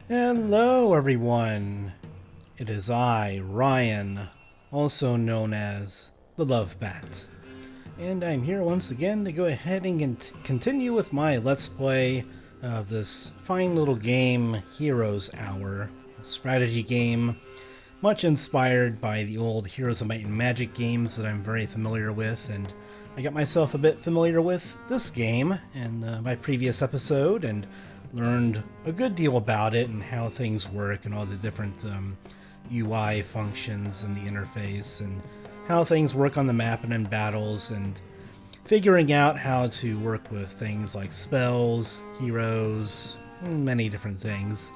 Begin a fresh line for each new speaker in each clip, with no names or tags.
Hello everyone, it is I, Ryan, also known as the Lovebat, and I'm here once again to go ahead and continue with my Let's Play of this fine little game, Heroes Hour, a strategy game, much inspired by the old Heroes of Might and Magic games that I'm very familiar with, and I got myself a bit familiar with this game in my previous episode, and learned a good deal about it and how things work and all the different UI functions and the interface and how things work on the map and in battles, and figuring out how to work with things like spells, heroes, and many different things.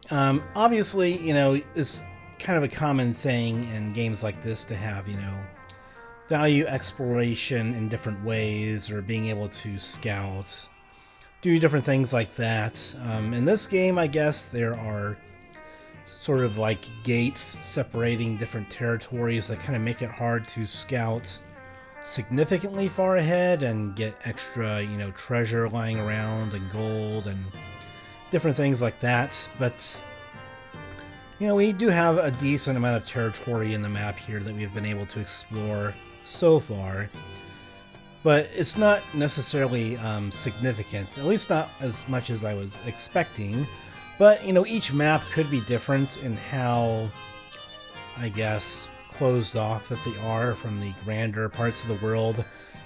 Obviously, it's kind of a common thing in games like this to have, value exploration in different ways, or being able to scout, do different things like that. In this game, I guess there are sort of like gates separating different territories that kind of make it hard to scout significantly far ahead and get extra, treasure lying around and gold and different things like that. But, we do have a decent amount of territory in the map here that we've been able to explore so far. But it's not necessarily significant, at least not as much as I was expecting. But, each map could be different in how, I guess, closed off that they are from the grander parts of the world.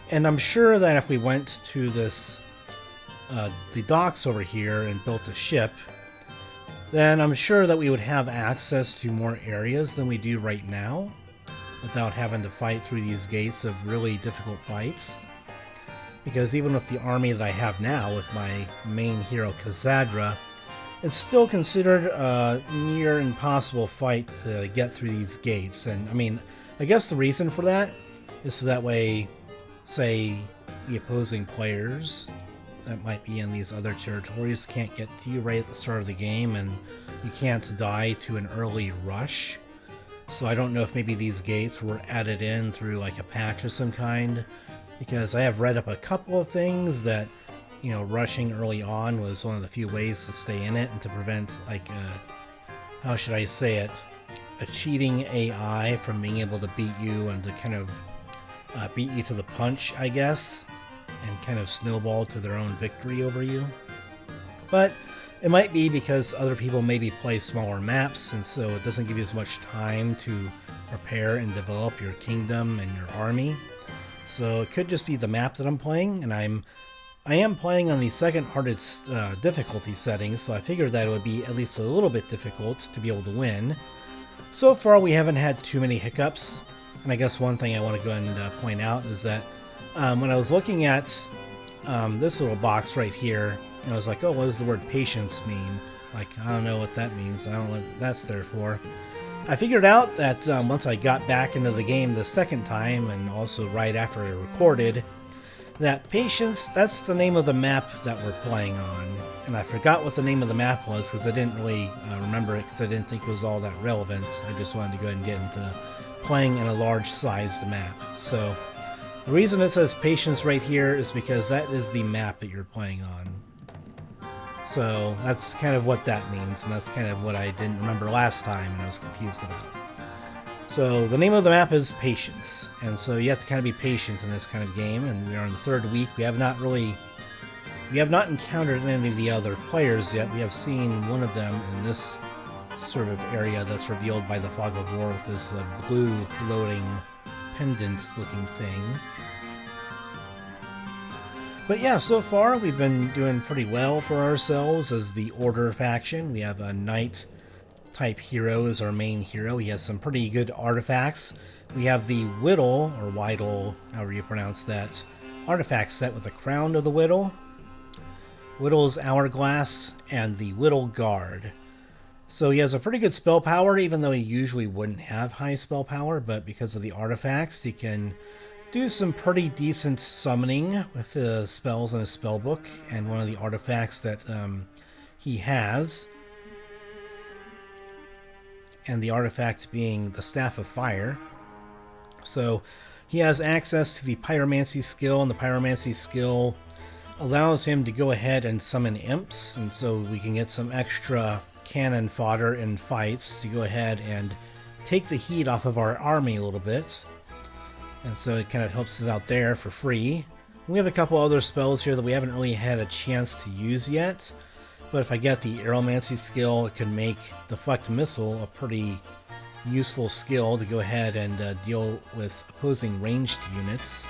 And I'm sure that if we went to this, the docks over here and built a ship, then I'm sure that we would have access to more areas than we do right now, without having to fight through these gates of really difficult fights. Because even with the army that I have now, with my main hero Cazadra, it's still considered a near impossible fight to get through these gates. And I mean, I guess the reason for that is so that way, say, the opposing players that might be in these other territories can't get to you right at the start of the game, and you can't die to an early rush. So I don't know if maybe these gates were added in through like a patch of some kind, because I have read up a couple of things that, rushing early on was one of the few ways to stay in it and to prevent, like, how should I say it, a cheating AI from being able to beat you and to kind of beat you to the punch, I guess, and kind of snowball to their own victory over you. But it might be because other people maybe play smaller maps, and so it doesn't give you as much time to prepare and develop your kingdom and your army. So it could just be the map that I'm playing, and I am playing on the second hardest difficulty settings, so I figured that it would be at least a little bit difficult to be able to win. So far we haven't had too many hiccups, and I guess one thing I want to go ahead and point out is that when I was looking at this little box right here, and I was like, oh, what does the word patience mean? Like, I don't know what that means, I don't know what that's there for. I figured out that once I got back into the game the second time, and also right after I recorded, that Patience, that's the name of the map that we're playing on. And I forgot what the name of the map was because I didn't really remember it, because I didn't think it was all that relevant. I just wanted to go ahead and get into playing in a large-sized map. So the reason it says Patience right here is because that is the map that you're playing on. So that's kind of what that means, and that's kind of what I didn't remember last time and I was confused about. So the name of the map is Patience, and so you have to kind of be patient in this kind of game, and we are in the third week. We have not encountered any of the other players yet. We have seen one of them in this sort of area that's revealed by the Fog of War with this blue floating pendant looking thing. But yeah, so far we've been doing pretty well for ourselves as the Order faction. We have a knight type hero as our main hero. He has some pretty good artifacts. We have the Whittle, or Whittle, however you pronounce that, artifact set with the Crown of the Whittle, Whittle's Hourglass, and the Whittle Guard. So he has a pretty good spell power, even though he usually wouldn't have high spell power, but because of the artifacts, he can do some pretty decent summoning with the spells in his spell book, and one of the artifacts that he has, and the artifact being the Staff of Fire. So he has access to the Pyromancy skill, and the Pyromancy skill allows him to go ahead and summon imps, and so we can get some extra cannon fodder in fights to go ahead and take the heat off of our army a little bit. And so it kind of helps us out there for free. We have a couple other spells here that we haven't really had a chance to use yet. But if I get the Aeromancy skill, it could make Deflect Missile a pretty useful skill to go ahead and deal with opposing ranged units.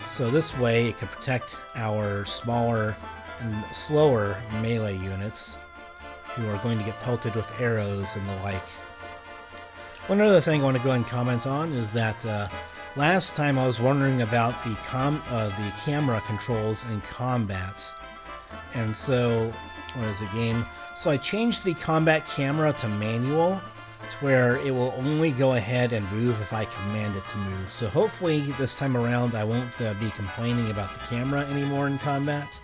So this way it could protect our smaller and slower melee units who are going to get pelted with arrows and the like. One other thing I want to go and comment on is that last time I was wondering about the camera controls in combat. And so, what is the game? So I changed the combat camera to manual, to where it will only go ahead and move if I command it to move. So hopefully this time around I won't be complaining about the camera anymore in combat,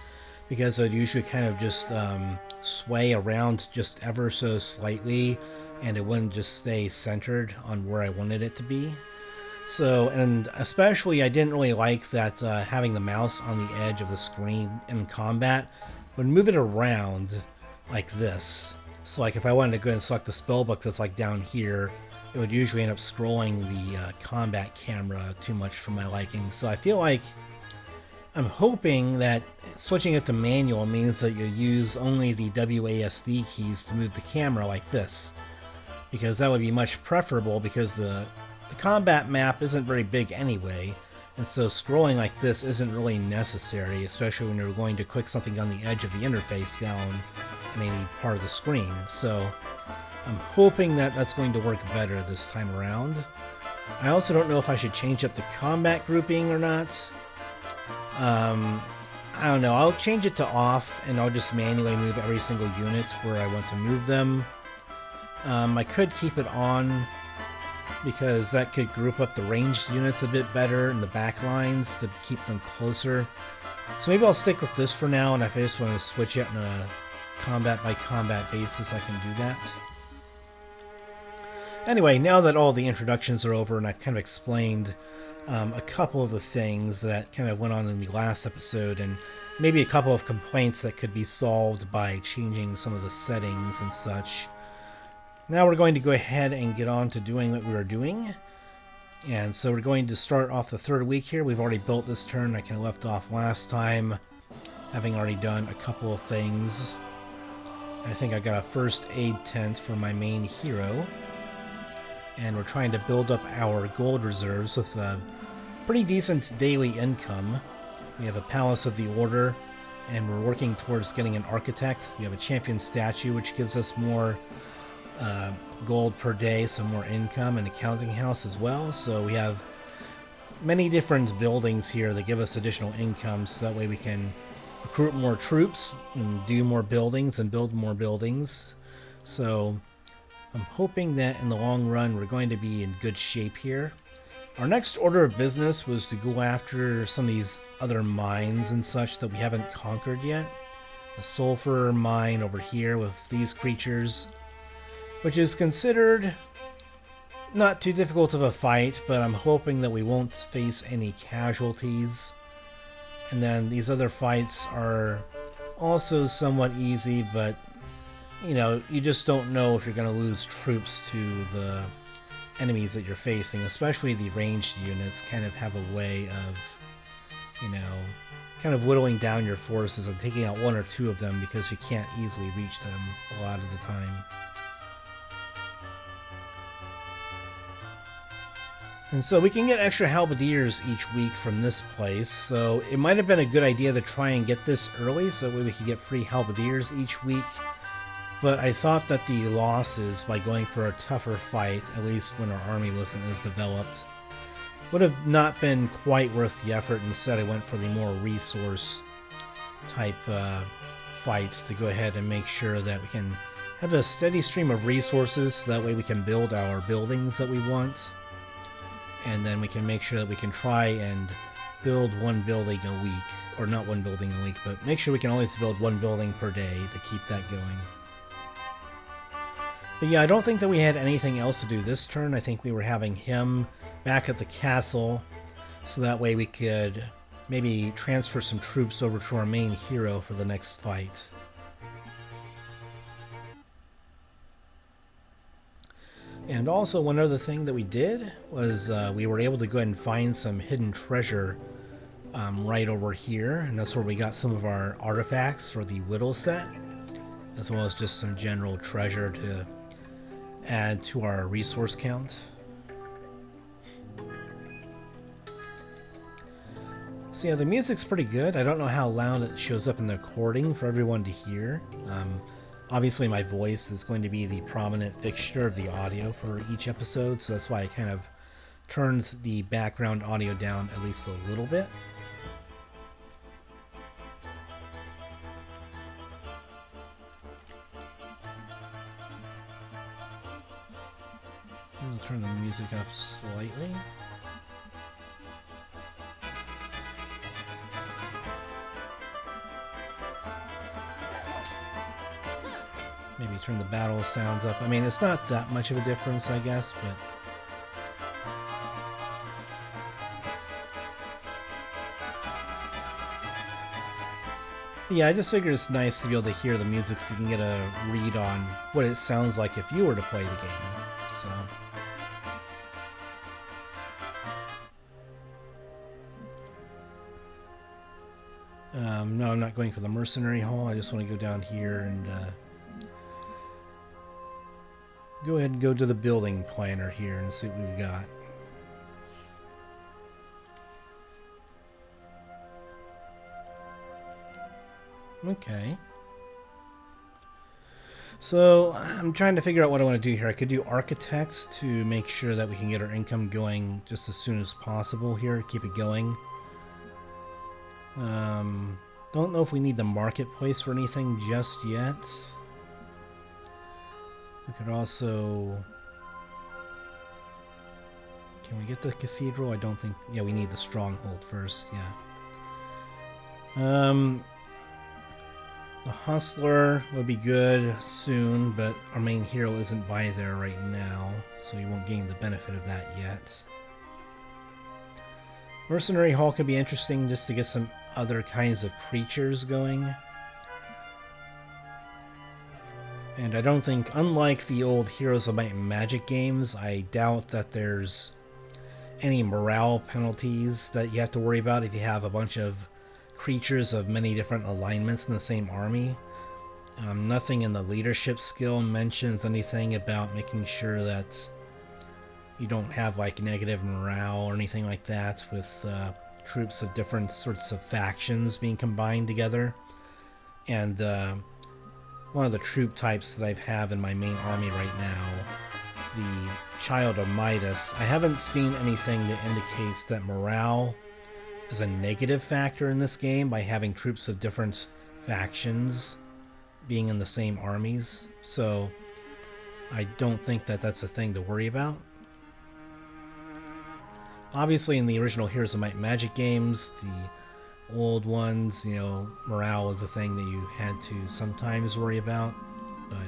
because it usually kind of just sway around just ever so slightly, and it wouldn't just stay centered on where I wanted it to be. So, and especially I didn't really like that having the mouse on the edge of the screen in combat would move it around like this. So like if I wanted to go and select the spellbook that's like down here, it would usually end up scrolling the combat camera too much for my liking. So I feel like I'm hoping that switching it to manual means that you use only the WASD keys to move the camera like this, because that would be much preferable, because the combat map isn't very big anyway, and so scrolling like this isn't really necessary, especially when you're going to click something on the edge of the interface down in any part of the screen. So I'm hoping that that's going to work better this time around. I also don't know if I should change up the combat grouping or not. I don't know. I'll change it to off, and I'll just manually move every single unit where I want to move them. I could keep it on, because that could group up the ranged units a bit better in the back lines to keep them closer. So maybe I'll stick with this for now, and if I just want to switch it on a combat by combat basis, I can do that. Anyway, now that all the introductions are over and I've kind of explained a couple of the things that kind of went on in the last episode, and maybe a couple of complaints that could be solved by changing some of the settings and such, now we're going to go ahead and get on to doing what we were doing. And so we're going to start off the third week here. We've already built this turn. I kind of left off last time, having already done a couple of things. I think I got a first aid tent for my main hero. And we're trying to build up our gold reserves with a pretty decent daily income. We have a Palace of the Order, and we're working towards getting an Architect. We have a Champion Statue, which gives us more gold per day, some more income, and a counting house as well. So we have many different buildings here that give us additional income, so that way we can recruit more troops and do more buildings and build more buildings. So I'm hoping that in the long run we're going to be in good shape here. Our next order of business was to go after some of these other mines and such that we haven't conquered yet. The sulfur mine over here with these creatures, which is considered not too difficult of a fight, but I'm hoping that we won't face any casualties. And then these other fights are also somewhat easy, but you know, you just don't know if you're going to lose troops to the enemies that you're facing, especially the ranged units kind of have a way of, you know, kind of whittling down your forces and taking out one or two of them because you can't easily reach them a lot of the time. And so we can get extra halberdiers each week from this place, so it might have been a good idea to try and get this early so that way we could get free halberdiers each week. But I thought that the losses by going for a tougher fight, at least when our army wasn't as developed, would have not been quite worth the effort. Instead, I went for the more resource type fights to go ahead and make sure that we can have a steady stream of resources, so that way we can build our buildings that we want. And then we can make sure that we can try and build one building a week, or not one building a week, but make sure we can always build one building per day to keep that going. But yeah, I don't think that we had anything else to do this turn. I think we were having him back at the castle, so that way we could maybe transfer some troops over to our main hero for the next fight. And also one other thing that we did was we were able to go ahead and find some hidden treasure right over here, and that's where we got some of our artifacts for the Whittle set, as well as just some general treasure to add to our resource count. So yeah, the music's pretty good. I don't know how loud it shows up in the recording for everyone to hear. Obviously my voice is going to be the prominent fixture of the audio for each episode, so that's why I kind of turned the background audio down at least a little bit. I'll turn the music up slightly. Maybe turn the battle sounds up. I mean, it's not that much of a difference, I guess, but... yeah, I just figured it's nice to be able to hear the music so you can get a read on what it sounds like if you were to play the game, so... no, I'm not going for the Mercenary Hall. I just want to go down here and go ahead and go to the building planner here and see what we've got. Okay. So I'm trying to figure out what I want to do here. I could do Architect to make sure that we can get our income going just as soon as possible here, keep it going. Don't know if we need the marketplace for anything just yet. We could also... can we get the cathedral? I don't think... yeah, we need the stronghold first, yeah. The Hustler would be good soon, but our main hero isn't by there right now, so we won't gain the benefit of that yet. Mercenary Hall could be interesting just to get some other kinds of creatures going. And I don't think, unlike the old Heroes of Might and Magic games, I doubt that there's any morale penalties that you have to worry about if you have a bunch of creatures of many different alignments in the same army. Nothing in the leadership skill mentions anything about making sure that you don't have like negative morale or anything like that with troops of different sorts of factions being combined together. And one of the troop types that I have in my main army right now, the Child of Midas, I haven't seen anything that indicates that morale is a negative factor in this game by having troops of different factions being in the same armies. So I don't think that that's a thing to worry about. Obviously, in the original Heroes of Might and Magic games, the old ones, you know, morale was a thing that you had to sometimes worry about, but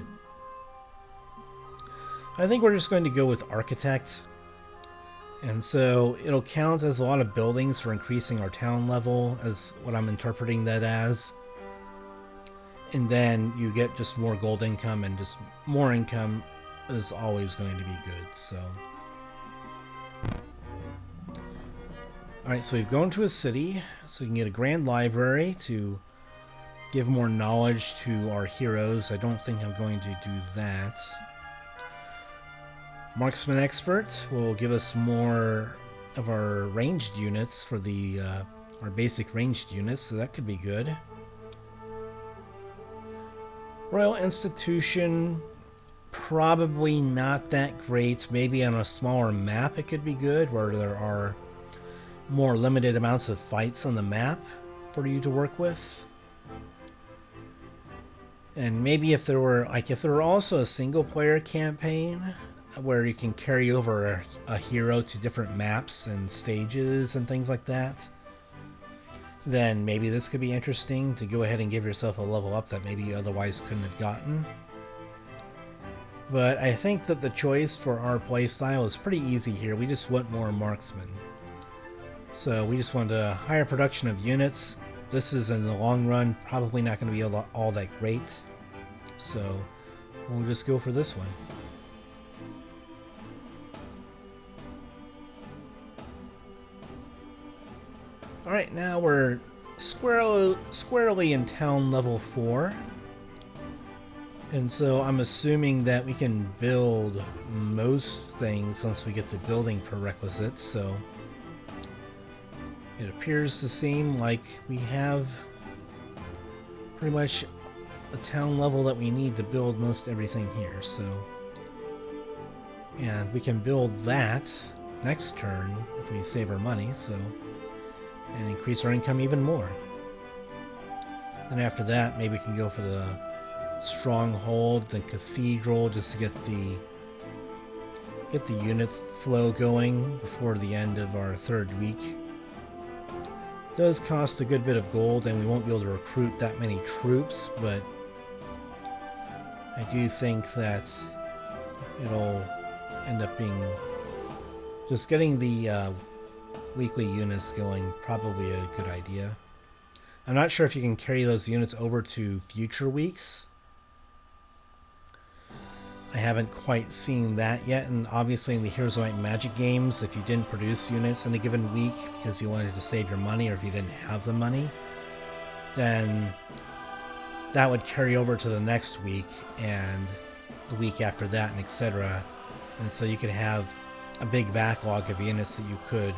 I think we're just going to go with Architect. And so it'll count as a lot of buildings for increasing our town level, as what I'm interpreting that as. And then you get just more gold income, and just more income is always going to be good, so... Alright, so we've gone to a city, so we can get a grand library to give more knowledge to our heroes. I don't think I'm going to do that. Marksman Expert will give us more of our ranged units for the our basic ranged units, so that could be good. Royal Institution, probably not that great. Maybe on a smaller map it could be good, where there are more limited amounts of fights on the map for you to work with. And maybe if there were also a single player campaign where you can carry over a hero to different maps and stages and things like that, then maybe this could be interesting to go ahead and give yourself a level up that maybe you otherwise couldn't have gotten. But I think that the choice for our playstyle is pretty easy here. We just want more marksmen. So we just want a higher production of units. This is, in the long run, probably not going to be all that great. So we'll just go for this one. Alright, now we're squarely in town level 4. And so I'm assuming that we can build most things once we get the building prerequisites, so it appears to seem like we have pretty much a town level that we need to build most everything here, so... And we can build that next turn if we save our money, so... And increase our income even more. Then after that, maybe we can go for the stronghold, the cathedral, just to get the unit flow going before the end of our 3rd week. It does cost a good bit of gold, and we won't be able to recruit that many troops, but I do think that it'll end up being just getting the weekly units going, probably a good idea. I'm not sure if you can carry those units over to future weeks. I haven't quite seen that yet, and obviously in the Heroes of Might and Magic games, if you didn't produce units in a given week because you wanted to save your money or if you didn't have the money, then that would carry over to the next week and the week after that, and etc. And so you could have a big backlog of units that you could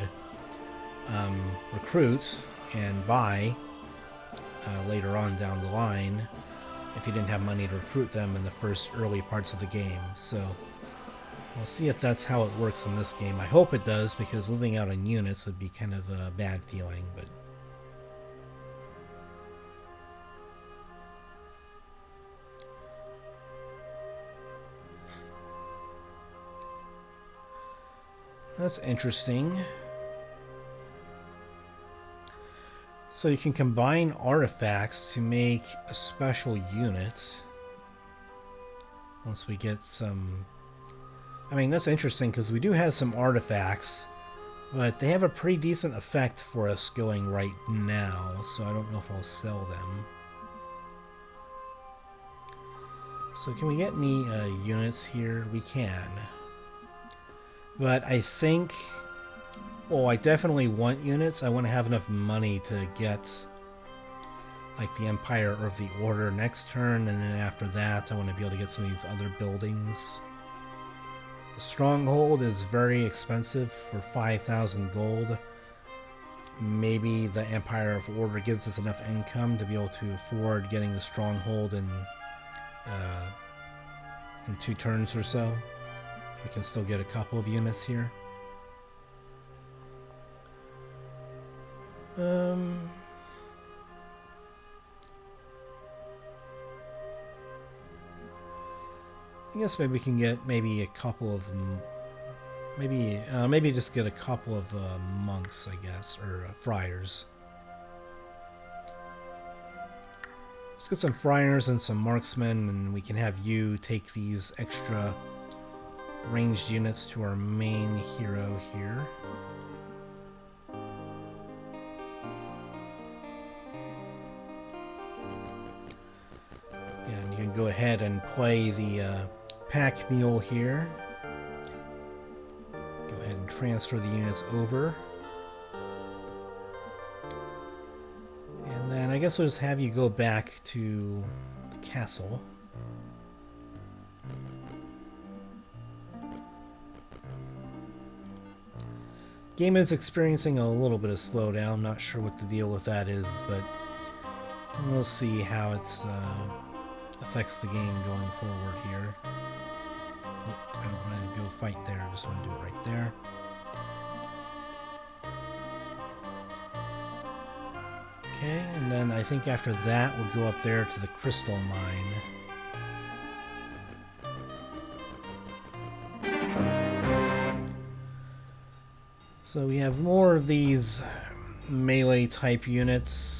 recruit and buy later on down the line if you didn't have money to recruit them in the first early parts of the game. So we'll see if that's how it works in this game. I hope it does, because losing out on units would be kind of a bad feeling, but that's interesting. So you can combine artifacts to make a special unit. Once we get some... I mean, that's interesting because we do have some artifacts, but they have a pretty decent effect for us going right now, so I don't know if I'll sell them. So can we get any units here? We can. But I think... Oh, I definitely want units. I want to have enough money to get like the Empire of the Order next turn, and then after that I want to be able to get some of these other buildings. The Stronghold is very expensive for 5,000 gold. Maybe the Empire of Order gives us enough income to be able to afford getting the Stronghold in 2 turns or so. We can still get a couple of units here. I guess maybe we can get maybe a couple of maybe just get a couple of monks, I guess, or friars. Let's get some friars and some marksmen, and we can have you take these extra ranged units to our main hero here. And you can go ahead and play the pack mule here. Go ahead and transfer the units over. And then I guess we'll just have you go back to the castle. Game is experiencing a little bit of slowdown. I'm not sure what the deal with that is, but we'll see how it's affects the game going forward here. Oh, I don't want to go fight there. I just want to do it right there. Okay, and then I think after that we'll go up there to the crystal mine. So we have more of these melee type units.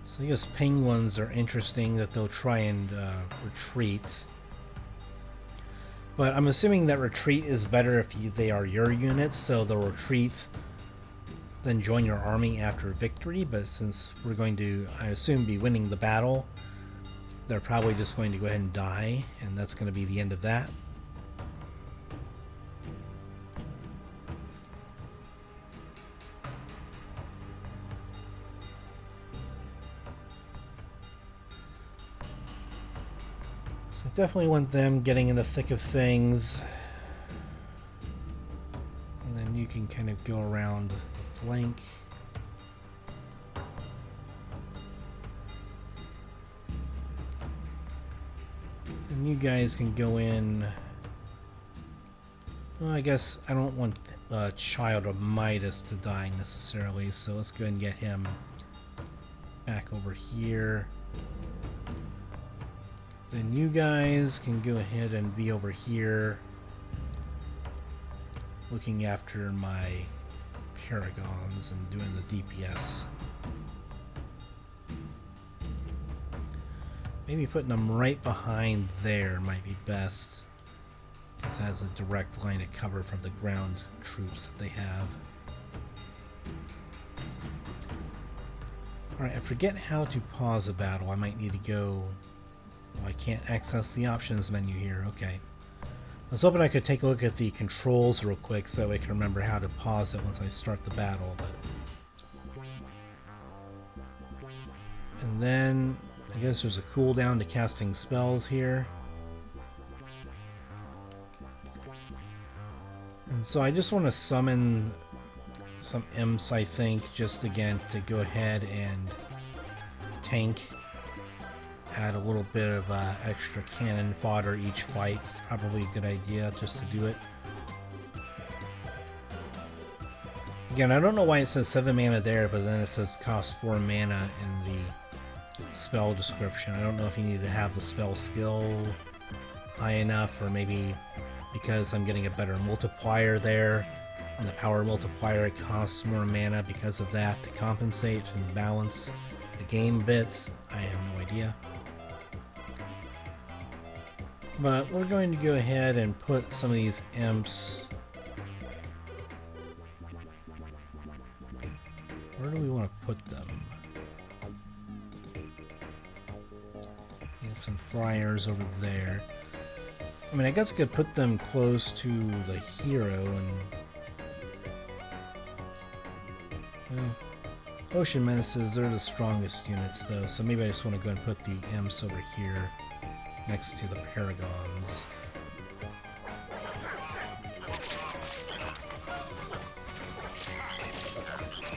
So I guess penguins are interesting, that they'll try and retreat. But I'm assuming that retreat is better if they are your units, so they'll retreat, then join your army after victory. But since we're going to, I assume, be winning the battle, they're probably just going to go ahead and die, and that's going to be the end of that. So definitely want them getting in the thick of things. And then you can kind of go around the flank. And you guys can go in. Well, I guess I don't want the Child of Midas to die necessarily, so let's go ahead and get him back over here. Then you guys can go ahead and be over here looking after my Paragons and doing the DPS. Maybe putting them right behind there might be best. This has a direct line of cover from the ground troops that they have. Alright, I forget how to pause a battle. I might need to go... Oh, I can't access the options menu here. Okay. I was hoping I could take a look at the controls real quick so I can remember how to pause it once I start the battle. But... And then, I guess there's a cooldown to casting spells here. And so I just want to summon some imps, I think, just again to go ahead and tank. Add a little bit of extra cannon fodder each fight. It's probably a good idea just to do it. Again, I don't know why it says 7 mana there, but then it says cost 4 mana in the spell description. I don't know if you need to have the spell skill high enough, or maybe because I'm getting a better multiplier there, and the power multiplier, it costs more mana because of that to compensate and balance the game bits. I have no idea. But we're going to go ahead and put some of these imps. Where do we want to put them? Get some friars over there. I mean, I guess I could put them close to the hero and... Ocean Menaces are the strongest units though, so maybe I just want to go and put the imps over here next to the Paragons.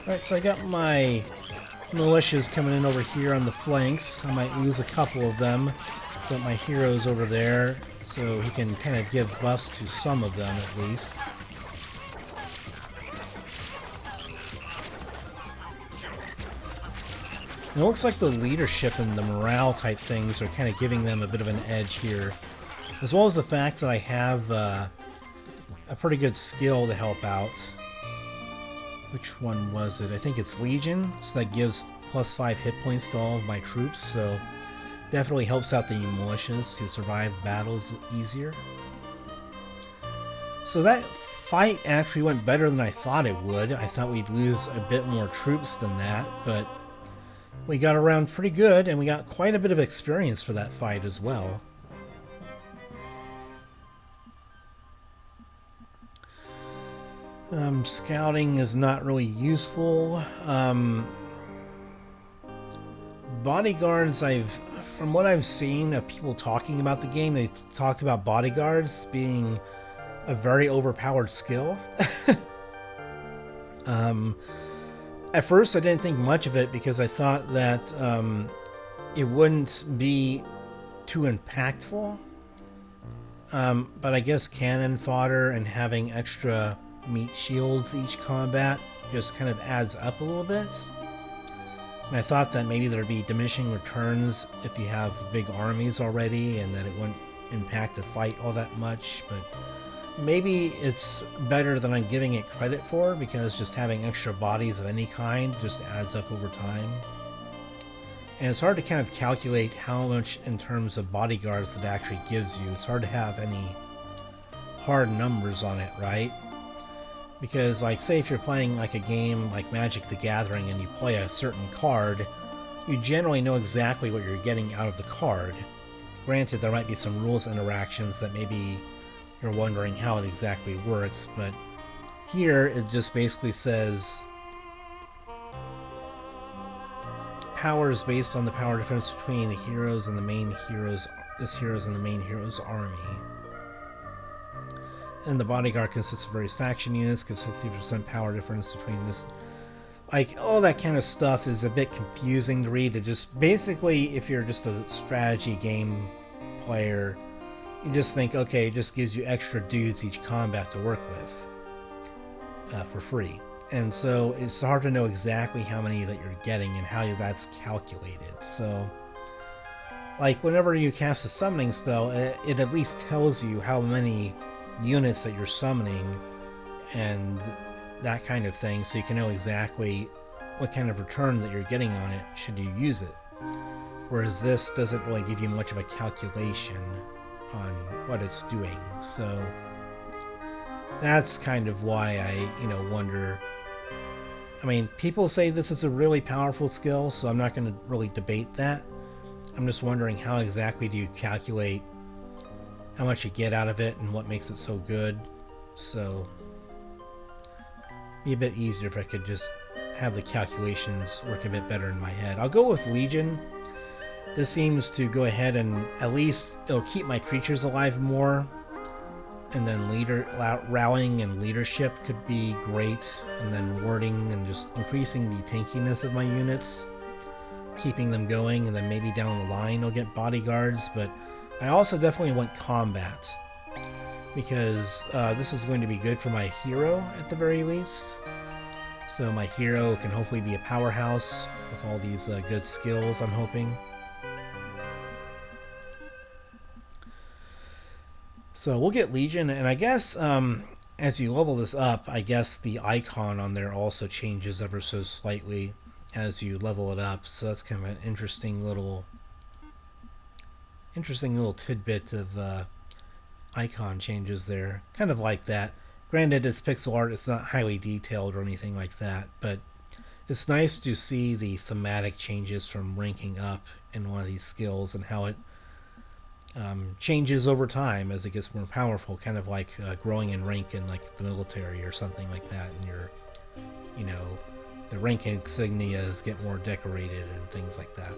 Alright, so I got my militias coming in over here on the flanks. I might lose a couple of them. Put my heroes over there so he can kind of give buffs to some of them at least. And it looks like the leadership and the morale type things are kind of giving them a bit of an edge here, as well as the fact that I have a pretty good skill to help out. Which one was it? I think it's Legion, so that gives +5 hit points to all of my troops, so definitely helps out the militias to survive battles easier. So that fight actually went better than I thought it would. I thought we'd lose a bit more troops than that, but we got around pretty good, and we got quite a bit of experience for that fight as well. Scouting is not really useful. Bodyguards, from what I've seen of people talking about the game, they talked about bodyguards being a very overpowered skill. At first I didn't think much of it because I thought that it wouldn't be too impactful. But I guess cannon fodder and having extra meat shields each combat just kind of adds up a little bit. And I thought that maybe there'd be diminishing returns if you have big armies already and that it wouldn't impact the fight all that much, but maybe it's better than I'm giving it credit for, because just having extra bodies of any kind just adds up over time. And it's hard to kind of calculate how much in terms of bodyguards that actually gives you. It's hard to have any hard numbers on it, right? Because, like, say if you're playing like a game like Magic the Gathering and you play a certain card, you generally know exactly what you're getting out of the card. Granted, there might be some rules interactions that maybe you're wondering how it exactly works, but here it just basically says powers based on the power difference between the heroes and the main hero's this hero's and the main hero's army. And the bodyguard consists of various faction units, gives 50% power difference between this. Like, all that kind of stuff is a bit confusing to read. It just, basically, if you're just a strategy game player, you just think, okay, it just gives you extra dudes each combat to work with for free. And so it's hard to know exactly how many that you're getting and how that's calculated. So, like, whenever you cast a summoning spell, it at least tells you how many units that you're summoning and that kind of thing, so you can know exactly what kind of return that you're getting on it should you use it. Whereas this doesn't really give you much of a calculation on what it's doing. So that's kind of why I, wonder. I mean, people say this is a really powerful skill, so I'm not going to really debate that. I'm just wondering, how exactly do you calculate how much you get out of it and what makes it so good? So be a bit easier if I could just have the calculations work a bit better in my head. I'll go with Legion. This seems to go ahead and at least it'll keep my creatures alive more. And then rallying and leadership could be great. And then warding and just increasing the tankiness of my units, keeping them going, and then maybe down the line I'll get bodyguards. But I also definitely want combat, because this is going to be good for my hero at the very least. So my hero can hopefully be a powerhouse with all these good skills, I'm hoping. So we'll get Legion, and I guess as you level this up, I guess the icon on there also changes ever so slightly as you level it up. So that's kind of an interesting little tidbit of icon changes there. Kind of like that. Granted, it's pixel art, it's not highly detailed or anything like that, but it's nice to see the thematic changes from ranking up in one of these skills and how it changes over time as it gets more powerful, kind of like growing in rank in like the military or something like that, and your, the rank insignias get more decorated and things like that.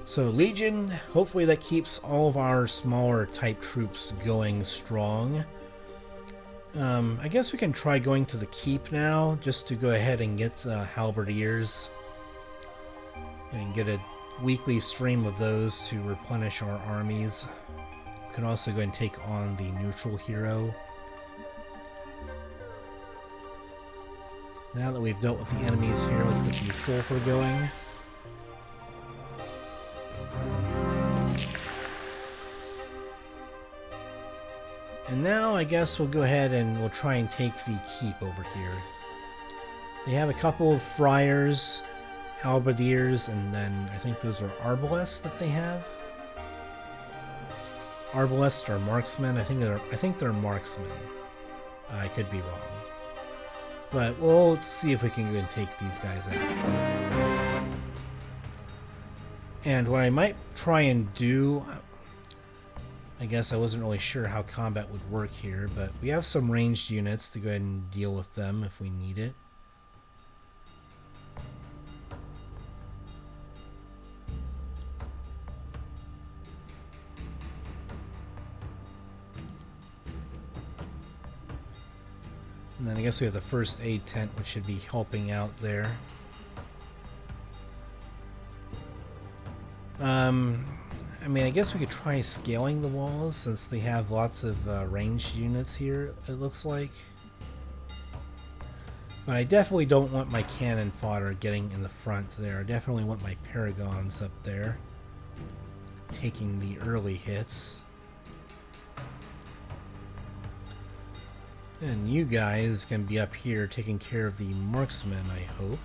So Legion, hopefully that keeps all of our smaller type troops going strong. I guess we can try going to the keep now, just to go ahead and get halberdiers and get a weekly stream of those to replenish our armies. We can also go and take on the neutral hero. Now that we've dealt with the enemies here, let's get the sulfur going. And now I guess we'll go ahead and we'll try and take the keep over here. They have a couple of friars, halberdiers, and then I think those are arbalests that they have. Arbalests are marksmen. I think they're marksmen. I could be wrong. But we'll see if we can go and take these guys out. And what I might try and do, I guess I wasn't really sure how combat would work here, but we have some ranged units to go ahead and deal with them if we need it. And then I guess we have the first aid tent, which should be helping out there. I mean, I guess we could try scaling the walls since they have lots of ranged units here, it looks like. But I definitely don't want my cannon fodder getting in the front there. I definitely want my paragons up there, taking the early hits. And you guys can be up here taking care of the marksmen, I hope.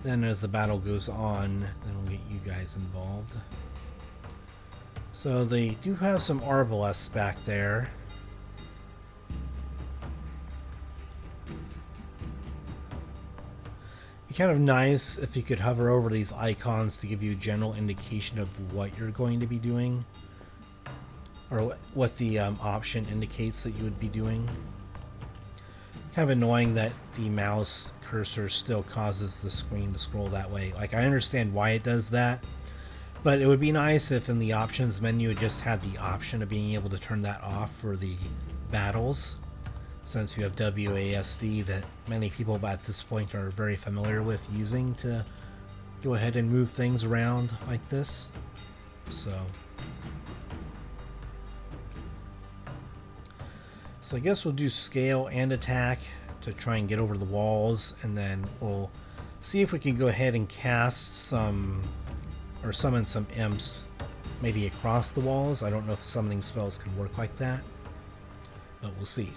Then as the battle goes on, then we'll get you guys involved. So they do have some arbalests back there. Be kind of nice if you could hover over these icons to give you a general indication of what you're going to be doing, or what the option indicates that you would be doing. Kind of annoying that the mouse cursor still causes the screen to scroll that way. Like, I understand why it does that, but it would be nice if in the options menu it just had the option of being able to turn that off for the battles, since you have WASD that many people at this point are very familiar with using to go ahead and move things around like this. So I guess we'll do scale and attack to try and get over the walls, and then we'll see if we can go ahead and cast some or summon some imps maybe across the walls. I don't know if summoning spells can work like that, but we'll see.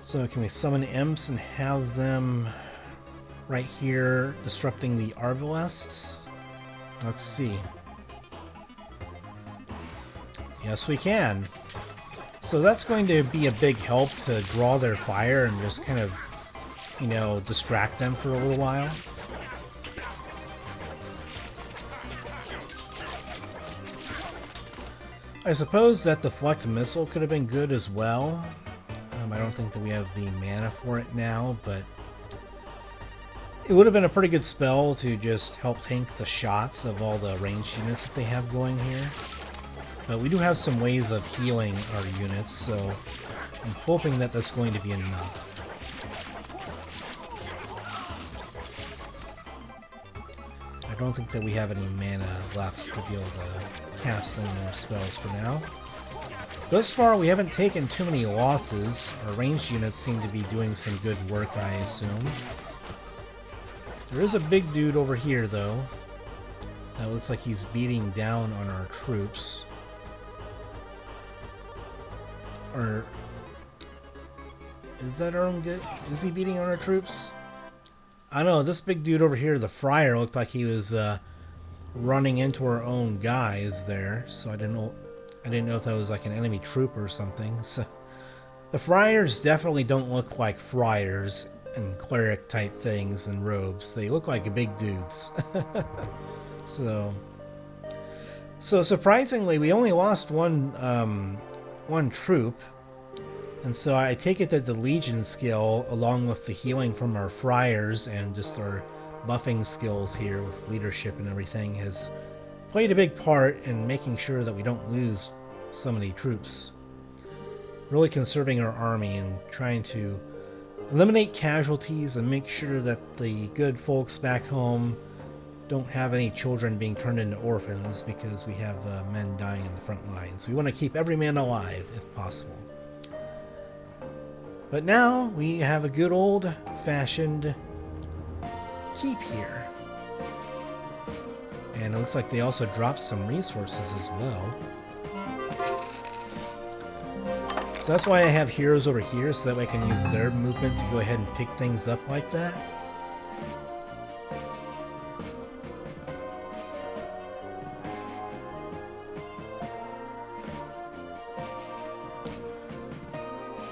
So can we summon imps and have them right here disrupting the arbalests? Let's see. Yes, we can. So that's going to be a big help to draw their fire and just kind of, you know, distract them for a little while. I suppose that the deflect missile could have been good as well. I don't think that we have the mana for it now, but it would have been a pretty good spell to just help tank the shots of all the ranged units that they have going here. But we do have some ways of healing our units, so I'm hoping that that's going to be enough. I don't think that we have any mana left to be able to cast any more spells for now. Thus far, we haven't taken too many losses. Our ranged units seem to be doing some good work, I assume. There is a big dude over here, though. That looks like he's beating down on our troops. Or is that our own good? Is he beating on our troops? I don't know. This big dude over here, the friar, looked like he was running into our own guys there. So I didn't know if that was like an enemy troop or something. So the friars definitely don't look like friars and cleric type things and robes. They look like big dudes. So surprisingly, we only lost one troop, and so I take it that the Legion skill, along with the healing from our friars and just our buffing skills here with leadership and everything, has played a big part in making sure that we don't lose so many troops. Really conserving our army and trying to eliminate casualties and make sure that the good folks back home don't have any children being turned into orphans, because we have men dying in the front lines. We want to keep every man alive if possible. But now we have a good old-fashioned keep here. And it looks like they also dropped some resources as well. So that's why I have heroes over here, so that way I can use their movement to go ahead and pick things up like that.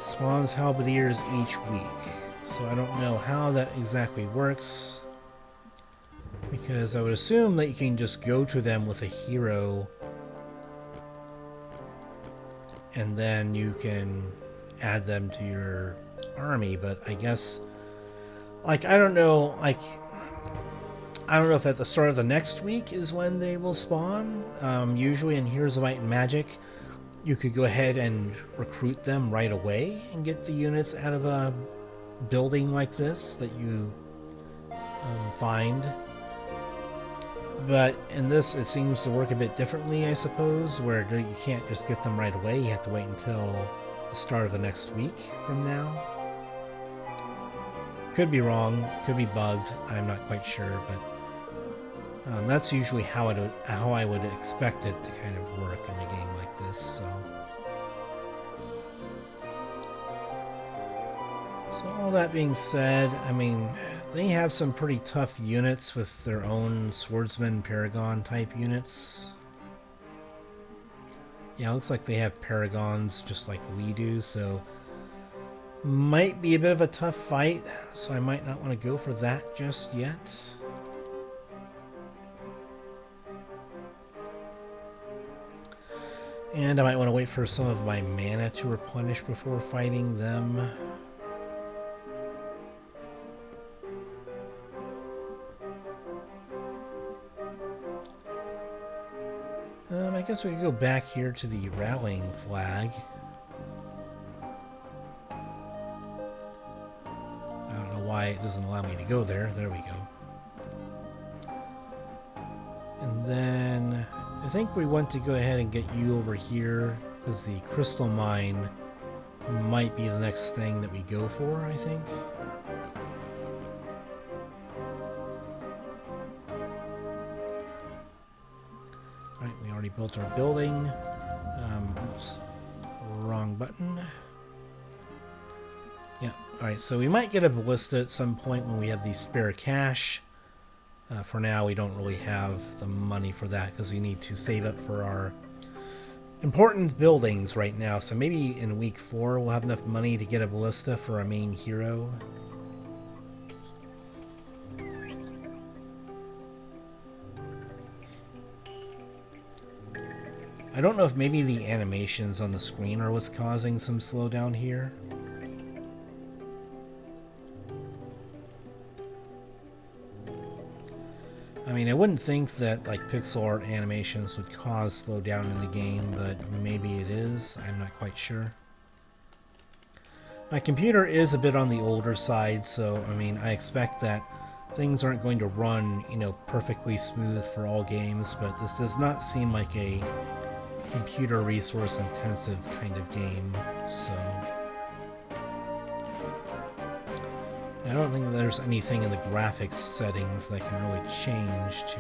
Spawns halberdiers each week, so I don't know how that exactly works, because I would assume that you can just go to them with a hero and then you can add them to your army. But I guess, like, I don't know if at the start of the next week is when they will spawn. Usually in Heroes of Might and Magic, you could go ahead and recruit them right away and get the units out of a building like this that you find. But in this, it seems to work a bit differently, I suppose, where you can't just get them right away. You have to wait until the start of the next week from now. Could be wrong, could be bugged, I'm not quite sure, but that's usually how I would expect it to kind of work in a game like this. So all that being said, I mean, they have some pretty tough units with their own swordsman paragon type units. Yeah, it looks like they have paragons just like we do, so might be a bit of a tough fight, so I might not want to go for that just yet. And I might want to wait for some of my mana to replenish before fighting them. I guess we could go back here to the rallying flag. I don't know why it doesn't allow me to go there. There we go. And then I think we want to go ahead and get you over here, because the crystal mine might be the next thing that we go for, I think. Right, we already built our building. Oops, wrong button. Yeah, alright, so we might get a ballista at some point when we have the spare cash. For now, we don't really have the money for that because we need to save up for our important buildings right now. So maybe in week 4 we'll have enough money to get a ballista for our main hero. I don't know if maybe the animations on the screen are what's causing some slowdown here. I mean, I wouldn't think that like pixel art animations would cause slowdown in the game, but maybe it is. I'm not quite sure. My computer is a bit on the older side, so I mean, I expect that things aren't going to run, you know, perfectly smooth for all games, but this does not seem like a computer resource intensive kind of game, so I don't think there's anything in the graphics settings that can really change to.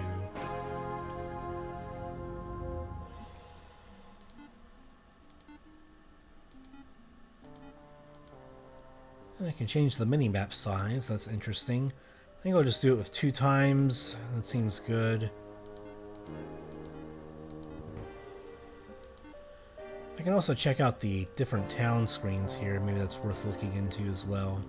I can change the minimap size, that's interesting. I think I'll just do it with 2 times, that seems good. I can also check out the different town screens here, maybe that's worth looking into as well.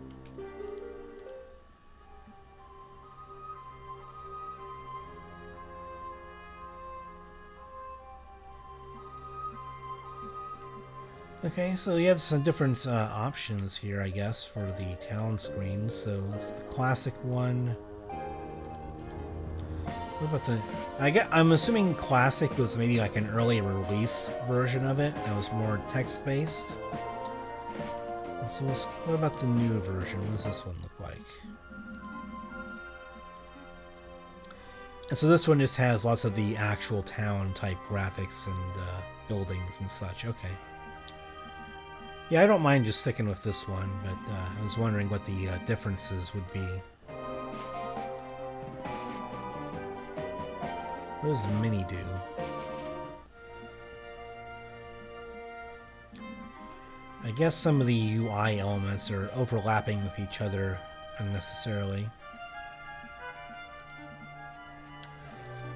Okay, so you have some different options here, I guess, for the town screens. So it's the classic one. What about the... I'm assuming classic was maybe like an early release version of it that was more text-based. So what about the new version? What does this one look like? And so this one just has lots of the actual town type graphics and buildings and such. Okay. Yeah, I don't mind just sticking with this one, but I was wondering what the differences would be. What does the mini do? I guess some of the UI elements are overlapping with each other unnecessarily.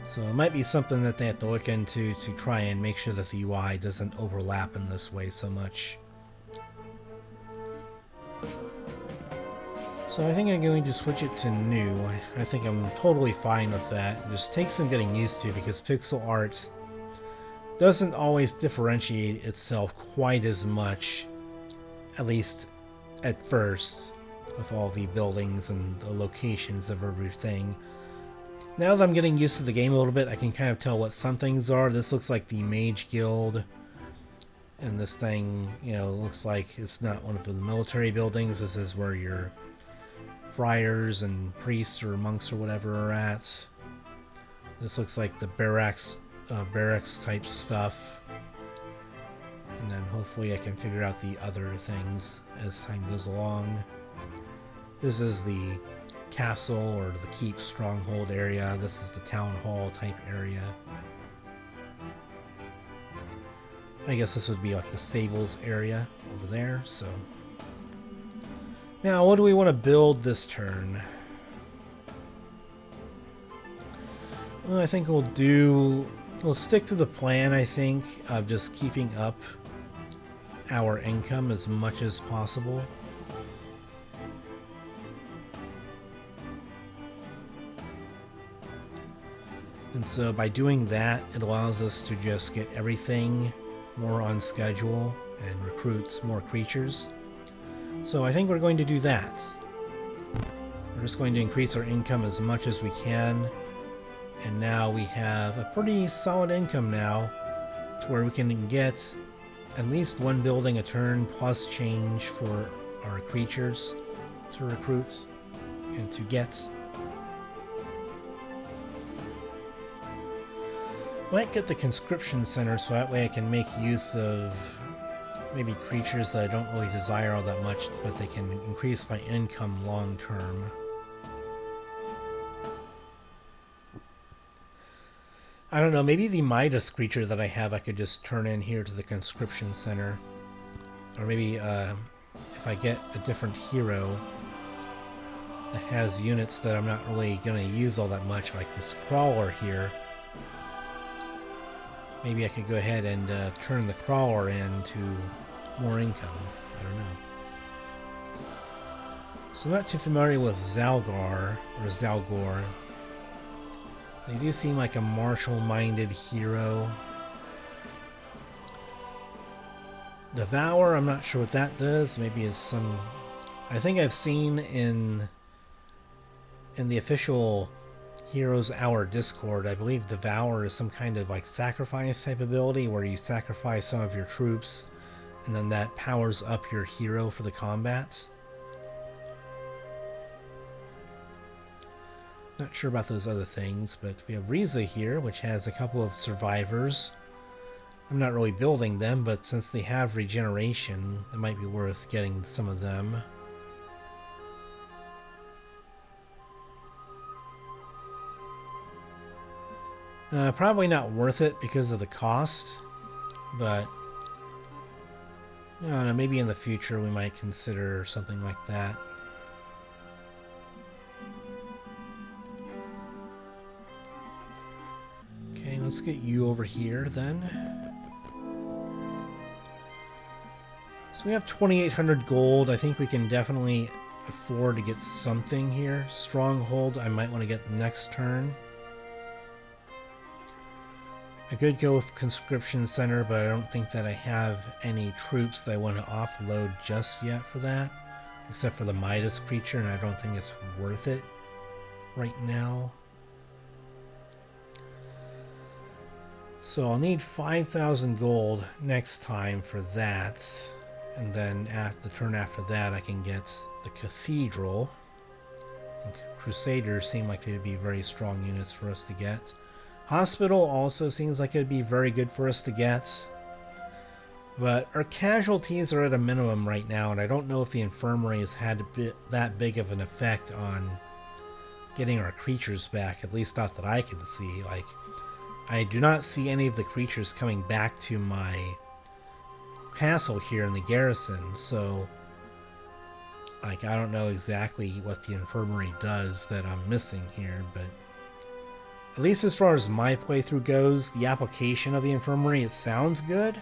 So it might be something that they have to look into to try and make sure that the UI doesn't overlap in this way so much. So I think I'm going to switch it to new. I think I'm totally fine with that. It just takes some getting used to because pixel art doesn't always differentiate itself quite as much, at least at first, with all the buildings and the locations of everything. Now that I'm getting used to the game a little bit, I can kind of tell what some things are. This looks like the Mage Guild. And this thing, you know, looks like it's not one of the military buildings. This is where your friars and priests or monks or whatever are at. This looks like the barracks type stuff. And then hopefully I can figure out the other things as time goes along. This is the castle or the keep stronghold area. This is the town hall type area. I guess this would be like the stables area over there, so. Now, what do we want to build this turn? Well, I think we'll stick to the plan, I think, of just keeping up our income as much as possible. And so by doing that, it allows us to just get everything more on schedule and recruits more creatures. So I think we're going to do that. We're just going to increase our income as much as we can. And now we have a pretty solid income now to where we can get at least one building a turn plus change for our creatures to recruit and to get. Might get the conscription center so that way I can make use of maybe creatures that I don't really desire all that much, but they can increase my income long term. I don't know, maybe the Midas creature that I have I could just turn in here to the conscription center. Or maybe if I get a different hero that has units that I'm not really going to use all that much, like this crawler here, maybe I could go ahead and turn the crawler into more income. I don't know. So I'm not too familiar with Zalgar or Zalgor. They do seem like a martial-minded hero. Devour, I'm not sure what that does. Maybe it's some... I think I've seen in the official Heroes Hour Discord, I believe Devour is some kind of like sacrifice type ability where you sacrifice some of your troops and then that powers up your hero for the combat. Not sure about those other things, but we have Riza here, which has a couple of survivors. I'm not really building them, but since they have regeneration, it might be worth getting some of them. Probably not worth it because of the cost, but I don't know, maybe in the future we might consider something like that. Okay, let's get you over here then. So we have 2,800 gold. I think we can definitely afford to get something here. Stronghold I might want to get next turn. I could go with Conscription Center, but I don't think that I have any troops that I want to offload just yet for that. Except for the Midas creature, and I don't think it's worth it right now. So I'll need 5,000 gold next time for that. And then at the turn after that I can get the Cathedral. And Crusaders seem like they'd be very strong units for us to get. Hospital also seems like it'd be very good for us to get. But our casualties are at a minimum right now, and I don't know if the infirmary has had that big of an effect on getting our creatures back, at least not that I can see. Like, I do not see any of the creatures coming back to my castle here in the garrison, so like I don't know exactly what the infirmary does that I'm missing here, but at least as far as my playthrough goes, the application of the infirmary, it sounds good,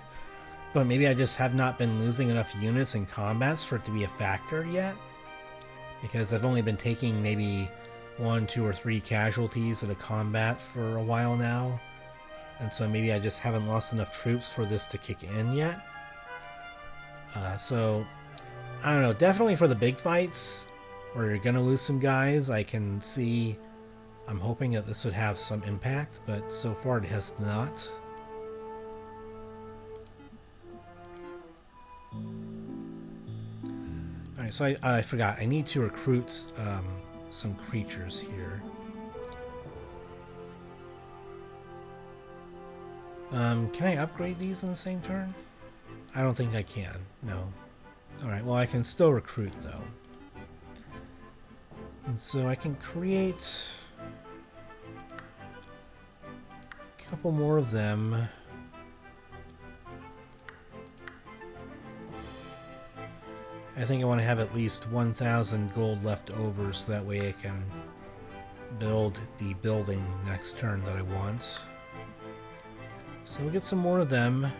but maybe I just have not been losing enough units in combats for it to be a factor yet, because I've only been taking maybe 1, 2, or 3 casualties at a combat for a while now. And so maybe I just haven't lost enough troops for this to kick in yet. So, I don't know, definitely for the big fights, where you're going to lose some guys, I can see, I'm hoping that this would have some impact, but so far it has not. Alright, so I forgot, I need to recruit some creatures here. Can I upgrade these in the same turn? I don't think I can, no. Alright, well I can still recruit though. And so I can create a couple more of them. I think I want to have at least 1,000 gold left over so that way I can build the building next turn that I want. So we'll get some more of them.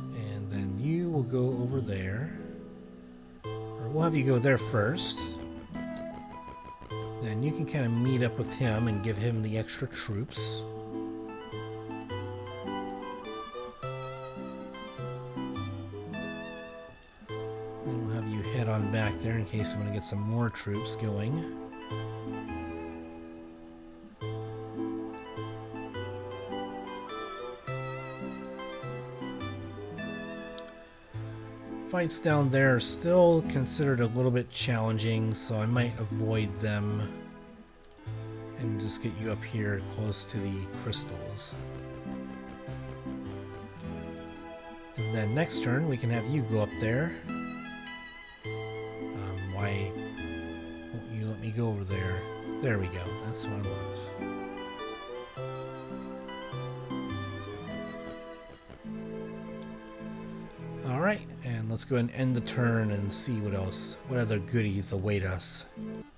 And then you will go over there. Or we'll have you go there first. Then you can kind of meet up with him and give him the extra troops. Then we'll have you head on back there in case we want to get some more troops going. Fights down there are still considered a little bit challenging, so I might avoid them and just get you up here close to the crystals. And then next turn we can have you go up there. Why won't you let me go over there? There we go, that's what I want. Alright, and let's go ahead and end the turn and see what other goodies await us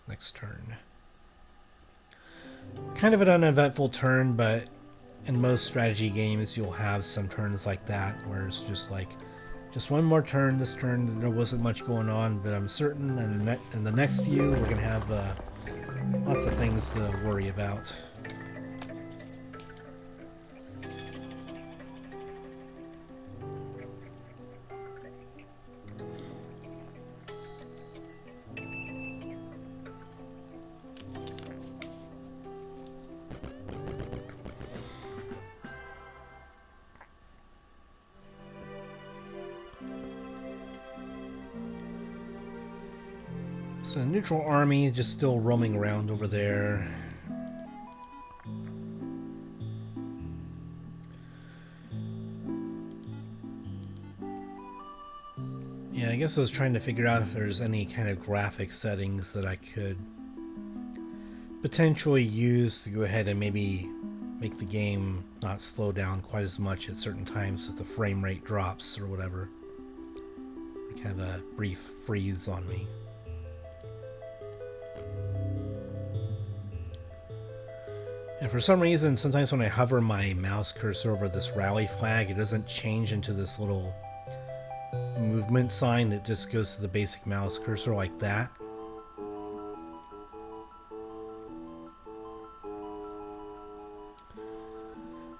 next turn. Kind of an uneventful turn, but in most strategy games you'll have some turns like that where it's just like, just one more turn. This turn there wasn't much going on, but I'm certain in the next few we're going to have lots of things to worry about. So the neutral army just still roaming around over there. Yeah, I guess I was trying to figure out if there's any kind of graphic settings that I could potentially use to go ahead and maybe make the game not slow down quite as much at certain times if the frame rate drops or whatever. Like have a brief freeze on me. And for some reason, sometimes when I hover my mouse cursor over this rally flag, it doesn't change into this little movement sign. It just goes to the basic mouse cursor like that.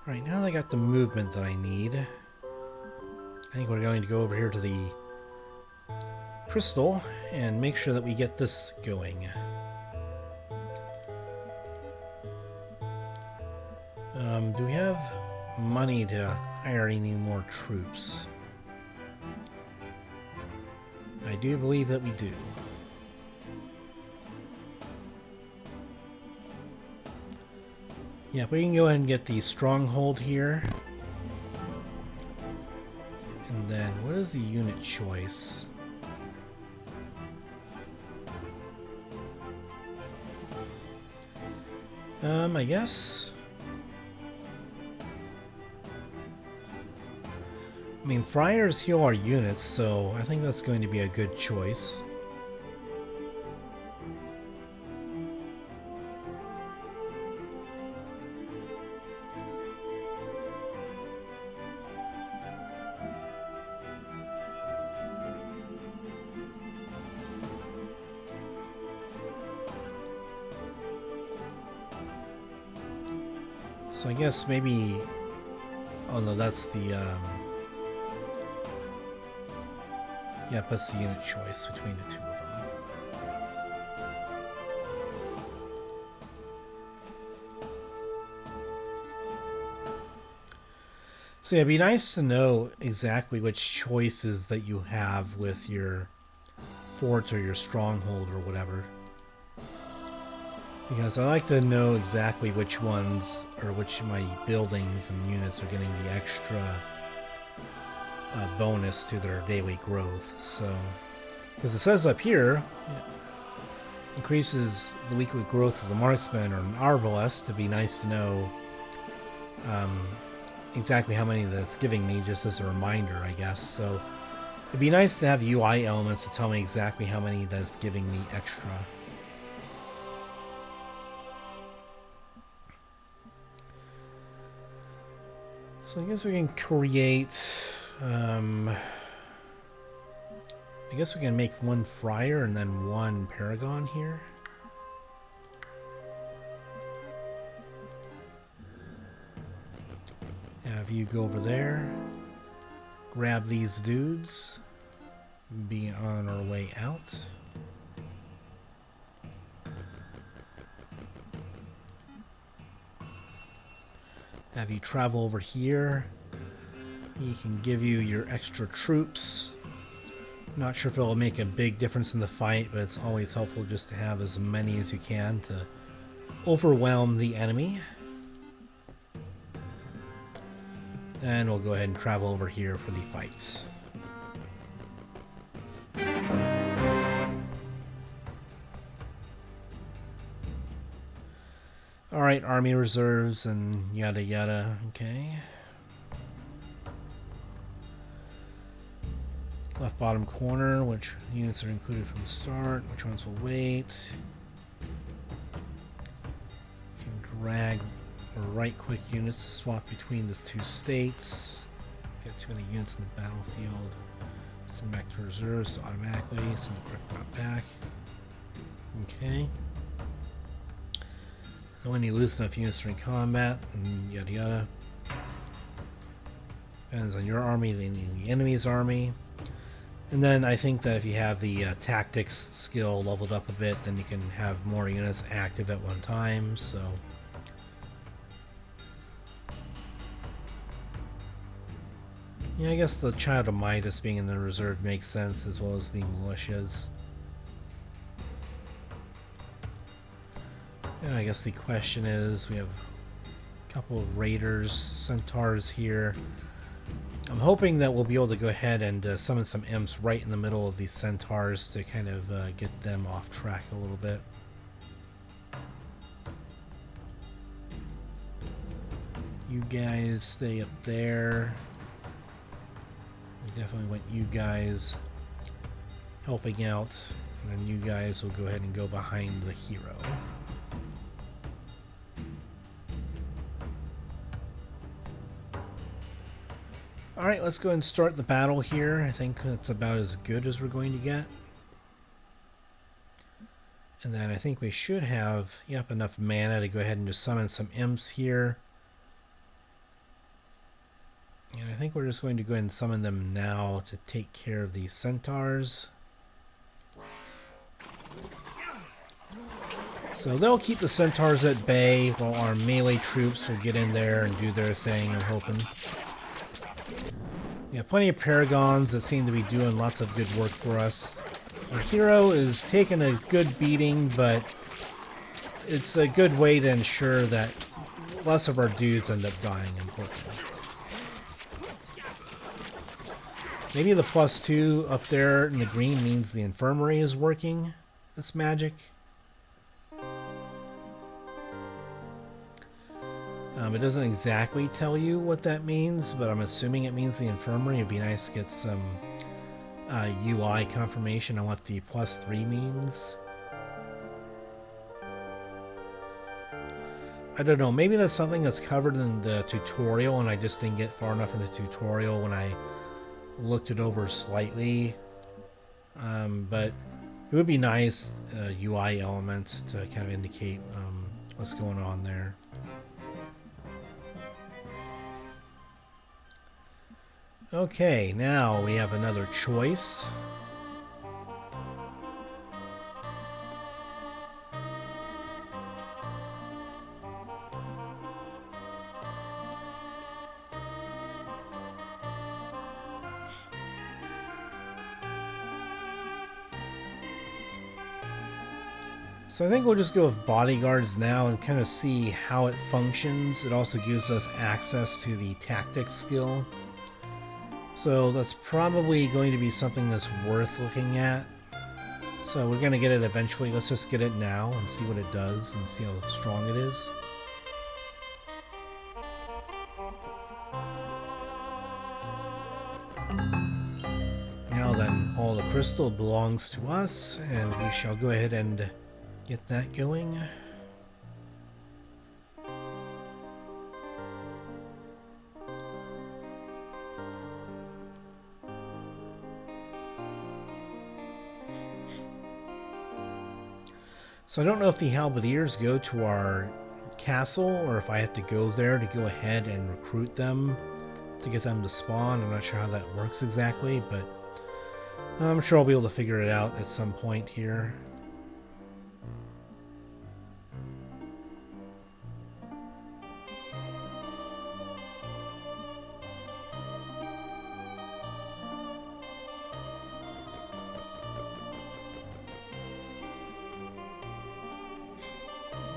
Alright, now that I got the movement that I need, I think we're going to go over here to the crystal and make sure that we get this going. Do we have money to hire any more troops? I do believe that we do. Yeah, we can go ahead and get the stronghold here. And then, what is the unit choice? I guess... I mean, friars heal our units, so I think that's going to be a good choice. So I guess maybe... Oh no, that's the... Yeah, that's the unit choice between the two of them. So yeah, it'd be nice to know exactly which choices that you have with your forts or your stronghold or whatever. Because I like to know exactly which ones, or which of my buildings and units are getting the extra bonus to their daily growth. So, because it says up here, increases the weekly growth of the marksman or an arbalest. It'd be nice to know exactly how many that's giving me, just as a reminder, I guess. So it'd be nice to have UI elements to tell me exactly how many that's giving me extra. So I guess we can create... I guess we can make one friar and then one paragon here. Have you go over there, grab these dudes. be on our way out. Have you travel over here. He can give you your extra troops. Not sure if it'll make a big difference in the fight, but it's always helpful just to have as many as you can to overwhelm the enemy. And we'll go ahead and travel over here for the fight. Alright, army reserves and yada yada. Okay. Left bottom corner, which units are included from the start, which ones will wait. You can drag or right-click units to swap between the two states. If you have too many units in the battlefield, send back to reserves so automatically, send it back. Okay. And when you lose enough units during combat, and yada yada. Depends on your army, the enemy's army. And then I think that if you have the tactics skill leveled up a bit, then you can have more units active at one time, so... Yeah, I guess the Child of Midas being in the reserve makes sense, as well as the militias. And I guess the question is, we have a couple of raiders, centaurs here. I'm hoping that we'll be able to go ahead and summon some imps right in the middle of these centaurs to kind of get them off track a little bit. You guys stay up there. We definitely want you guys helping out, and then you guys will go ahead and go behind the hero. Alright, let's go ahead and start the battle here. I think that's about as good as we're going to get. And then I think we should have, yep, enough mana to go ahead and just summon some imps here. And I think we're just going to go ahead and summon them now to take care of these centaurs. So they'll keep the centaurs at bay while our melee troops will get in there and do their thing, I'm hoping. We have plenty of paragons that seem to be doing lots of good work for us. Our hero is taking a good beating, but it's a good way to ensure that less of our dudes end up dying, unfortunately. Maybe the +2 up there in the green means the infirmary is working this magic. It doesn't exactly tell you what that means, but I'm assuming it means the infirmary. It'd be nice to get some UI confirmation on what the +3 means. I don't know, maybe that's something that's covered in the tutorial and I just didn't get far enough in the tutorial when I looked it over slightly. But it would be nice UI element to kind of indicate what's going on there. Okay, now we have another choice. So I think we'll just go with bodyguards now and kind of see how it functions. It also gives us access to the tactics skill. So that's probably going to be something that's worth looking at. So we're going to get it eventually. Let's just get it now and see what it does and see how strong it is. Now then, all the crystal belongs to us, and we shall go ahead and get that going. So I don't know if the halberdiers go to our castle or if I have to go there to go ahead and recruit them to get them to spawn. I'm not sure how that works exactly, but I'm sure I'll be able to figure it out at some point here.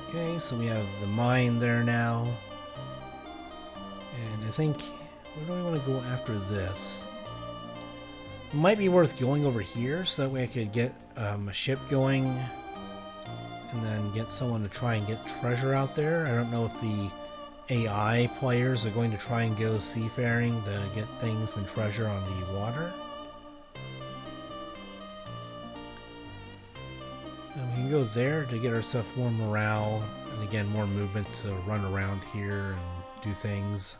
Okay, so we have the mine there now. And I think, where do we want to go after this? It might be worth going over here, so that way I could get a ship going. And then get someone to try and get treasure out there. I don't know if the AI players are going to try and go seafaring to get things and treasure on the water. We can go there to get ourselves more morale, and again more movement to run around here and do things.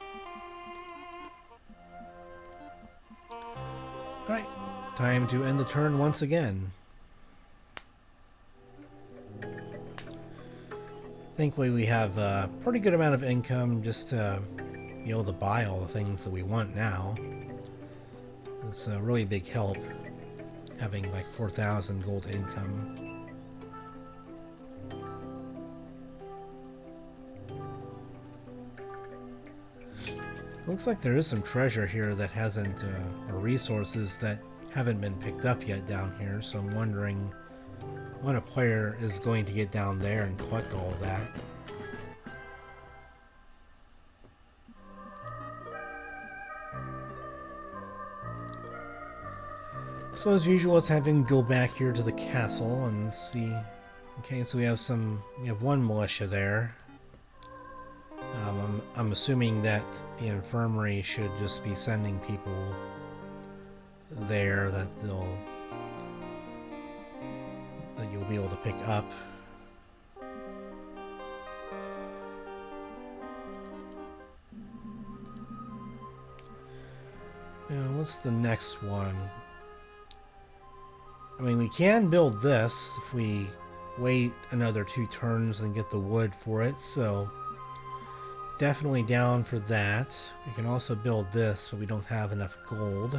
Alright, time to end the turn once again. Thankfully we have a pretty good amount of income just to be able to buy all the things that we want now. It's a really big help having like 4,000 gold income. Looks like there is some treasure here that hasn't, or resources that haven't been picked up yet down here, so I'm wondering when a player is going to get down there and collect all of that. So as usual, let's have him go back here to the castle and see. Okay, so we have one militia there. I'm assuming that the infirmary should just be sending people there that you'll be able to pick up. Now, what's the next one? I mean, we can build this if we wait another 2 turns and get the wood for it, so definitely down for that. We can also build this, but we don't have enough gold.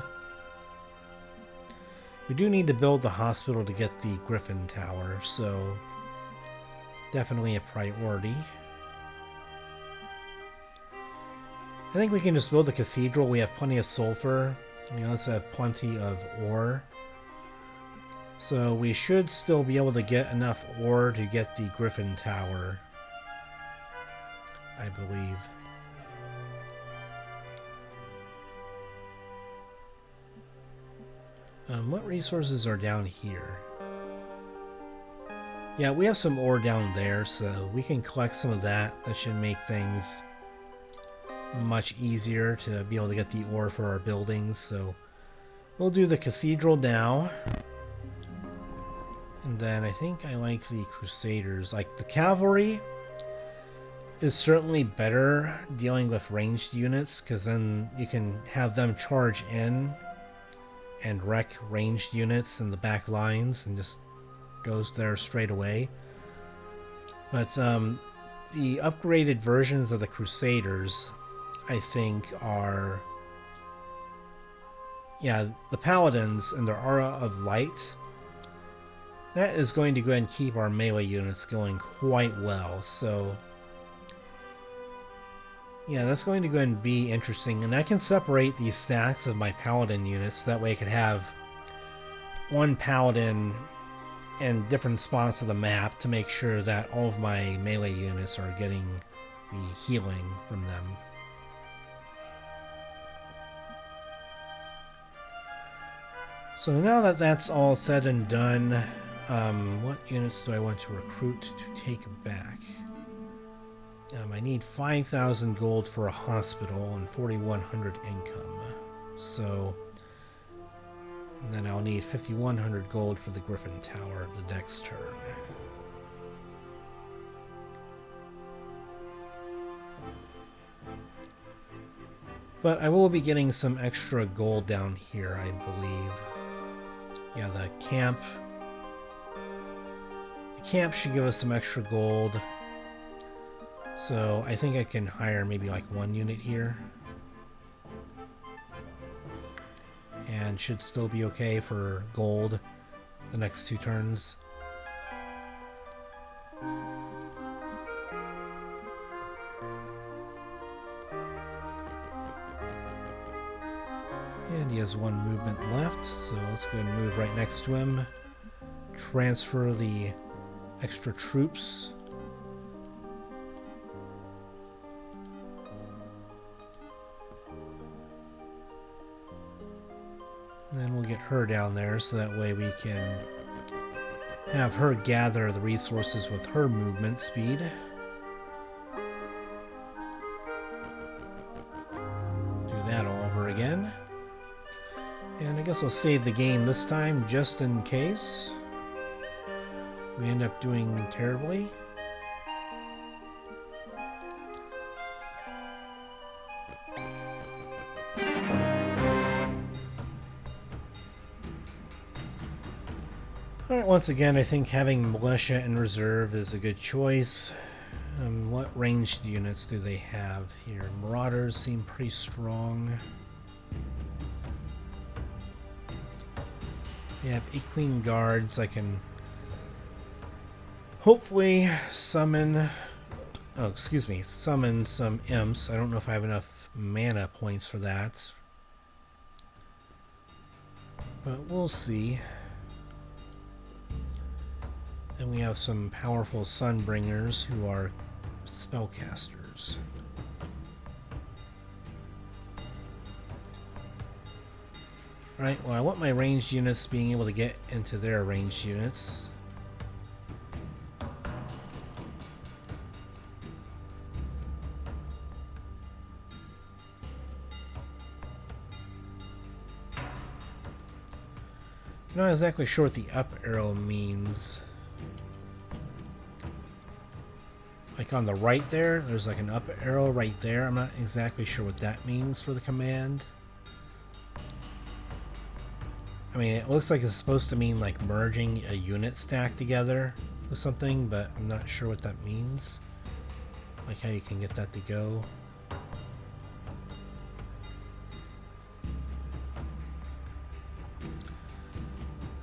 We do need to build the hospital to get the Griffin Tower, so definitely a priority. I think we can just build the cathedral. We have plenty of sulfur. We also have plenty of ore. So we should still be able to get enough ore to get the Griffin Tower, I believe. What resources are down here? Yeah, we have some ore down there, so we can collect some of that. That should make things much easier to be able to get the ore for our buildings. So we'll do the cathedral now. And then I think I like the Crusaders. Like, the cavalry is certainly better dealing with ranged units, because then you can have them charge in and wreck ranged units in the back lines and just goes there straight away. But the upgraded versions of the Crusaders, I think, are... yeah, the Paladins and their Aura of Light, that is going to go ahead and keep our melee units going quite well. So yeah, that's going to go ahead and be interesting. And I can separate these stacks of my Paladin units. That way I could have one Paladin in different spots of the map to make sure that all of my melee units are getting the healing from them. So now that that's all said and done, what units do I want to recruit to take back? I need 5,000 gold for a hospital and 4,100 income. So, and then I'll need 5,100 gold for the Griffin Tower the next turn. But I will be getting some extra gold down here, I believe. Yeah, the camp should give us some extra gold. So I think I can hire maybe like one unit here. And command should still be okay for gold the next 2 turns. And he has 1 movement left, so let's go and move right next to him. Transfer the extra troops. And then we'll get her down there so that way we can have her gather the resources with her movement speed. Do that all over again. And I guess I'll save the game this time just in case we end up doing terribly. Alright, once again, I think having militia in reserve is a good choice. What ranged units do they have here? Marauders seem pretty strong. They have Equine Guards. I can hopefully summon some imps. I don't know if I have enough mana points for that, but we'll see. And we have some powerful Sunbringers who are spellcasters. Alright, well, I want my ranged units being able to get into their ranged units. I'm not exactly sure what the up arrow means. Like on the right there's like an up arrow right there. I'm not exactly sure what that means for the command. I mean, it looks like it's supposed to mean like merging a unit stack together with something, but I'm not sure what that means. Like how you can get that to go.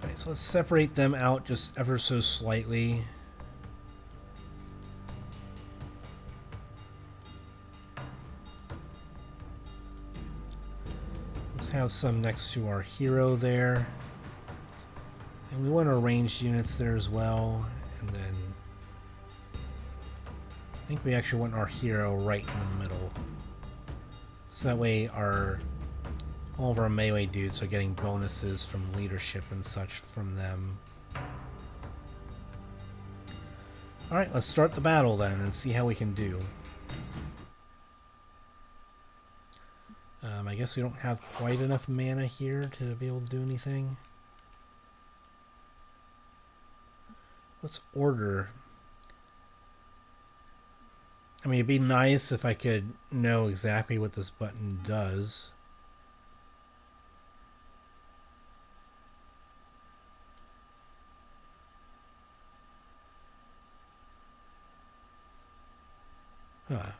Alright, so let's separate them out just ever so slightly. Have some next to our hero there, and we want our ranged units there as well. And then I think we actually want our hero right in the middle, so that way all of our melee dudes are getting bonuses from leadership and such from them. Alright, let's start the battle then and see how we can do. I guess we don't have quite enough mana here to be able to do anything. Let's order. I mean, it'd be nice if I could know exactly what this button does. Huh.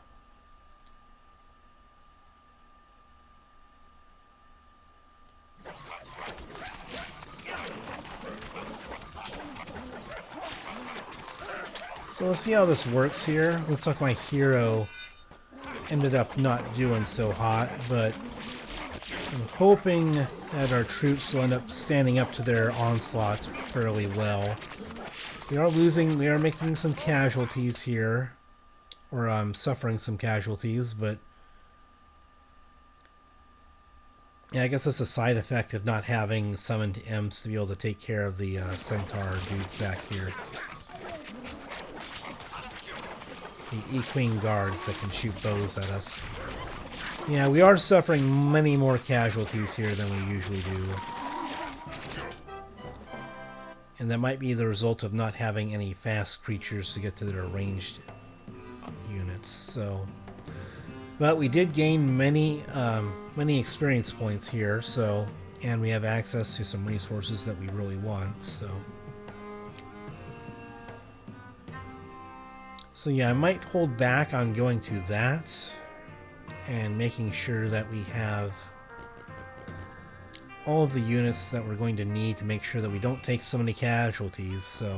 So let's see how this works here. Looks like my hero ended up not doing so hot, but I'm hoping that our troops will end up standing up to their onslaught fairly well. We are making some casualties here, or suffering some casualties, but yeah, I guess that's a side effect of not having summoned imps to be able to take care of the centaur dudes back here. The Equine Guards that can shoot bows at us. Yeah, we are suffering many more casualties here than we usually do. And that might be the result of not having any fast creatures to get to their ranged units. So, but we did gain many experience points here, so, and we have access to some resources that we really want, so. So yeah, I might hold back on going to that and making sure that we have all of the units that we're going to need to make sure that we don't take so many casualties, so...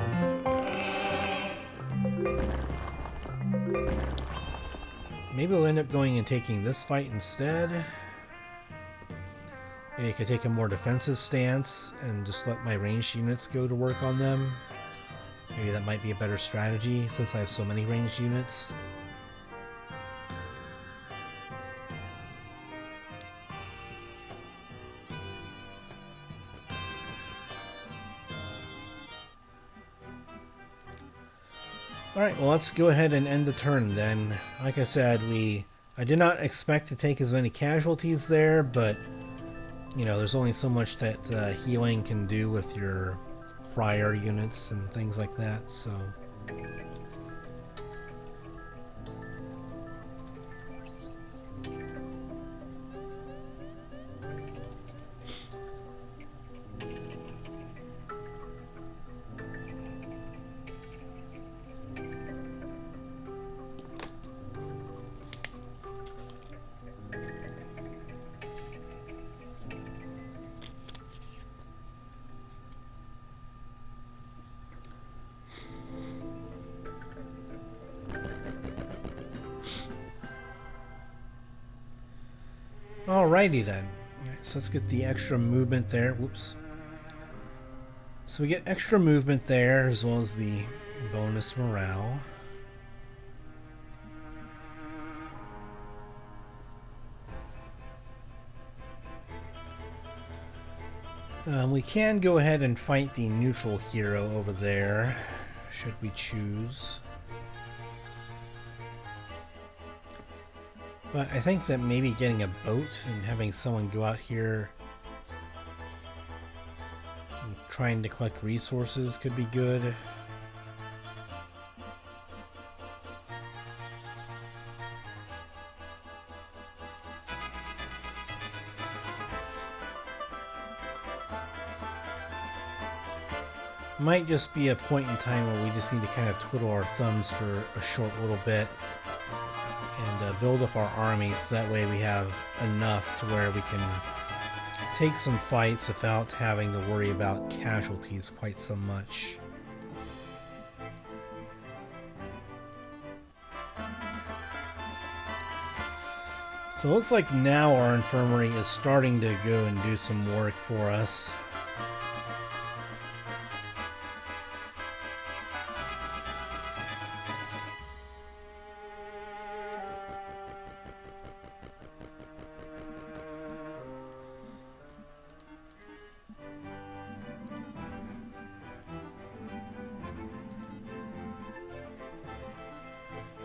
Maybe we'll end up going and taking this fight instead. Maybe I could take a more defensive stance and just let my ranged units go to work on them. Maybe that might be a better strategy since I have so many ranged units. Alright, well let's go ahead and end the turn then. Like I said, I did not expect to take as many casualties there, but you know, there's only so much that healing can do with your friar units and things like that, so... Alrighty then. Alright, so let's get the extra movement there. Whoops. So we get extra movement there as well as the bonus morale. We can go ahead and fight the neutral hero over there, should we choose. But I think that maybe getting a boat and having someone go out here and trying to collect resources could be good. Might just be a point in time where we just need to kind of twiddle our thumbs for a short little bit and build up our army so that way we have enough to where we can take some fights without having to worry about casualties quite so much. So it looks like now our infirmary is starting to go and do some work for us.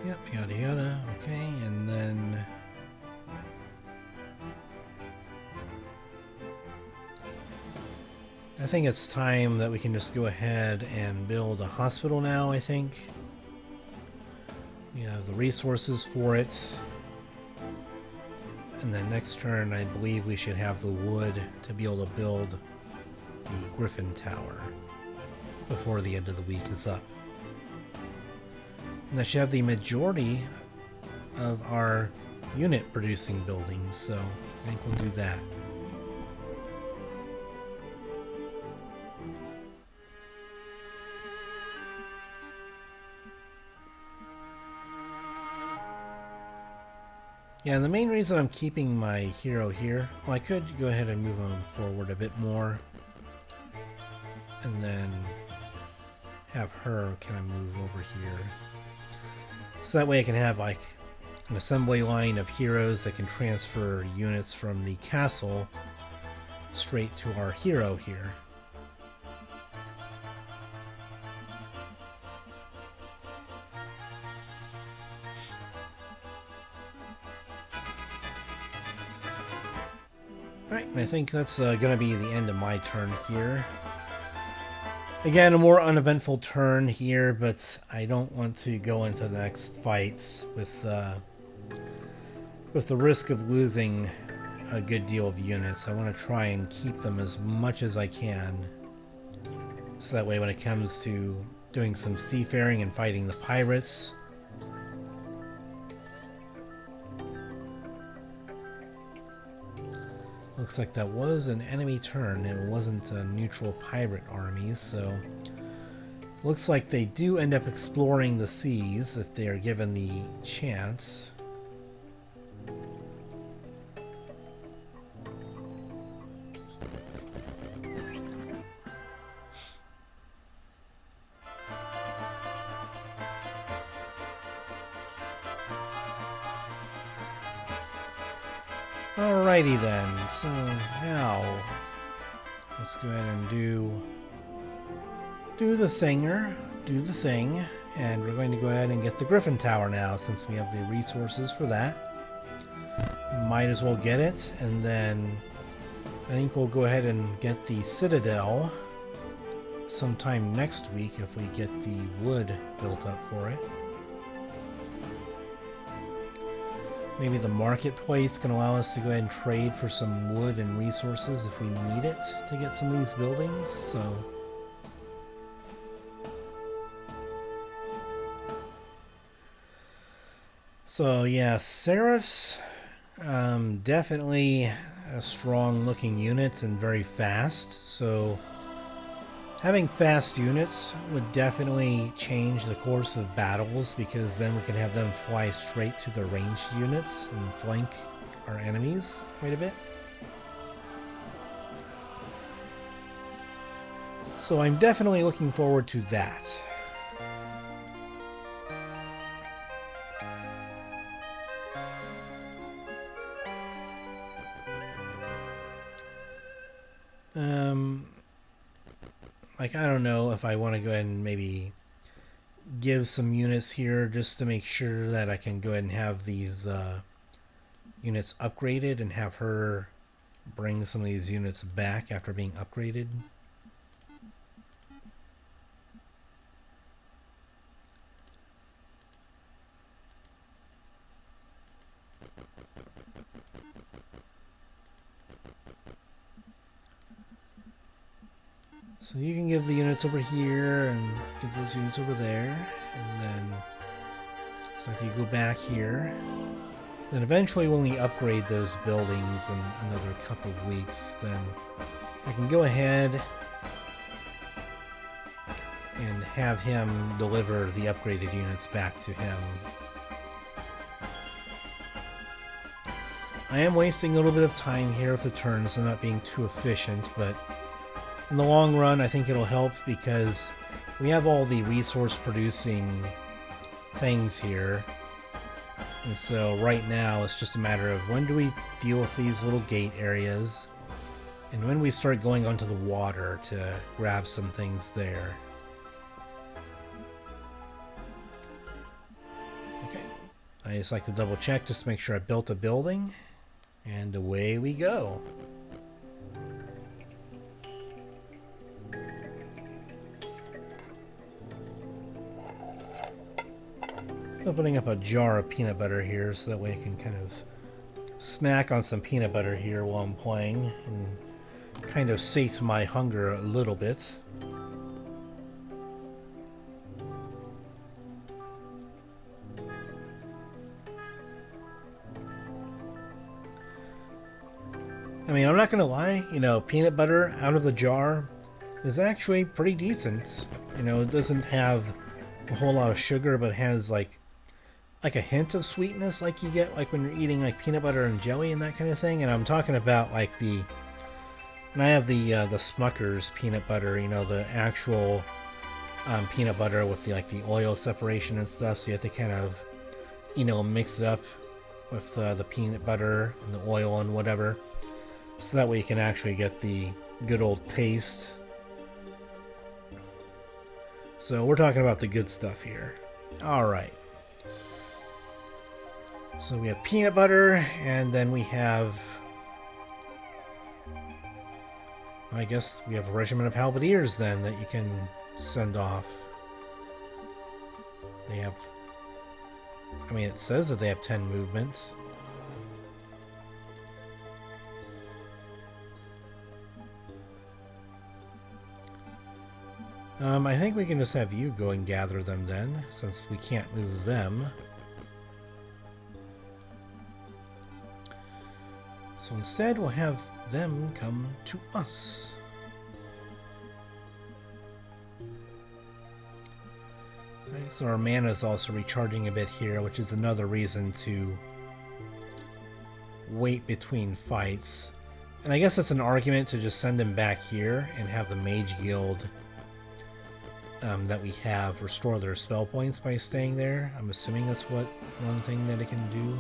Yep, yada yada, okay, and then I think it's time that we can just go ahead and build a hospital now, I think. We have the resources for it. And then next turn, I believe we should have the wood to be able to build the Griffin Tower before the end of the week is up. And that should have the majority of our unit producing buildings, so I think we'll do that. Yeah, the main reason I'm keeping my hero here, well, I could go ahead and move him forward a bit more, and then have her kind of move over here. So that way I can have like an assembly line of heroes that can transfer units from the castle straight to our hero here. Alright, and I think that's going to be the end of my turn here. Again, a more uneventful turn here, but I don't want to go into the next fights with the risk of losing a good deal of units. I want to try and keep them as much as I can, so that way when it comes to doing some seafaring and fighting the pirates, Looks like that was an enemy turn. It wasn't a neutral pirate army, so looks like they do end up exploring the seas if they are given the chance. Alrighty then, so now let's go ahead and do the thing, and we're going to go ahead and get the Griffin Tower now since we have the resources for that. Might as well get it, and then I think we'll go ahead and get the Citadel sometime next week if we get the wood built up for it. Maybe the marketplace can allow us to go ahead and trade for some wood and resources if we need it to get some of these buildings, So yeah, Seraphs, definitely a strong looking unit and very fast, so having fast units would definitely change the course of battles, because then we can have them fly straight to the ranged units and flank our enemies quite a bit. So I'm definitely looking forward to that. Like, I don't know if I want to go ahead and maybe give some units here just to make sure that I can go ahead and have these units upgraded and have her bring some of these units back after being upgraded. So you can give the units over here and give those units over there, and then so if you go back here, then eventually when we upgrade those buildings in another couple of weeks, then I can go ahead and have him deliver the upgraded units back to him. I am wasting a little bit of time here with the turns and not being too efficient, but in the long run, I think it'll help because we have all the resource producing things here. And so right now, it's just a matter of when do we deal with these little gate areas and when we start going onto the water to grab some things there. Okay, I just like to double check just to make sure I built a building, and away we go. Opening up a jar of peanut butter here so that way I can kind of snack on some peanut butter here while I'm playing and kind of sate my hunger a little bit. I mean, I'm not gonna lie, you know, peanut butter out of the jar is actually pretty decent. You know, it doesn't have a whole lot of sugar, but it has like a hint of sweetness like you get like when you're eating like peanut butter and jelly and that kind of thing. And I'm talking about like and I have the Smucker's peanut butter, you know, the actual peanut butter with the like the oil separation and stuff, so you have to kind of, you know, mix it up with the peanut butter and the oil and whatever, so that way you can actually get the good old taste. So we're talking about the good stuff here. Alright. So we have peanut butter, and then we have, I guess we have a regiment of halberdiers then that you can send off. They have, I mean, it says that they have 10 movement. I think we can just have you go and gather them then, since we can't move them. So instead we'll have them come to us. Right, so our mana is also recharging a bit here, which is another reason to wait between fights. And I guess that's an argument to just send him back here and have the Mage Guild that we have restore their spell points by staying there. I'm assuming that's what one thing that it can do.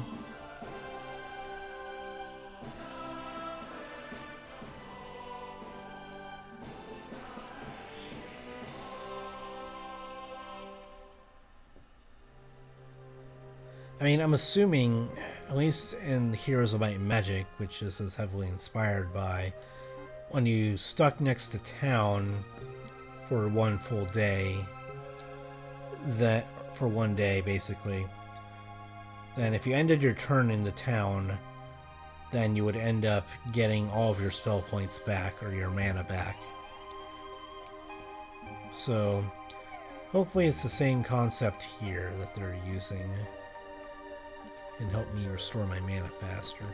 I mean, I'm assuming, at least in Heroes of Might and Magic, which this is heavily inspired by, when you stuck next to town for one full day, for one day basically, then if you ended your turn in the town, then you would end up getting all of your spell points back or your mana back. So hopefully it's the same concept here that they're using and help me restore my mana faster.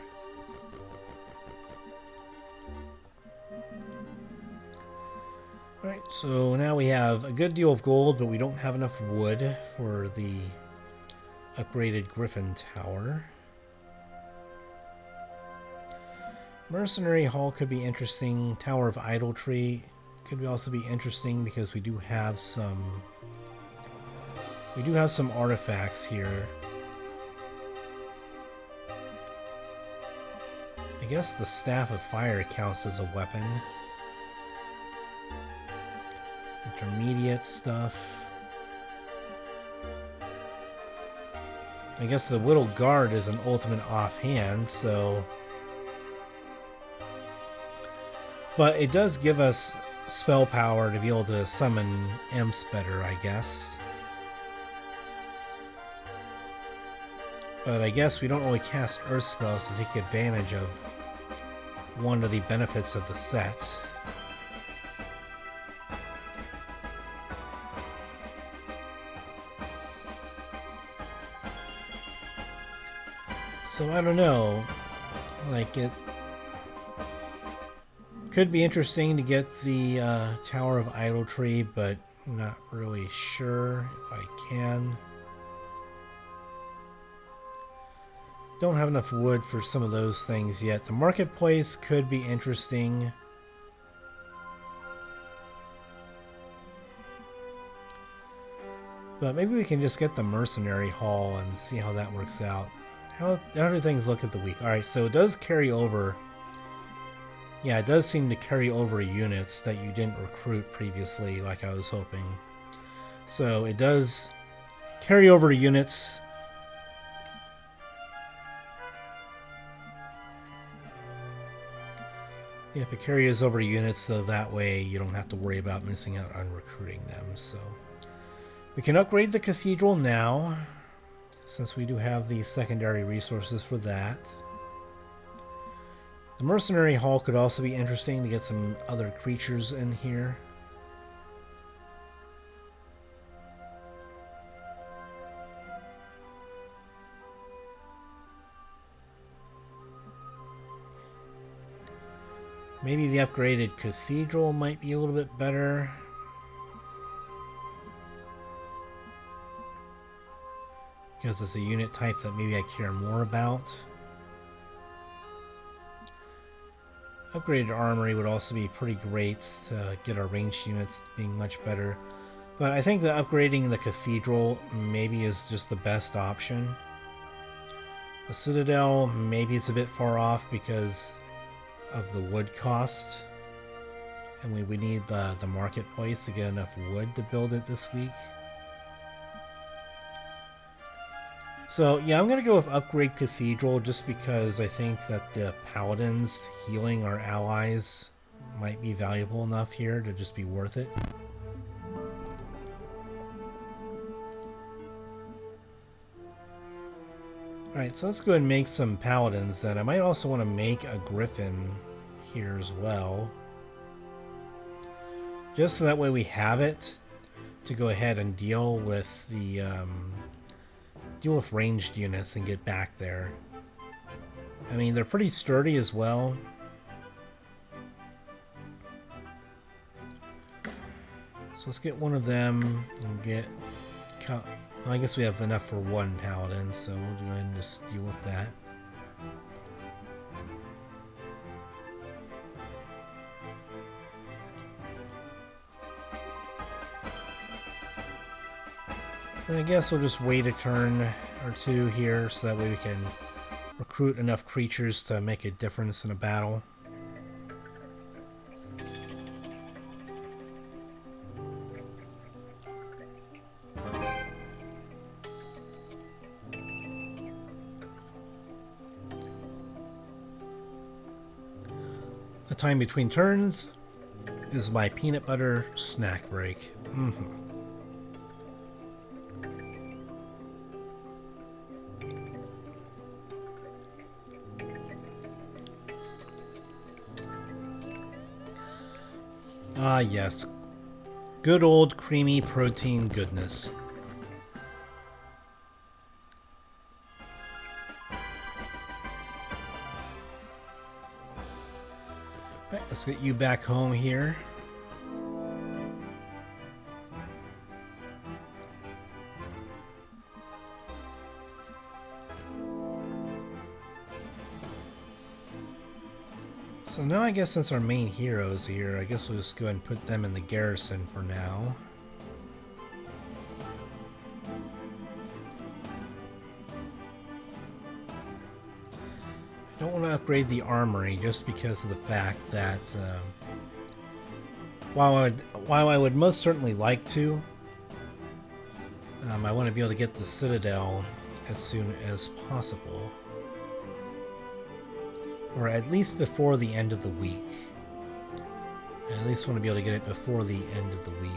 Alright, so now we have a good deal of gold, but we don't have enough wood for the upgraded Griffin Tower. Mercenary Hall could be interesting. Tower of Idolatry could also be interesting because we do have some artifacts here. I guess the Staff of Fire counts as a weapon. Intermediate stuff. I guess the Whittle Guard is an ultimate offhand, so... But it does give us spell power to be able to summon imps better, I guess. But I guess we don't really cast earth spells to take advantage of one of the benefits of the set. So I don't know, like it could be interesting to get the Tower of Idolatry, but I'm not really sure if I can. Don't have enough wood for some of those things yet. The marketplace could be interesting. But maybe we can just get the Mercenary Hall and see how that works out. How do things look at the week? Alright, so it does carry over. Yeah, it does seem to carry over units that you didn't recruit previously like I was hoping. So it does carry over units. Yep, it carries over units, so that way you don't have to worry about missing out on recruiting them. So we can upgrade the cathedral now, since we do have the secondary resources for that. The Mercenary Hall could also be interesting to get some other creatures in here. Maybe the upgraded cathedral might be a little bit better. Because it's a unit type that maybe I care more about. Upgraded armory would also be pretty great to get our ranged units being much better. But I think that upgrading the cathedral maybe is just the best option. The citadel, maybe it's a bit far off because of the wood cost, and we need the marketplace to get enough wood to build it this week. So yeah, I'm gonna go with upgrade cathedral just because I think that the paladins healing our allies might be valuable enough here to just be worth it. Alright, so let's go ahead and make some paladins then. I might also want to make a griffin here as well. Just so that way we have it to go ahead and deal with the ranged units and get back there. I mean, they're pretty sturdy as well. So let's get one of them and get... Well, I guess we have enough for one paladin, so we'll go ahead and just deal with that. And I guess we'll just wait a turn or two here so that way we can recruit enough creatures to make a difference in a battle. The time between turns is my peanut butter snack break. Ah, yes. Good old creamy protein goodness. Alright, let's get you back home here. So now I guess since our main heroes here, I guess we'll just go ahead and put them in the garrison for now. I don't want to upgrade the armory just because of the fact that while I would most certainly like to, I want to be able to get the Citadel as soon as possible. Or at least before the end of the week. I at least want to be able to get it before the end of the week.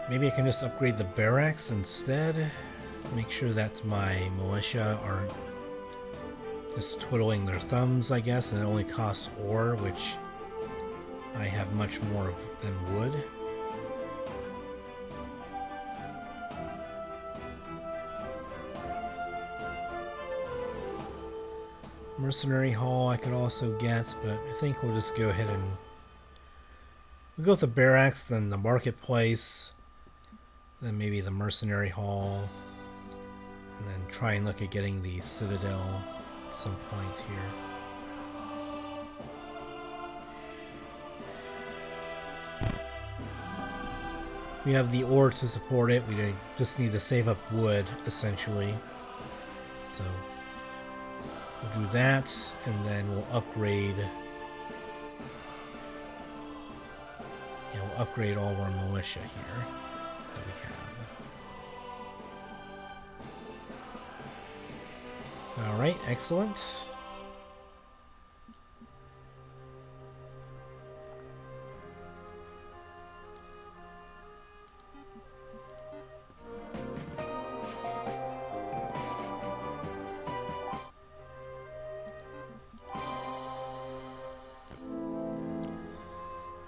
Maybe I can just upgrade the barracks instead. Make sure that my militia aren't just twiddling their thumbs, I guess, and it only costs ore, which I have much more of than wood. Mercenary Hall I could also get, but I think we'll just go ahead and we'll go with the barracks, then the marketplace, then maybe the Mercenary Hall, and then try and look at getting the Citadel at some point here. We have the ore to support it, we just need to save up wood, essentially. So we'll do that, and then we'll upgrade. Yeah, we'll upgrade all of our militia here that we have. Alright, excellent.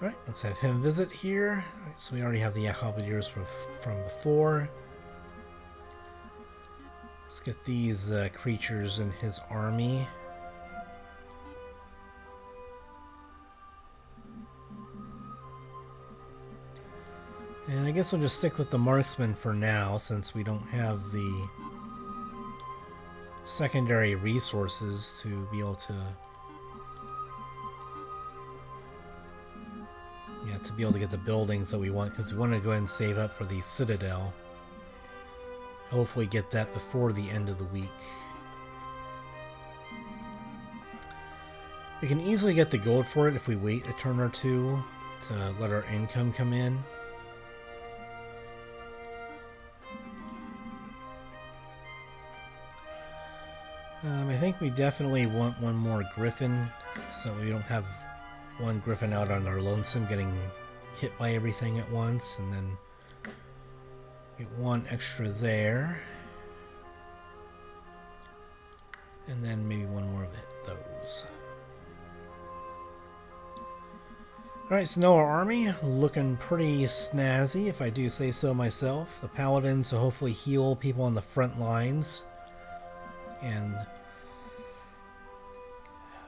Alright, let's have him visit here. Right, so we already have the halberdiers from before. Let's get these creatures in his army. And I guess we'll just stick with the marksman for now, since we don't have the secondary resources to be able to get the buildings that we want, because we want to go ahead and save up for the Citadel. Hopefully get that before the end of the week. We can easily get the gold for it if we wait a turn or two to let our income come in. I think we definitely want one more Griffin, so we don't have one Griffin out on our lonesome getting hit by everything at once, and then get one extra there, and then maybe one more of those. Alright, so now our army looking pretty snazzy, if I do say so myself. The paladins will hopefully heal people on the front lines, and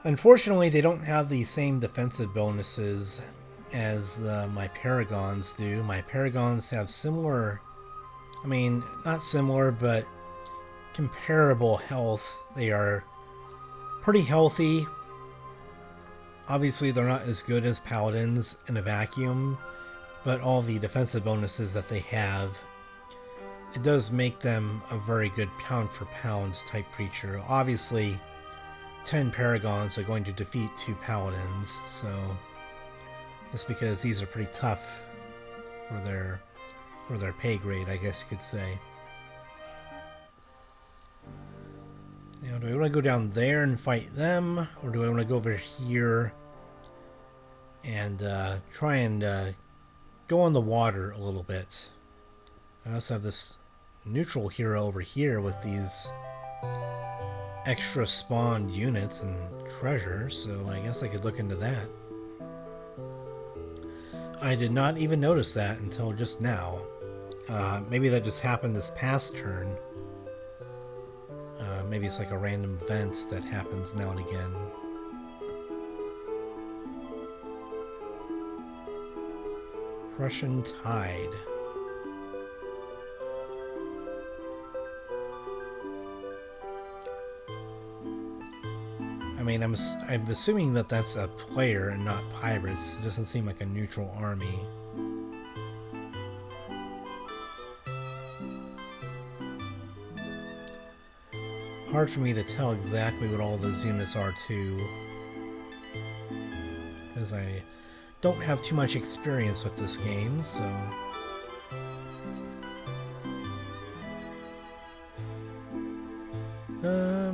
Unfortunately, they don't have the same defensive bonuses as my Paragons do. My Paragons have similar, I mean, not similar, but comparable health. They are pretty healthy. Obviously, they're not as good as Paladins in a vacuum, but all the defensive bonuses that they have, it does make them a very good pound-for-pound type creature. Obviously, 10 Paragons are going to defeat 2 Paladins, so just because these are pretty tough for their pay grade, I guess you could say. Now, do I want to go down there and fight them, or do I want to go over here and try and go on the water a little bit? I also have this neutral hero over here with these extra spawned units and treasure, so I guess I could look into that. I did not even notice that until just now. Maybe that just happened this past turn. Maybe it's like a random event that happens now and again. Russian Tide. I mean, I'm assuming that that's a player and not pirates. It doesn't seem like a neutral army. Hard for me to tell exactly what all those units are too, because I don't have too much experience with this game, so...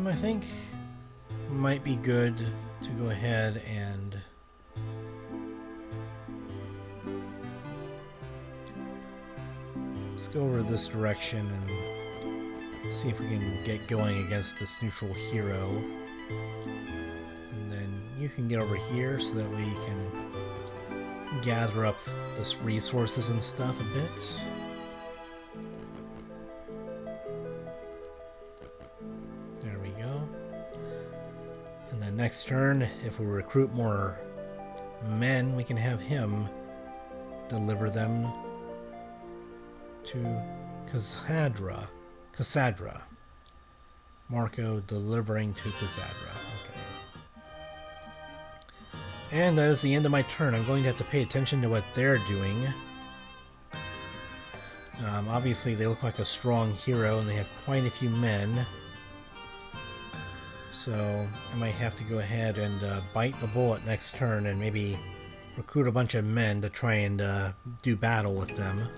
I think it might be good to go ahead and let's go over this direction and see if we can get going against this neutral hero. And then you can get over here so that we can gather up this resources and stuff a bit. There we go. And then next turn, if we recruit more men, we can have him deliver them to Cazadra. Marco delivering to Cazadra. Okay. And that is the end of my turn. I'm going to have to pay attention to what they're doing. Obviously, they look like a strong hero, and they have quite a few men. So I might have to go ahead and bite the bullet next turn and maybe recruit a bunch of men to try and do battle with them.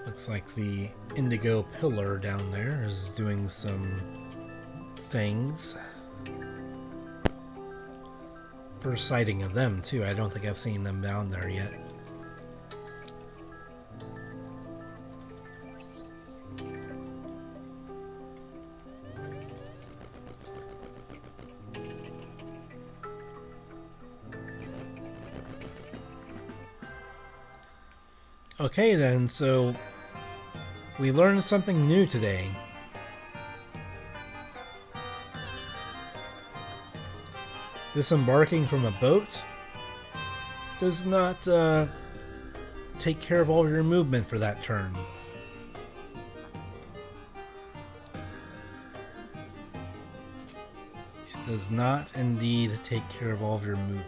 Looks like the indigo pillar down there is doing some things. First sighting of them too. I don't think I've seen them down there yet. Okay then, so we learned something new today. Disembarking from a boat does not take care of all your movement for that turn. It does not indeed take care of all of your movement.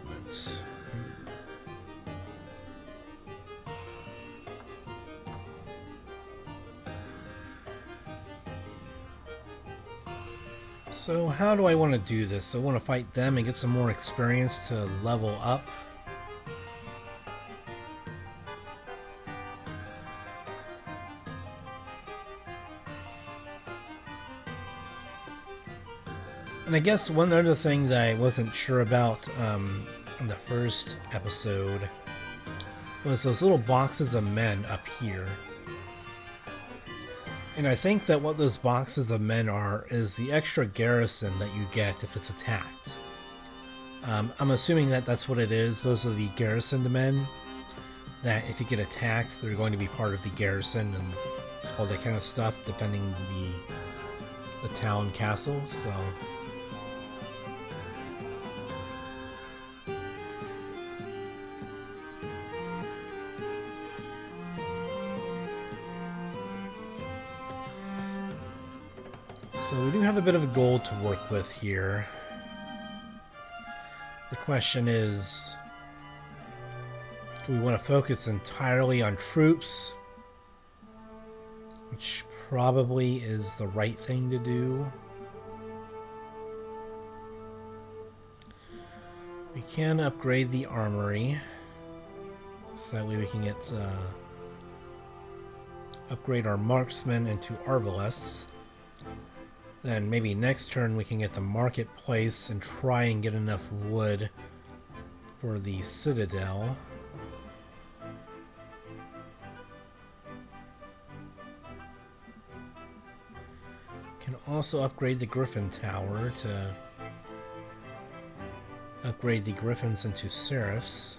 So how do I want to do this? I want to fight them and get some more experience to level up. And I guess one other thing that I wasn't sure about in the first episode was those little boxes of men up here. And I think that what those boxes of men are is the extra garrison that you get if it's attacked. I'm assuming that that's what it is. Those are the garrisoned men. that if you get attacked, they're going to be part of the garrison and all that kind of stuff, defending the town castle. So we do have a bit of a goal to work with here. The question is, do we want to focus entirely on troops? Which probably is the right thing to do. We can upgrade the armory, so that way we can get upgrade our marksmen into arbalests. Then maybe next turn we can get the marketplace and try and get enough wood for the citadel. Can also upgrade the Griffin Tower to upgrade the Griffins into Seraphs.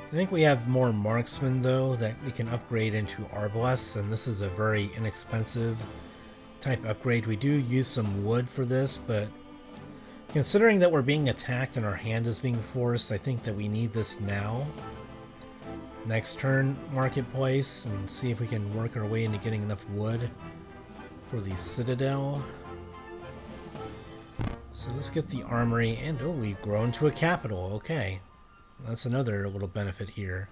I think we have more marksmen though that we can upgrade into arbalests, and this is a very inexpensive type upgrade. We do use some wood for this, but considering that we're being attacked and our hand is being forced, I think that we need this now. Next turn, marketplace, and see if we can work our way into getting enough wood for the citadel. So let's get the armory, and oh, we've grown to a capital. Okay. That's another little benefit here.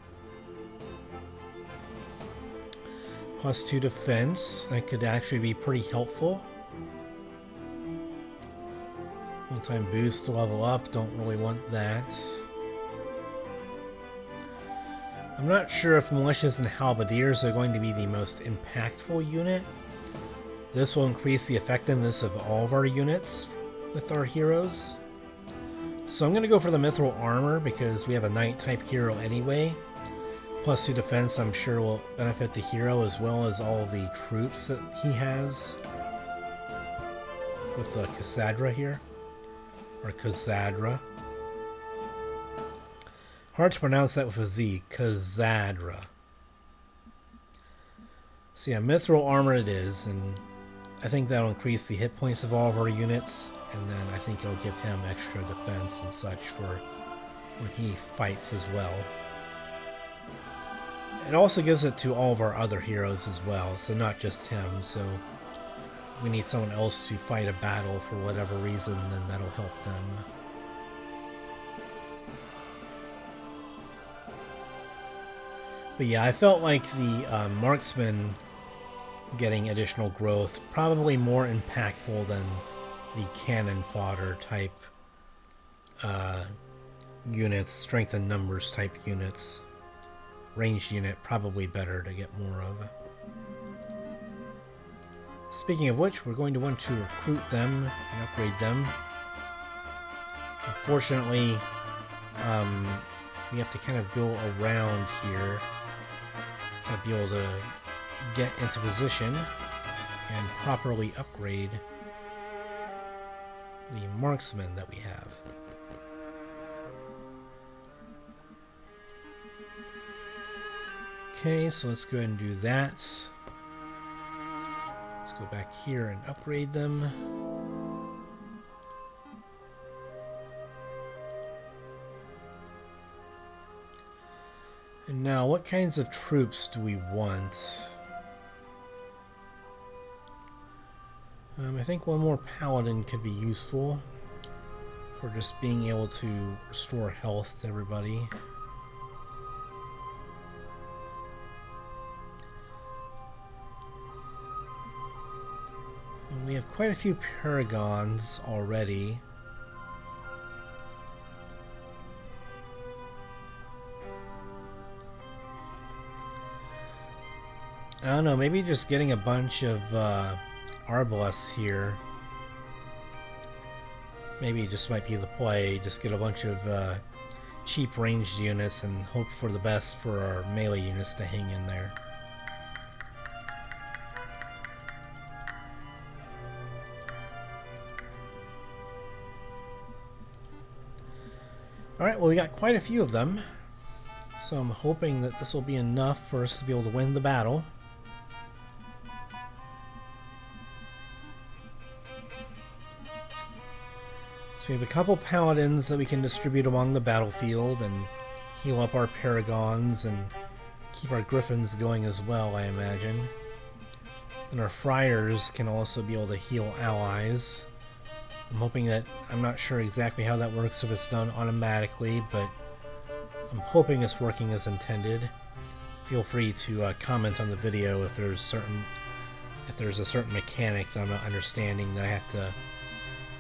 +2 defense. That could actually be pretty helpful. One-time boost to level up. Don't really want that. I'm not sure if militias and halberdiers are going to be the most impactful unit. This will increase the effectiveness of all of our units with our heroes. So I'm going to go for the mithril armor because we have a knight type hero anyway. +2 defense I'm sure will benefit the hero as well as all of the troops that he has. With the Cazadra here. Or Cazadra. Hard to pronounce that with a Z. Cazadra. So yeah, mithril armor it is, and I think that'll increase the hit points of all of our units. And then I think it'll give him extra defense and such for when he fights as well. It also gives it to all of our other heroes as well, so not just him. So if we need someone else to fight a battle for whatever reason, then that'll help them. But yeah, I felt like the marksman getting additional growth probably more impactful than the cannon fodder type units, strength and numbers type units. Ranged unit probably better to get more of. Speaking of which, we're going to want to recruit them and upgrade them. Unfortunately, we have to kind of go around here to be able to get into position and properly upgrade the marksmen that we have. Okay, so let's go ahead and do that. Let's go back here and upgrade them. And now, what kinds of troops do we want? I think one more paladin could be useful for just being able to restore health to everybody. And we have quite a few paragons already. I don't know, maybe just getting a bunch of arbalests here. Maybe it just might be the play. Just get a bunch of cheap ranged units and hope for the best for our melee units to hang in there. Alright, well we got quite a few of them. So I'm hoping that this will be enough for us to be able to win the battle. So we have a couple paladins that we can distribute along the battlefield and heal up our paragons and keep our griffins going as well, I imagine. And our friars can also be able to heal allies. I'm hoping that, I'm not sure exactly how that works if it's done automatically, but I'm hoping it's working as intended. Feel free to comment on the video if there's a certain mechanic that I'm not understanding, that I have to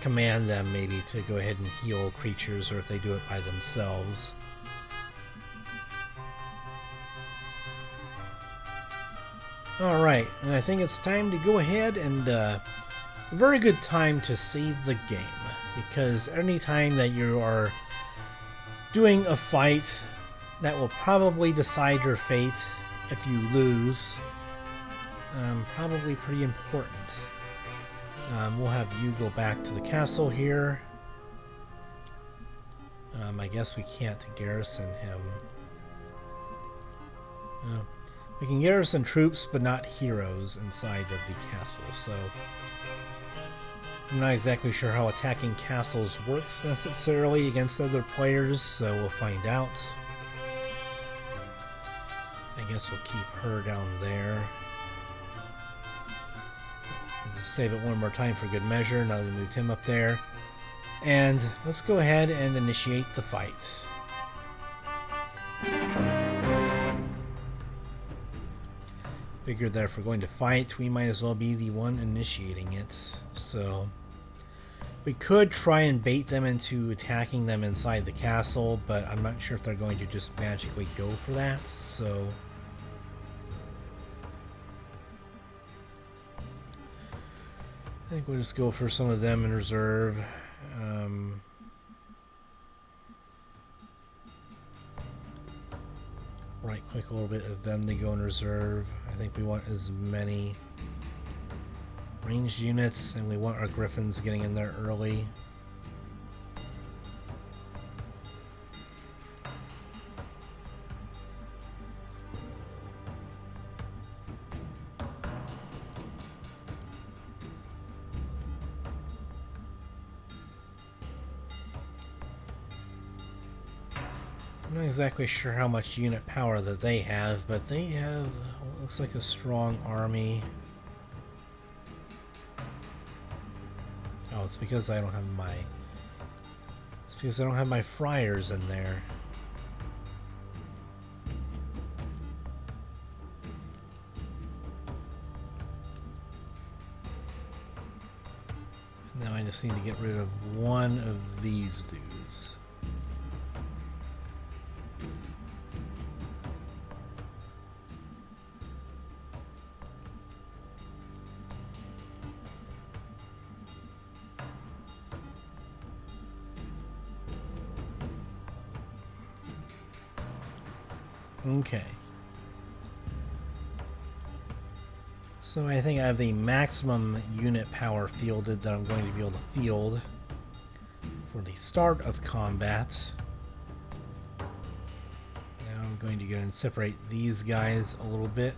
command them maybe to go ahead and heal creatures, or if they do it by themselves. Alright, and I think it's time to go ahead and a very good time to save the game, because any time that you are doing a fight that will probably decide your fate if you lose, probably pretty important. We'll have you go back to the castle here. I guess we can't garrison him. We can garrison troops, but not heroes inside of the castle, so I'm not exactly sure how attacking castles works necessarily against other players, so we'll find out. I guess we'll keep her down there. We'll save it one more time for good measure. Now we moved him up there. And let's go ahead and initiate the fight. Figured that if we're going to fight, we might as well be the one initiating it. So we could try and bait them into attacking them inside the castle, but I'm not sure if they're going to just magically go for that, so I think we'll just go for some of them in reserve. Right click a little bit of them to go in reserve. I think we want as many ranged units, and we want our griffins getting in there early. I'm not exactly sure how much unit power that they have, but they have what looks like a strong army. Oh, it's because I don't have my friars in there. Now I just need to get rid of one of these dudes. Okay. So I think I have the maximum unit power fielded that I'm going to be able to field for the start of combat. Now I'm going to go and separate these guys a little bit.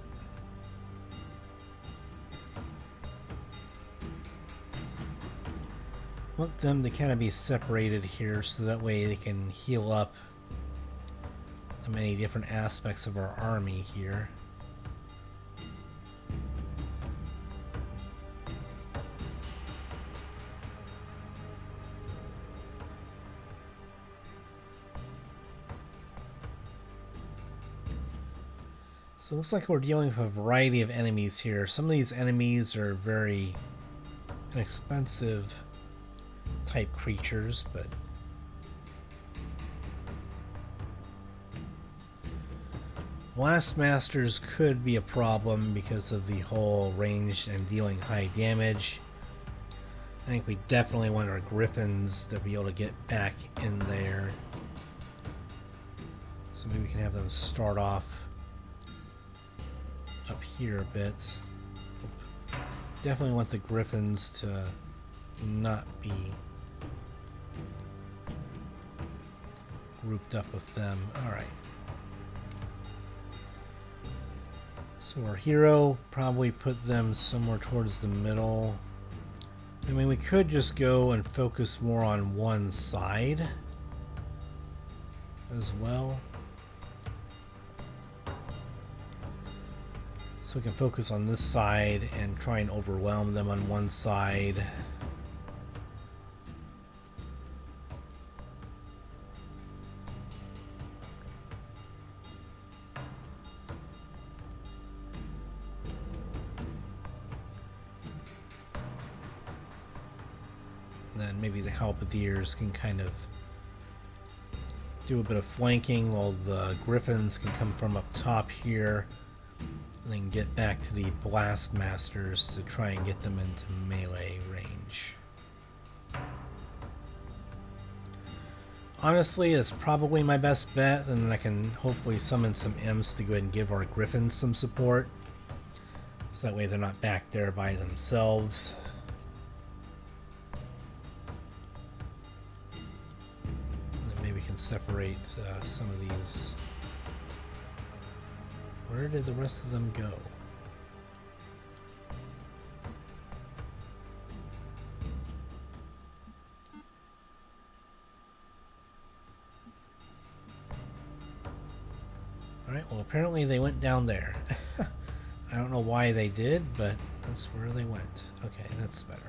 Want them to kind of be separated here so that way they can heal up the many different aspects of our army here. So it looks like we're dealing with a variety of enemies here. Some of these enemies are very inexpensive type creatures, but Blastmasters could be a problem because of the whole range and dealing high damage. I think we definitely want our Griffins to be able to get back in there. So maybe we can have them start off up here a bit. Definitely want the Griffins to not be grouped up with them. Alright. So our hero, probably put them somewhere towards the middle. I mean, we could just go and focus more on one side as well. So we can focus on this side and try and overwhelm them on one side. Then maybe the halberdiers can kind of do a bit of flanking while the griffins can come from up top here and then get back to the blast masters to try and get them into melee range. Honestly, it's probably my best bet, and then I can hopefully summon some imps to go ahead and give our griffins some support, so that way they're not back there by themselves. Separate some of these. Where did the rest of them go? Alright, well apparently they went down there. I don't know why they did, but that's where they went. Okay, that's better.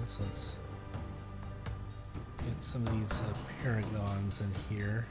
So let's get some of these paragons in here.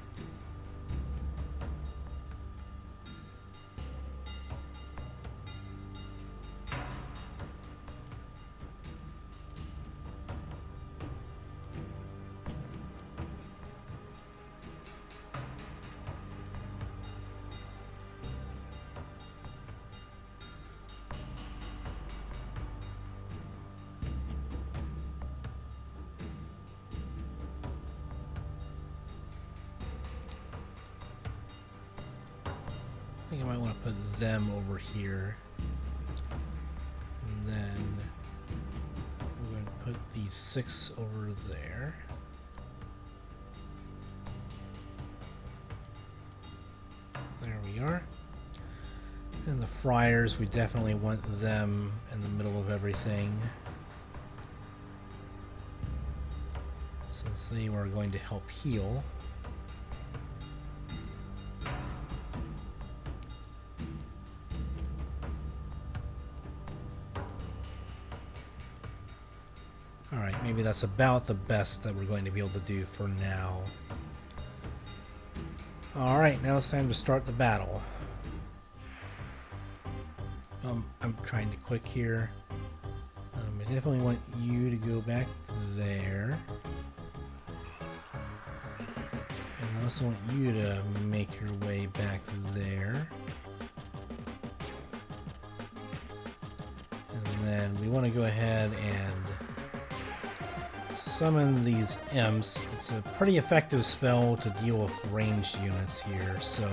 I think I might want to put them over here, and then we're going to put these 6 over there. There we are. And the friars, we definitely want them in the middle of everything, since they were going to help heal. Alright, maybe that's about the best that we're going to be able to do for now. Alright, now it's time to start the battle. I'm trying to click here. I definitely want you to go back there. And I also want you to make your way back there. And then we want to go ahead and summon these imps. It's a pretty effective spell to deal with ranged units here, so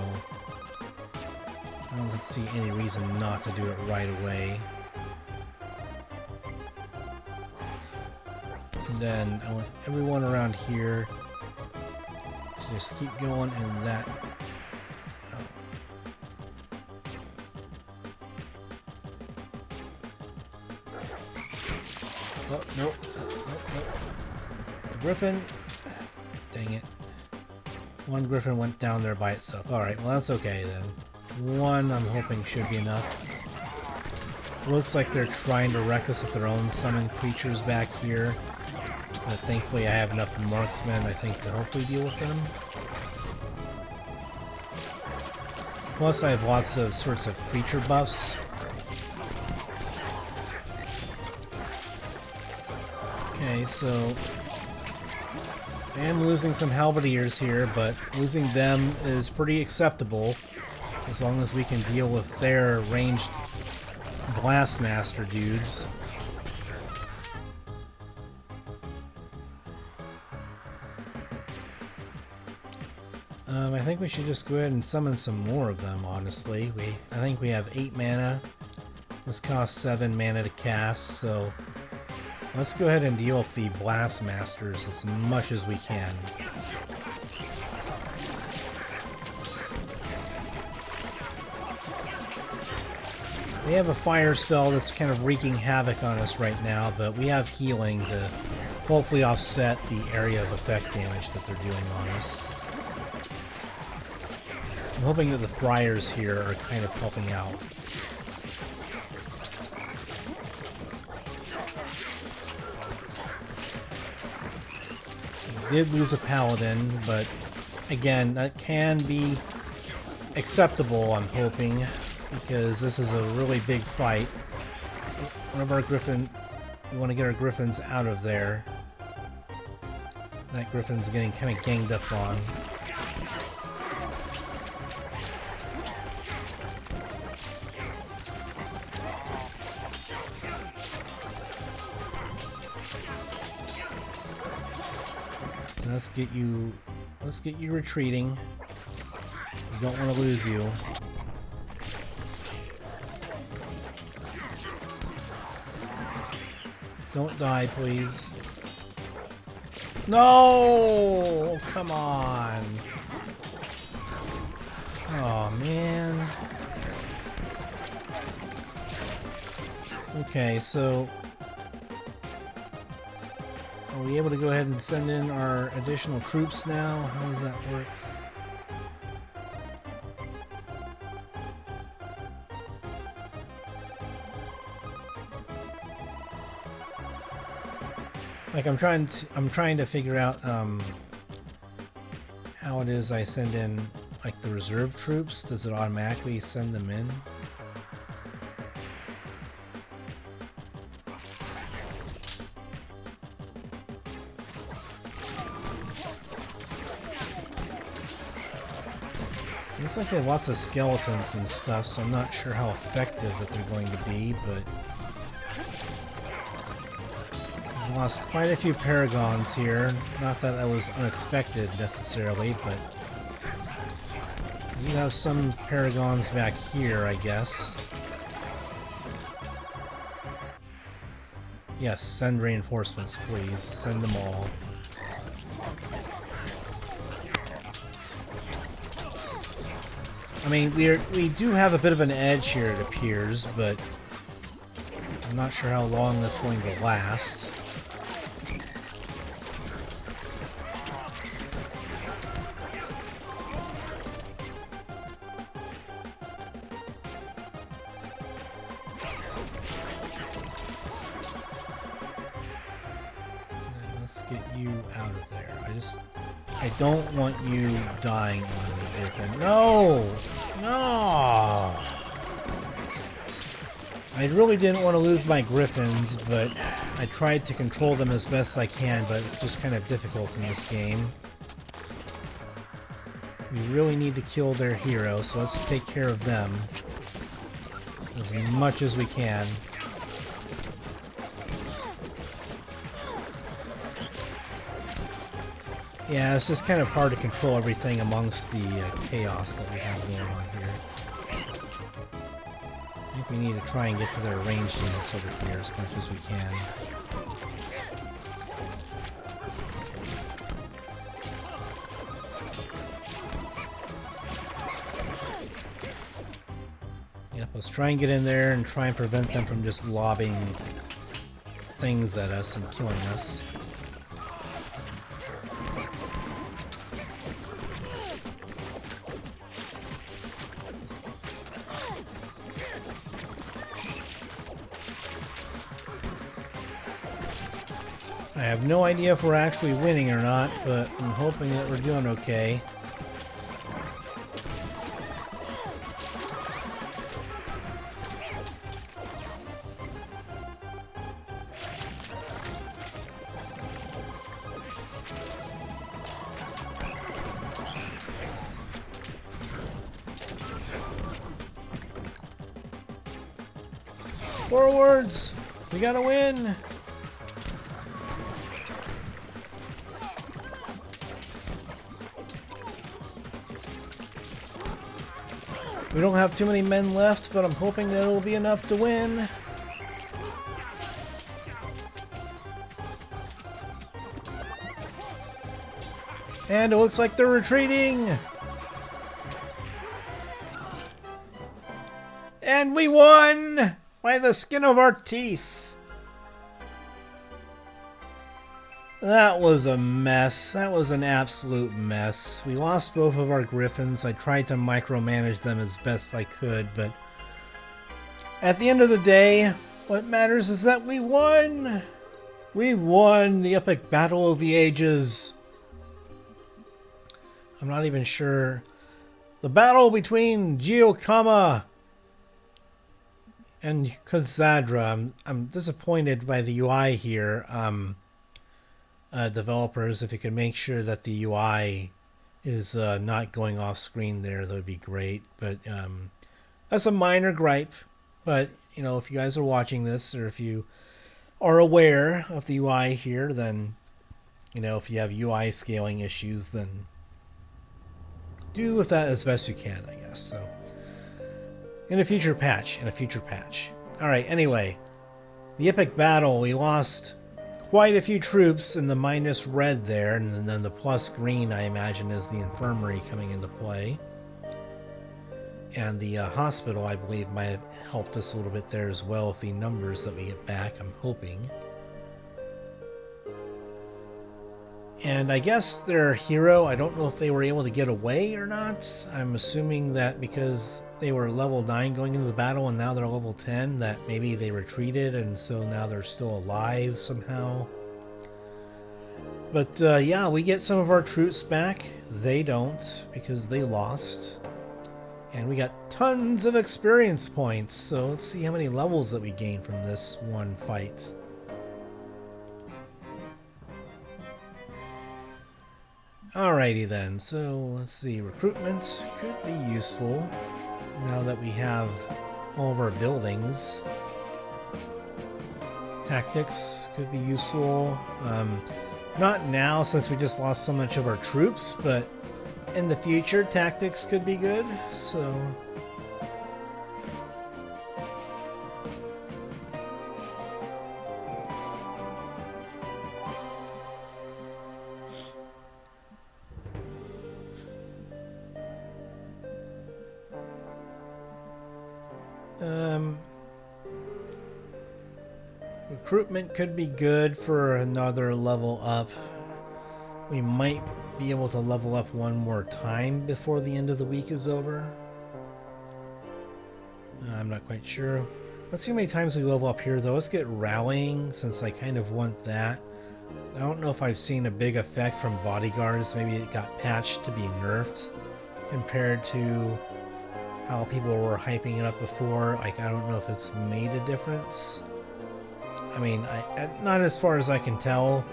I don't see any reason not to do it right away. And then I want everyone around here to just keep going in that. Oh, nope. Griffin. Dang it. One griffin went down there by itself. Alright, well that's okay then. One I'm hoping should be enough. Looks like they're trying to wreck us with their own summoned creatures back here. But thankfully I have enough marksmen, I think, to hopefully deal with them. Plus I have lots of sorts of creature buffs. Okay, so I am losing some halberdiers here, but losing them is pretty acceptable as long as we can deal with their ranged blastmaster dudes. I think we should just go ahead and summon some more of them, honestly. I think we have 8 mana. This costs 7 mana to cast, so let's go ahead and deal with the Blast Masters as much as we can. They have a fire spell that's kind of wreaking havoc on us right now, but we have healing to hopefully offset the area of effect damage that they're doing on us. I'm hoping that the friars here are kind of helping out. We did lose a paladin, but again, that can be acceptable, I'm hoping, because this is a really big fight. One of our griffin, we want to get our griffins out of there. That griffin's getting kind of ganged up on. Let's get you retreating. We don't want to lose you. Don't die, please. No! Come on. Oh, man. Okay, so are we able to go ahead and send in our additional troops now? How does that work? Like I'm trying to figure out how it is I send in like the reserve troops. Does it automatically send them in? Looks like they have lots of skeletons and stuff, so I'm not sure how effective that they're going to be, but I've lost quite a few paragons here. Not that that was unexpected necessarily, but you have some paragons back here, I guess. Yes, send reinforcements, please. Send them all. I mean, we do have a bit of an edge here, it appears, but I'm not sure how long that's going to last. Let's get you out of there. I don't want you dying on me, Griffin. No! No! I really didn't want to lose my griffins, but I tried to control them as best I can, but it's just kind of difficult in this game. We really need to kill their hero, so let's take care of them as much as we can. Yeah, it's just kind of hard to control everything amongst the chaos that we have going on here. I think we need to try and get to their ranged units over here as much as we can. Yep, let's try and get in there and try and prevent them from just lobbing things at us and killing us. I have no idea if we're actually winning or not, but I'm hoping that we're doing okay. Forwards! We gotta win! We don't have too many men left, but I'm hoping that it will be enough to win. And it looks like they're retreating! And we won! By the skin of our teeth! That was a mess. That was an absolute mess. We lost both of our griffins. I tried to micromanage them as best I could, but at the end of the day, what matters is that we won! We won the epic battle of the ages. I'm not even sure. The battle between GeoCama and Cazadra. I'm disappointed by the UI here. Developers, if you could make sure that the UI is not going off screen there, that would be great. But that's a minor gripe. But you know, if you guys are watching this, or if you are aware of the UI here, then you know, if you have UI scaling issues, then do with that as best you can, I guess. So in a future patch, Alright, anyway, the epic battle, we lost quite a few troops in the minus red there, and then the plus green, I imagine, is the infirmary coming into play. And the hospital, I believe, might have helped us a little bit there as well with the numbers that we get back, I'm hoping. And I guess their hero, I don't know if they were able to get away or not. I'm assuming that because they were level 9 going into the battle and now they're level 10, that maybe they retreated and so now they're still alive somehow. But yeah, we get some of our troops back. They don't, because they lost. And we got tons of experience points, so let's see how many levels that we gain from this one fight. Alrighty then, so let's see, recruitment could be useful now that we have all of our buildings. Tactics could be useful. Not now since we just lost so much of our troops, but in the future tactics could be good, so... Recruitment could be good for another level up. We might be able to level up one more time before the end of the week is over. I'm not quite sure. Let's see how many times we level up here though. Let's get rallying since I kind of want that. I don't know if I've seen a big effect from bodyguards. Maybe it got patched to be nerfed compared to how people were hyping it up before. Like, I don't know if it's made a difference. I mean, not as far as I can tell.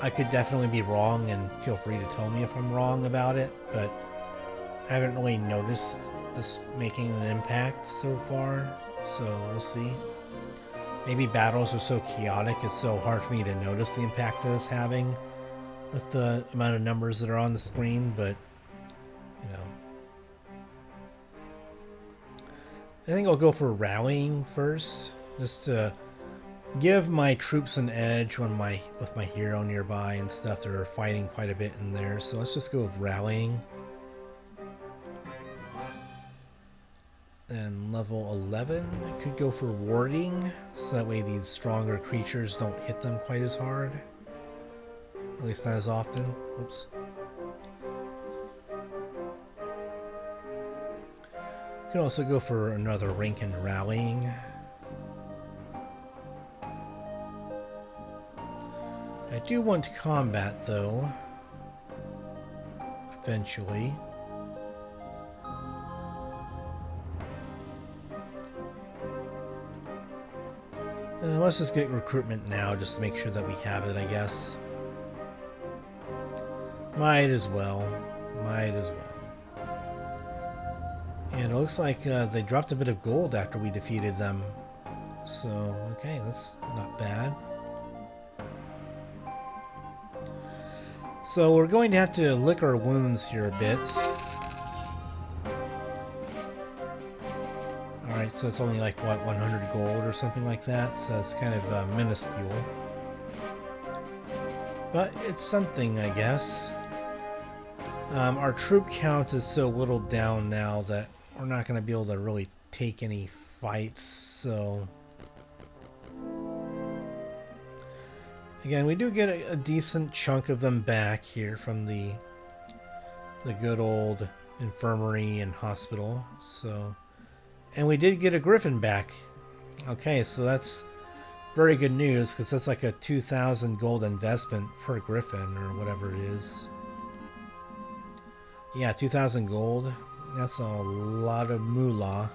I could definitely be wrong, and feel free to tell me if I'm wrong about it, but I haven't really noticed this making an impact so far, so we'll see. Maybe battles are so chaotic, it's so hard for me to notice the impact that it's having with the amount of numbers that are on the screen, but, you know. I think I'll go for rallying first, just to give my troops an edge when with my hero nearby and stuff. They're fighting quite a bit in there, so let's just go with rallying. And level 11, I could go for warding, so that way these stronger creatures don't hit them quite as hard. At least not as often. Oops. Could also go for another rank in rallying. I do want combat, though, eventually. Let's just get recruitment now, just to make sure that we have it, I guess. Might as well. Might as well. And it looks like they dropped a bit of gold after we defeated them. So, okay, that's not bad. So we're going to have to lick our wounds here a bit. right? So it's only like, what, 100 gold or something like that, so it's kind of minuscule. But it's something, I guess. Our troop count is so whittled down now that we're not going to be able to really take any fights, so... Again, we do get a decent chunk of them back here from the good old infirmary and hospital, so... And we did get a griffin back. Okay, so that's very good news, because that's like a 2,000 gold investment per griffin, or whatever it is. Yeah, 2,000 gold. That's a lot of moolah.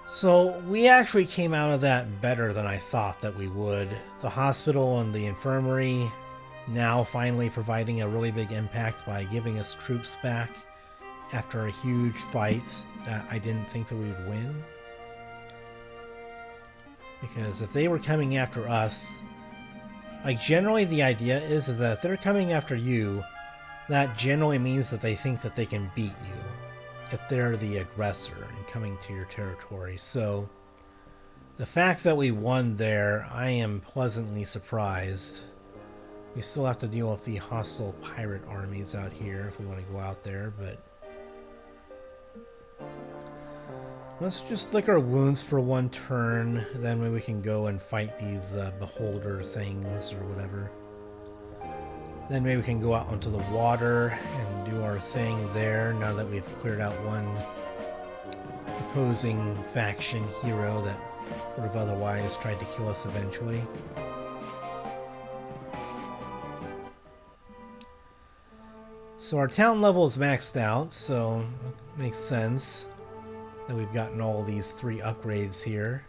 So, we actually came out of that better than I thought that we would. The hospital and the infirmary now finally providing a really big impact by giving us troops back after a huge fight that I didn't think that we would win. Because if they were coming after us, like generally the idea is that if they're coming after you, that generally means that they think that they can beat you if they're the aggressor and coming to your territory. So the fact that we won there, I am pleasantly surprised. We still have to deal with the hostile pirate armies out here if we want to go out there, but let's just lick our wounds for one turn, then maybe we can go and fight these beholder things or whatever. Then maybe we can go out onto the water and do our thing there now that we've cleared out one opposing faction hero that would have otherwise tried to kill us eventually. So our town level is maxed out, so it makes sense that we've gotten all these 3 upgrades here.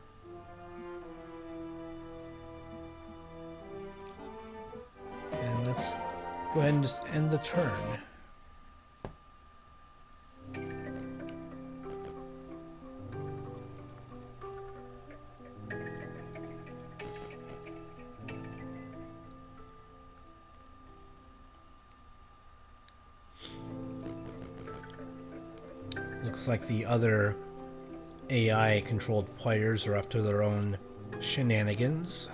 And let's go ahead and just end the turn. Looks like the other AI-controlled players are up to their own shenanigans.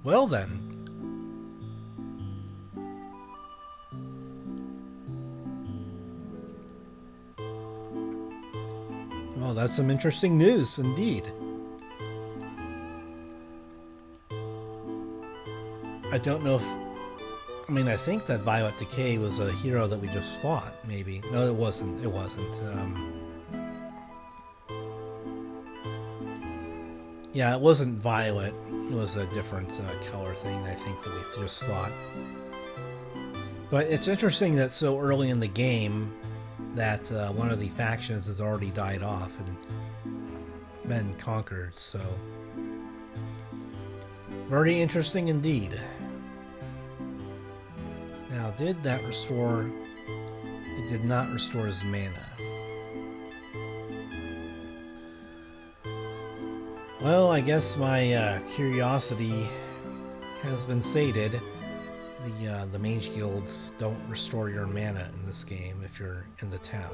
Well then. Well, that's some interesting news indeed. I don't know if... I mean, I think that Violet Decay was a hero that we just fought, maybe. No, it wasn't. It wasn't. Yeah, it wasn't Violet. It was a different color thing, I think, that we just fought. But it's interesting that so early in the game that one of the factions has already died off and been conquered, so... Very interesting indeed. Now, did that restore... It did not restore his mana. Well, I guess my curiosity has been sated. The mage guilds don't restore your mana in this game if you're in the town.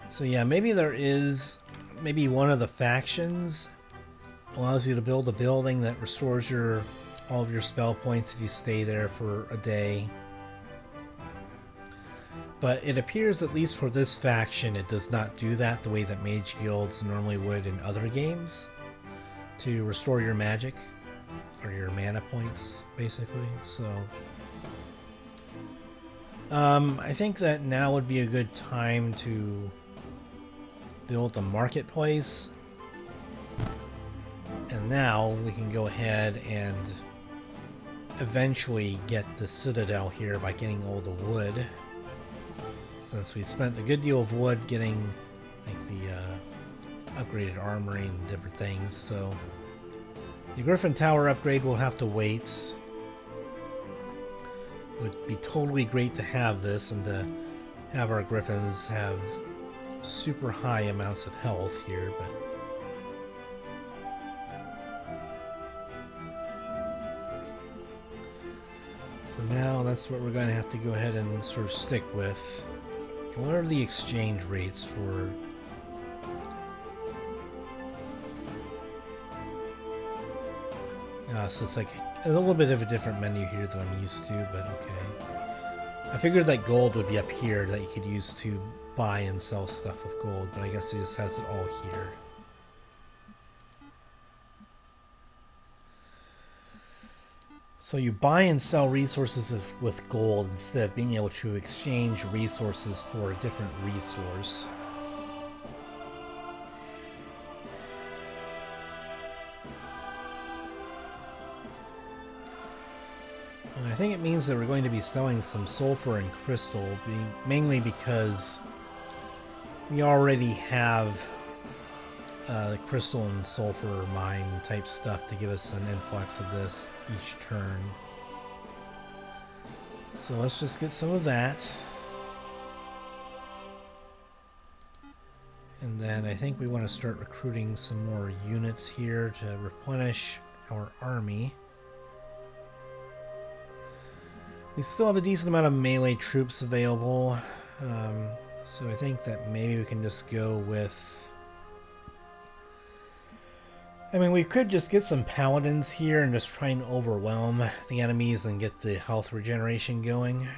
So yeah, maybe there is... Maybe one of the factions allows you to build a building that restores all of your spell points if you stay there for a day. But it appears, at least for this faction, it does not do that the way that mage guilds normally would in other games to restore your magic or your mana points, basically. So I think that now would be a good time to build the marketplace. And now we can go ahead and eventually get the citadel here by getting all the wood. Since we spent a good deal of wood getting like the upgraded armory and different things, so the Griffin Tower upgrade will have to wait. It would be totally great to have this and to have our Griffins have super high amounts of health here, but for now, that's what we're going to have to go ahead and sort of stick with. What are the exchange rates for... so it's like a little bit of a different menu here than I'm used to, but okay. I figured that gold would be up here that you could use to buy and sell stuff with gold, but I guess it just has it all here. So you buy and sell resources with gold instead of being able to exchange resources for a different resource. And I think it means that we're going to be selling some sulfur and crystal, mainly because we already have the crystal and sulfur mine type stuff to give us an influx of this each turn. So let's just get some of that. And then I think we want to start recruiting some more units here to replenish our army. We still have a decent amount of melee troops available, so I think that maybe we can just go with... I mean, we could just get some paladins here and just try and overwhelm the enemies and get the health regeneration going.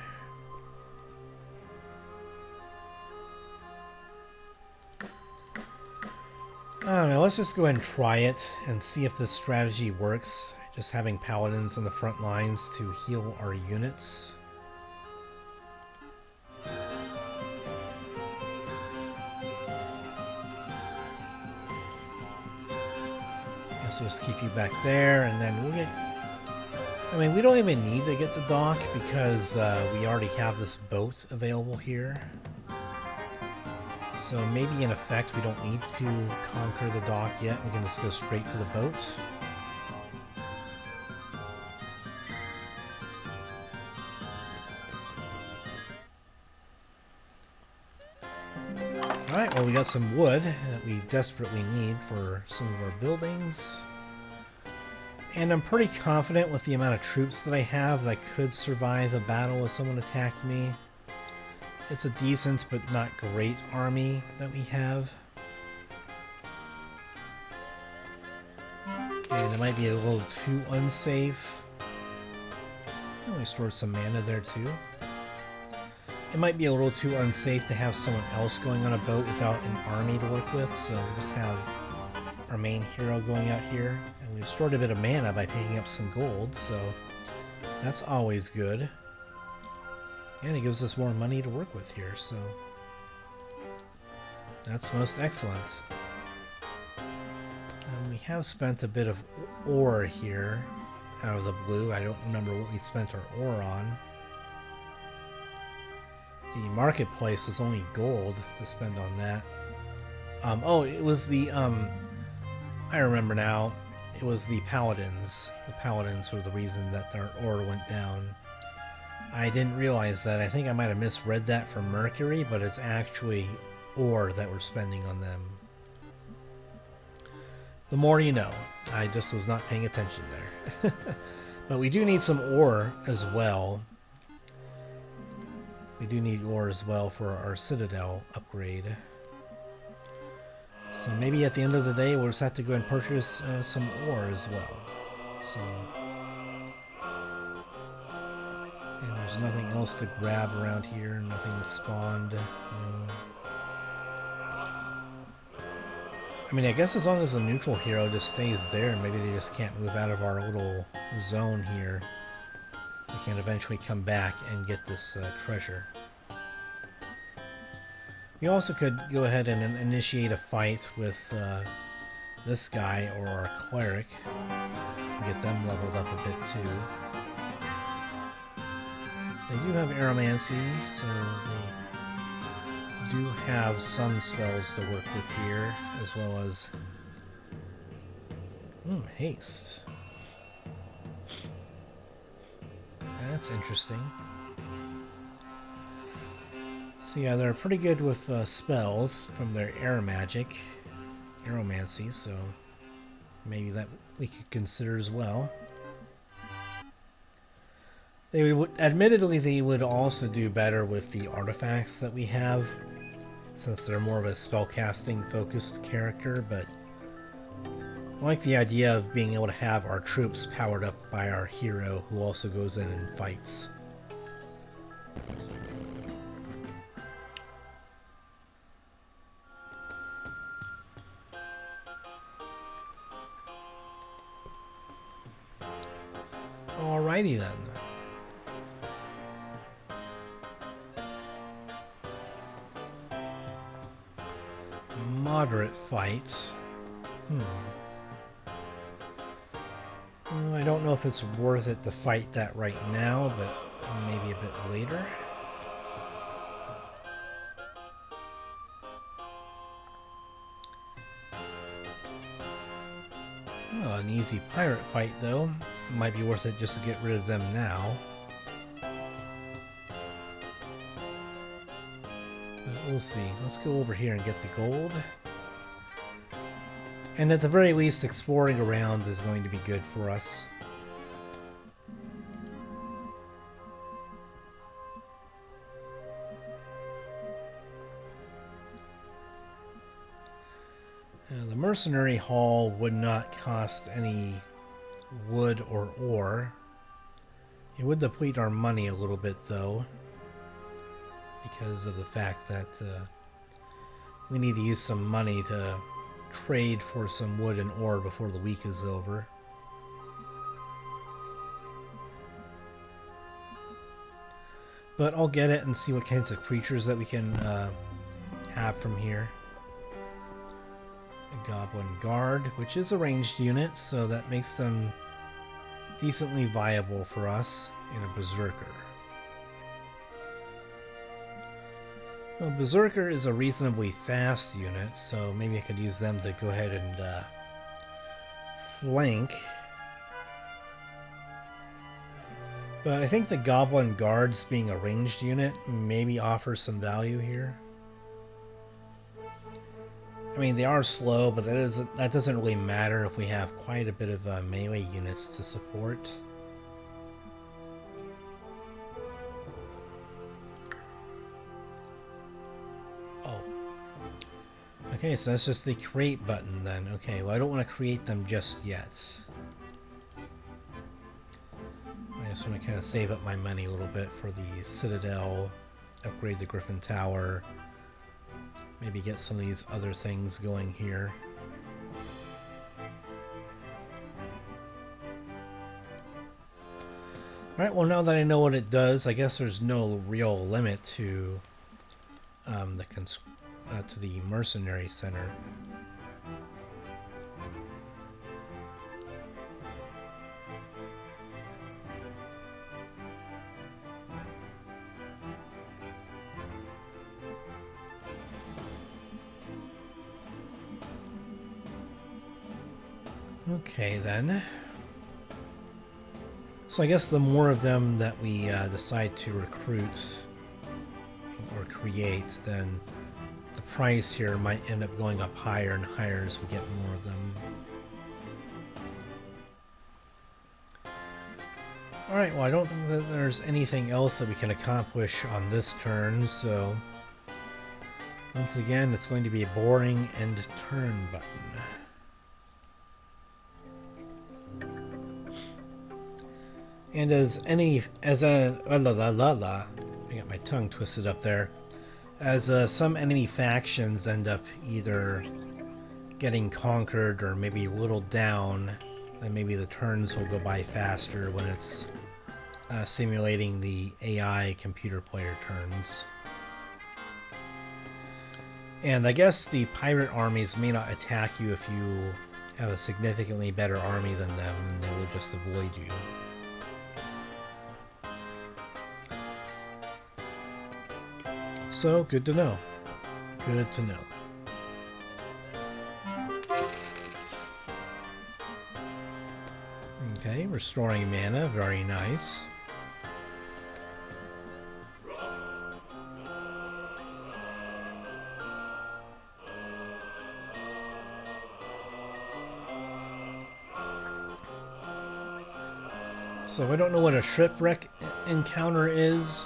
I don't know, let's just go ahead and try it and see if this strategy works. Just having paladins on the front lines to heal our units. So just keep you back there, and then we'll get... I mean, we don't even need to get the dock because we already have this boat available here. So maybe in effect we don't need to conquer the dock yet. We can just go straight to the boat. Alright, well we got some wood that we desperately need for some of our buildings. And I'm pretty confident with the amount of troops that I have that could survive a battle if someone attacked me. It's a decent but not great army that we have. And it might be a little too unsafe. Oh, we stored some mana there too. It might be a little too unsafe to have someone else going on a boat without an army to work with, so we'll just have our main hero going out here. And we've stored a bit of mana by picking up some gold, so that's always good. And it gives us more money to work with here, so that's most excellent. And we have spent a bit of ore here out of the blue. I don't remember what we spent our ore on. The marketplace is only gold to spend on that. Oh, it was the, I remember now. It was the paladins. The paladins were the reason that their ore went down. I didn't realize that. I think I might have misread that for Mercury, but it's actually ore that we're spending on them. The more you know. I just was not paying attention there. But we do need some ore as well. We do need ore as well for our Citadel upgrade. So maybe at the end of the day we'll just have to go and purchase some ore as well. So, and there's nothing else to grab around here, nothing that spawned. No. I mean, I guess as long as the neutral hero just stays there, maybe they just can't move out of our little zone here. We can eventually come back and get this treasure. We also could go ahead and initiate a fight with this guy or our cleric. Get them leveled up a bit too. They do have aeromancy, so they do have some spells to work with here, as well as haste. That's interesting. So yeah, they're pretty good with spells from their air magic, aeromancy, so maybe that we could consider as well. They would, admittedly, they would also do better with the artifacts that we have, since they're more of a spellcasting focused character, but I like the idea of being able to have our troops powered up by our hero who also goes in and fights. Alrighty then. Moderate fight. I don't know if it's worth it to fight that right now, but maybe a bit later. Oh, an easy pirate fight though. Might be worth it just to get rid of them now. But we'll see. Let's go over here and get the gold. And at the very least, exploring around is going to be good for us. The mercenary hall would not cost any wood or ore. It would deplete our money a little bit though, because of the fact that we need to use some money to trade for some wood and ore before the week is over. But I'll get it and see what kinds of creatures that we can have from here. A goblin guard, which is a ranged unit, so that makes them decently viable for us, and a berserker. Well, berserker is a reasonably fast unit, so maybe I could use them to go ahead and flank. But I think the goblin guards being a ranged unit maybe offers some value here. I mean, they are slow, but that doesn't really matter if we have quite a bit of melee units to support. Oh. Okay, so that's just the create button then. Okay, well I don't want to create them just yet. I just want to kind of save up my money a little bit for the Citadel, upgrade the Griffin Tower, maybe get some of these other things going here. Alright, well now that I know what it does, I guess there's no real limit to the mercenary center. Okay then. So I guess the more of them that we decide to recruit or create, then the price here might end up going up higher and higher as we get more of them. Alright, well I don't think that there's anything else that we can accomplish on this turn, so once again it's going to be a boring end turn button. And I got my tongue twisted up there. As some enemy factions end up either getting conquered or maybe whittled down, then maybe the turns will go by faster when it's simulating the AI computer player turns. And I guess the pirate armies may not attack you if you have a significantly better army than them, and they will just avoid you. So, good to know. Good to know. Okay, restoring mana, very nice. So I don't know what a shipwreck encounter is.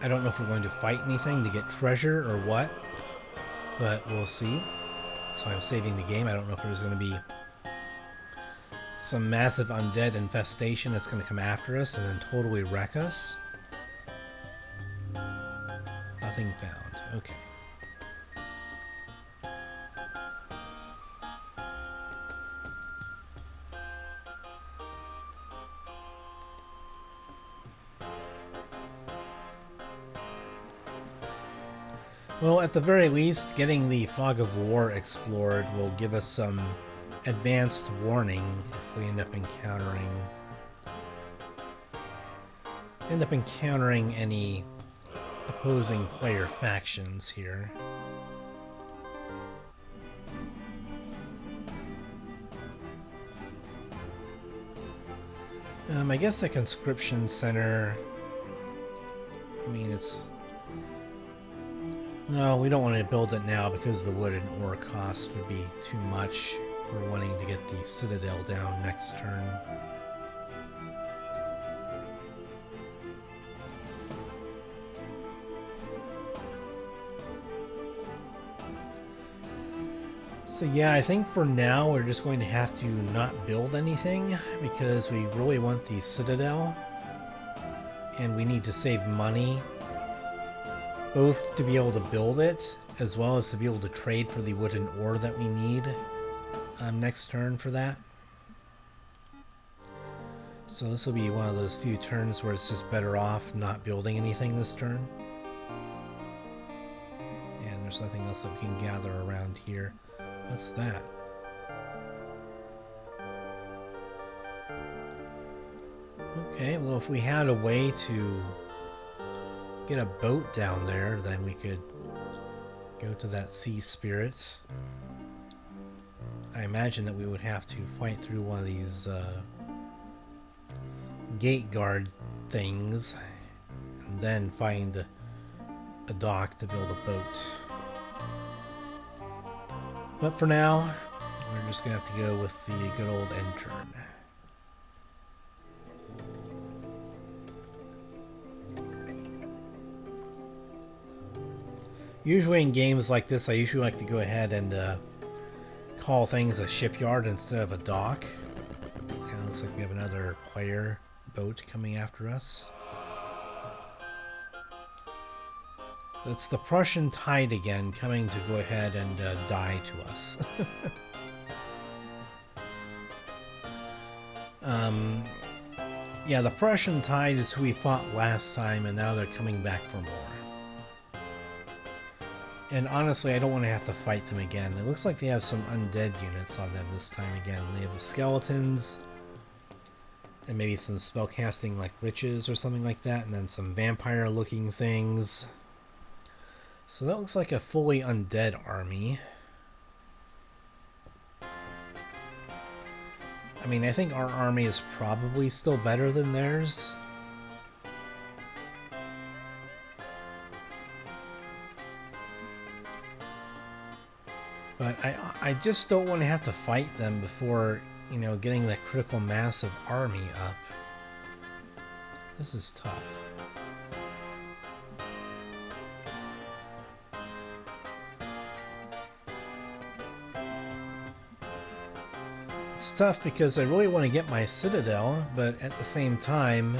I don't know if we're going to fight anything to get treasure or what, but we'll see. So I'm saving the game. I don't know if there's going to be some massive undead infestation that's going to come after us and then totally wreck us. Nothing found. Okay. Well, at the very least, getting the Fog of War explored will give us some advanced warning if we end up encountering any opposing player factions here. I guess the conscription center, I mean, no, we don't want to build it now because the wood and ore cost would be too much. We're wanting to get the citadel down next turn. So yeah, I think for now we're just going to have to not build anything because we really want the citadel and we need to save money both to be able to build it as well as to be able to trade for the wood and ore that we need next turn for that. So this will be one of those few turns where it's just better off not building anything this turn. And there's nothing else that we can gather around here. What's that? Okay, well if we had a way to get a boat down there, then we could go to that sea spirit. I imagine that we would have to fight through one of these gate guard things and then find a dock to build a boat. But for now, we're just gonna have to go with the good old end turn. Usually in games like this, I usually like to go ahead and call things a shipyard instead of a dock. And it looks like we have another player boat coming after us. It's the Prussian tide again, coming to go ahead and die to us. Yeah, the Prussian tide is who we fought last time, and now they're coming back for more. And honestly, I don't want to have to fight them again. It looks like they have some undead units on them this time again. They have the skeletons, and maybe some spellcasting like liches or something like that, and then some vampire-looking things. So that looks like a fully undead army. I mean, I think our army is probably still better than theirs. But I just don't want to have to fight them before, you know, getting that critical mass of army up. This is tough. It's tough because I really want to get my citadel, but at the same time,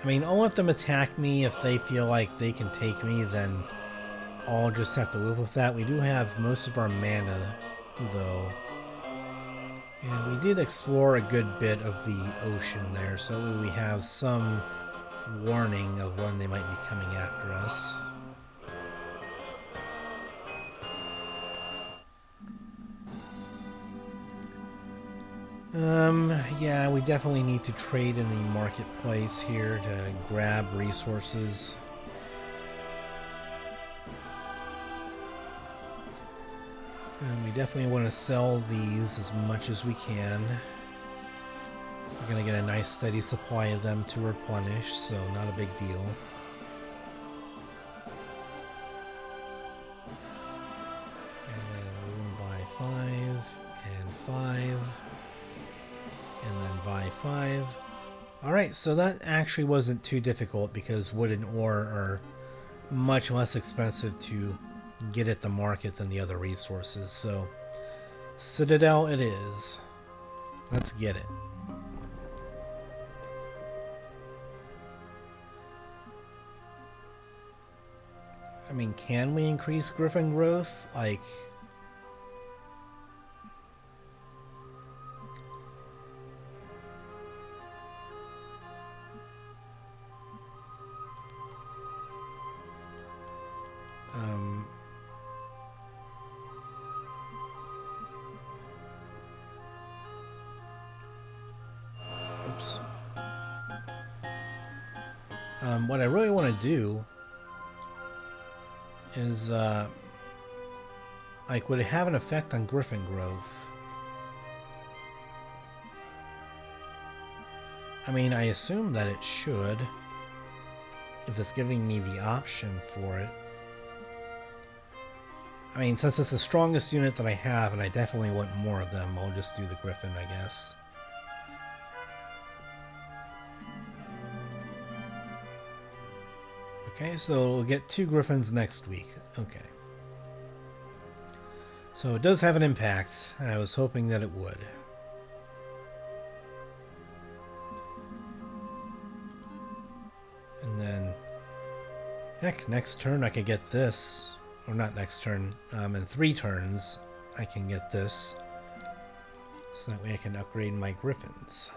I mean, I'll let them attack me if they feel like they can take me, then I'll just have to live with that. We do have most of our mana, though. And we did explore a good bit of the ocean there, so we have some warning of when they might be coming after us. Yeah, we definitely need to trade in the marketplace here to grab resources. And we definitely want to sell these as much as we can. We're going to get a nice steady supply of them to replenish, so not a big deal. And then we will buy 5 and 5. And then buy 5. Alright, so that actually wasn't too difficult because wood and ore are much less expensive to get at the market than the other resources. So, Citadel it is. Let's get it. I mean, can we increase griffin growth? Like... Oops. What I really want to do is, like, would it have an effect on griffin growth? I mean, I assume that it should, if it's giving me the option for it. I mean, since it's the strongest unit that I have, and I definitely want more of them, I'll just do the griffin, I guess. Okay, so we'll get 2 griffins next week. Okay. So it does have an impact. I was hoping that it would. And then, heck, next turn I could get this. Or not next turn, in 3 turns I can get this. So that way I can upgrade my griffins.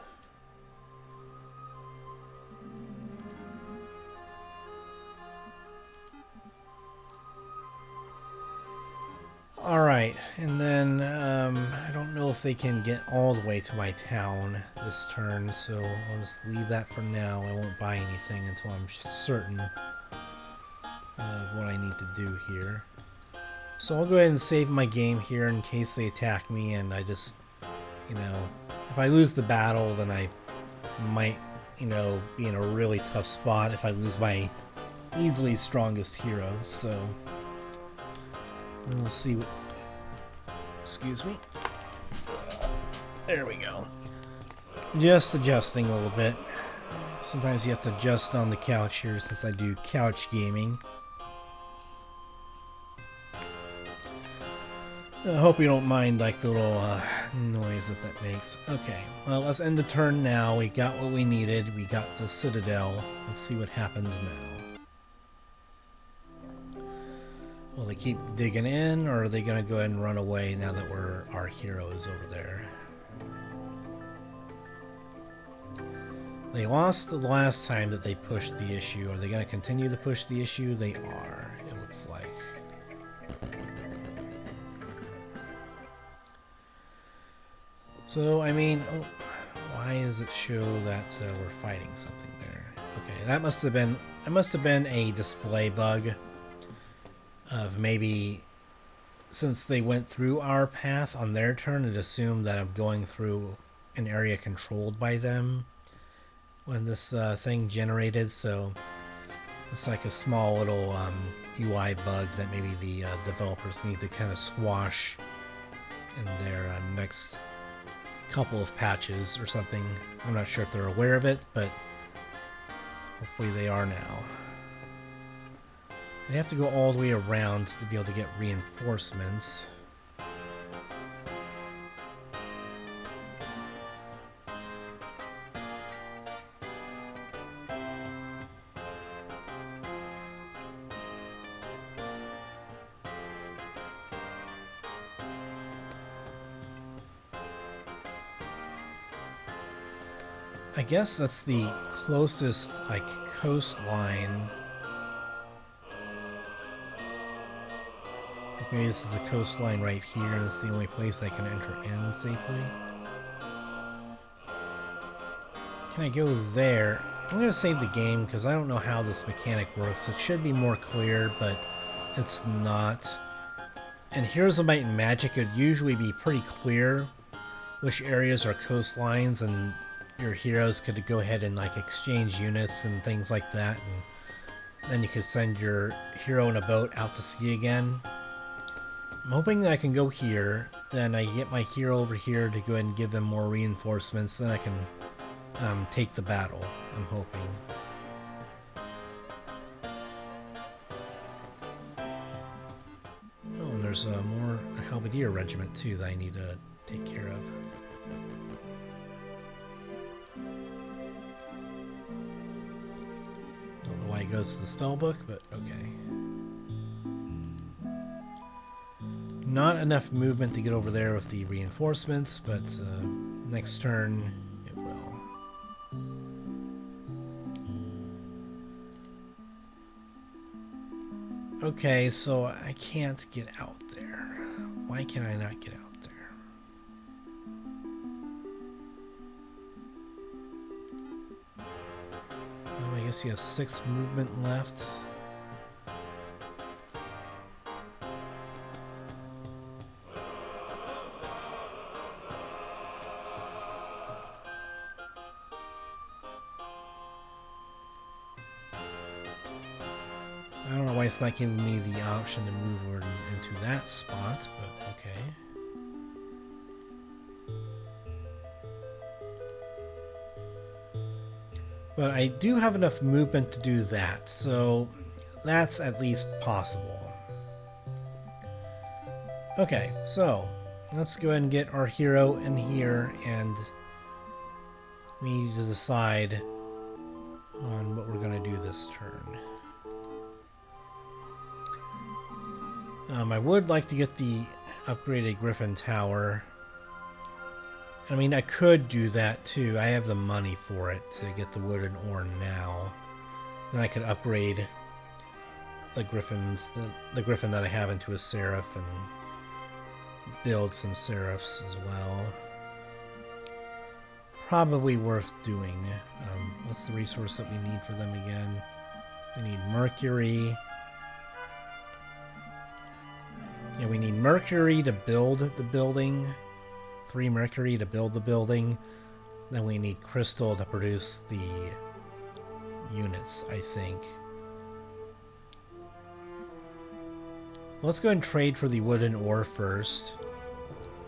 Alright, and then I don't know if they can get all the way to my town this turn, so I'll just leave that for now. I won't buy anything until I'm certain of what I need to do here. So I'll go ahead and save my game here in case they attack me, and I just, you know, if I lose the battle, then I might, you know, be in a really tough spot if I lose my easily strongest hero, so we'll see what... Excuse me. There we go. Just adjusting a little bit. Sometimes you have to adjust on the couch here since I do couch gaming. I hope you don't mind like the little noise that makes. Okay, well, let's end the turn now. We got what we needed. We got the Citadel. Let's see what happens now. Will they keep digging in, or are they going to go ahead and run away now that our hero is over there? They lost the last time that they pushed the issue. Are they going to continue to push the issue? They are, it looks like. So, I mean, oh, why does it show that we're fighting something there? Okay, that must have been a display bug of maybe since they went through our path on their turn, it assumed that I'm going through an area controlled by them when this thing generated. So it's like a small little UI bug that maybe the developers need to kind of squash in their next couple of patches or something. I'm not sure if they're aware of it, but hopefully they are now. They have to go all the way around to be able to get reinforcements. I guess that's the closest, like, coastline. Like maybe this is a coastline right here, and it's the only place I can enter in safely. can I go there? I'm going to save the game because I don't know how this mechanic works. It should be more clear, but it's not. In Heroes of Might and Magic, it would usually be pretty clear which areas are coastlines, and your heroes could go ahead and like exchange units and things like that, and then you could send your hero in a boat out to sea again. I'm hoping that I can go here, then I get my hero over here to go ahead and give them more reinforcements, then I can take the battle, I'm hoping. Oh, and there's a Halberdier regiment too that I need to take care of. Don't know why it goes to the spell book, but okay. Not enough movement to get over there with the reinforcements, but next turn it will. Okay, so I can't get out there. Why can I not get out there? I guess you have 6 movement left. I don't know why it's not giving me the option to move over into that spot, but okay. But I do have enough movement to do that, so that's at least possible. Okay, so let's go ahead and get our hero in here, and we need to decide on what we're going to do this turn. I would like to get the upgraded Griffin Tower. I mean, I could do that too. I have the money for it to get the wood and ore now. Then I could upgrade the griffins, the griffin that I have into a seraph, and build some seraphs as well. Probably worth doing. What's the resource that we need for them again? We need mercury. Yeah, we need mercury to build the building. 3 mercury to build the building. Then we need crystal to produce the units, I think. Let's go and trade for the wood and ore first.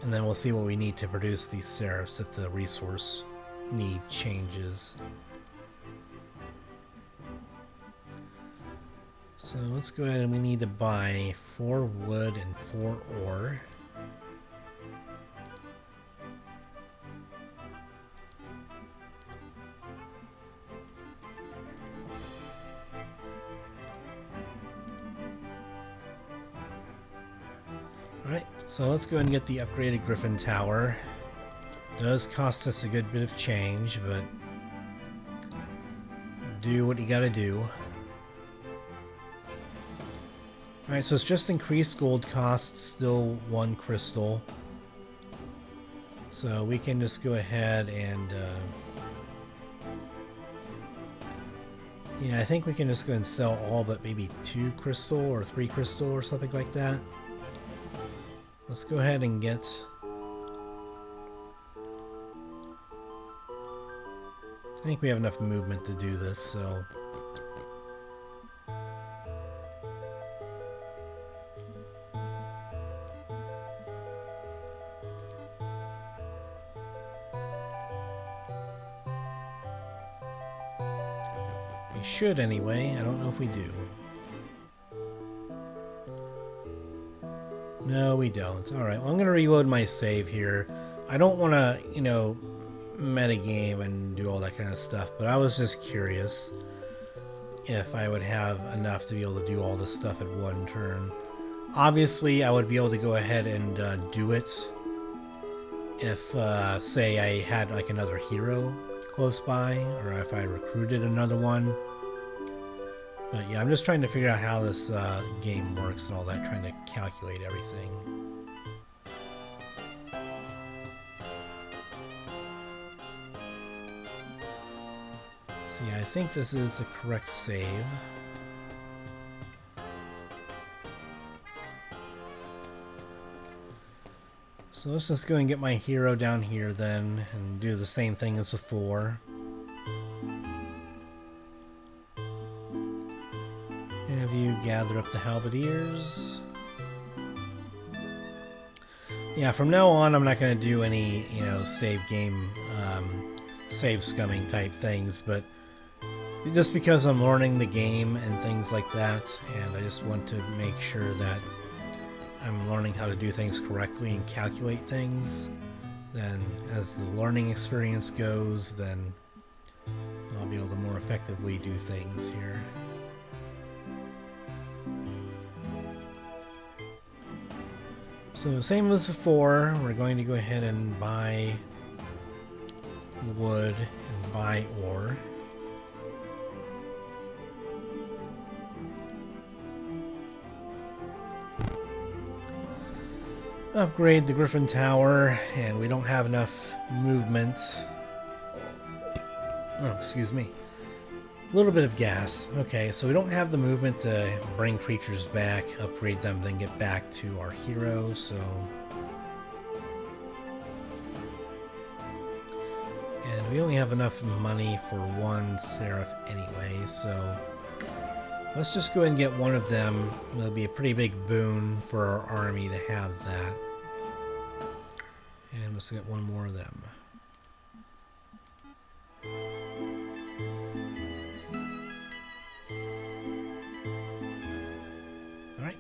And then we'll see what we need to produce these seraphs if the resource need changes. So let's go ahead and we need to buy 4 wood and 4 ore. Alright, so let's go ahead and get the upgraded Griffin Tower. Does cost us a good bit of change, but do what you gotta do. Alright, so it's just increased gold costs, still 1 crystal. So we can just go ahead and... yeah, I think we can just go and sell all but maybe 2 crystal or 3 crystal or something like that. Let's go ahead and get... I think we have enough movement to do this, so... we should anyway. I don't know if we do. No, we don't. Alright, well, I'm going to reload my save here. I don't want to, you know, metagame and do all that kind of stuff, but I was just curious if I would have enough to be able to do all this stuff at one turn. Obviously, I would be able to go ahead and do it if, say, I had like another hero close by, or if I recruited another one. But yeah, I'm just trying to figure out how this game works and all that, trying to calculate everything. So yeah, I think this is the correct save. So let's just go and get my hero down here then and do the same thing as before. Have you gather up the halberdiers. Yeah, from now on I'm not going to do any, you know, save game, save scumming type things, but just because I'm learning the game and things like that, and I just want to make sure that I'm learning how to do things correctly and calculate things, then as the learning experience goes, then I'll be able to more effectively do things here. So same as before, we're going to go ahead and buy wood and buy ore. Upgrade the Griffin Tower, and we don't have enough movement. Oh, excuse me. A little bit of gas. Okay, so we don't have the movement to bring creatures back, upgrade them, then get back to our hero, so... And we only have enough money for one Seraph anyway, so... Let's just go ahead and get one of them. It'll be a pretty big boon for our army to have that. And let's get one more of them. Alright,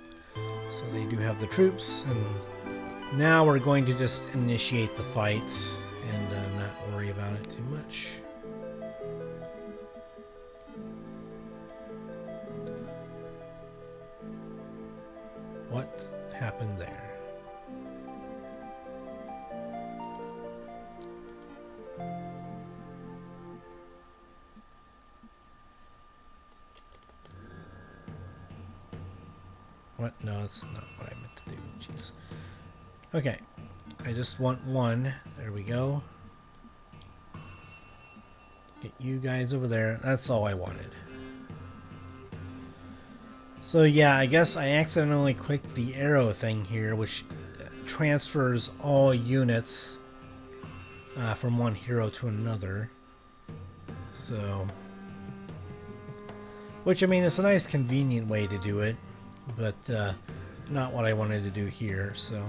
so they do have the troops, and now we're going to just initiate the fight and not worry about it too much. What happened there? What? No, that's not what I meant to do. Jeez. Okay. I just want one. There we go. Get you guys over there. That's all I wanted. So yeah, I guess I accidentally clicked the arrow thing here, which transfers all units from one hero to another. So, which, I mean, it's a nice convenient way to do it, but not what I wanted to do here, so.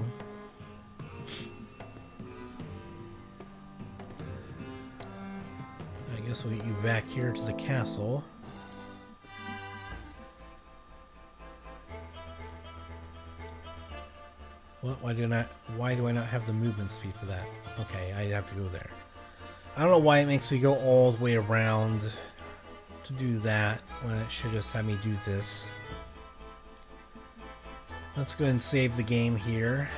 I guess we'll get you back here to the castle. What? Why do I not have the movement speed for that? Okay, I have to go there. I don't know why it makes me go all the way around to do that when it should just have me do this. Let's go ahead and save the game here.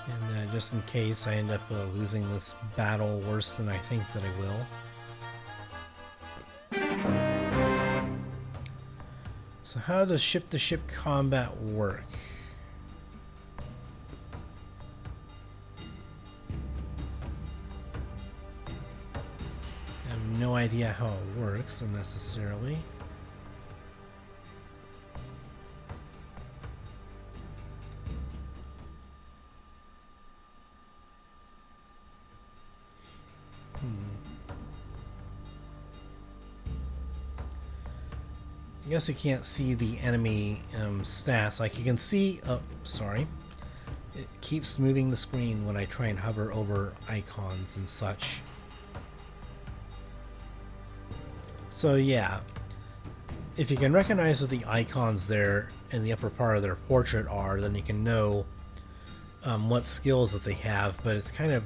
And just in case I end up losing this battle worse than I think that I will. So how does ship-to-ship combat work? I have no idea how it works unnecessarily. I guess you can't see the enemy stats. Like you can see, oh, sorry. It keeps moving the screen when I try and hover over icons and such. So yeah, if you can recognize what the icons there in the upper part of their portrait are, then you can know what skills that they have. But it's kind of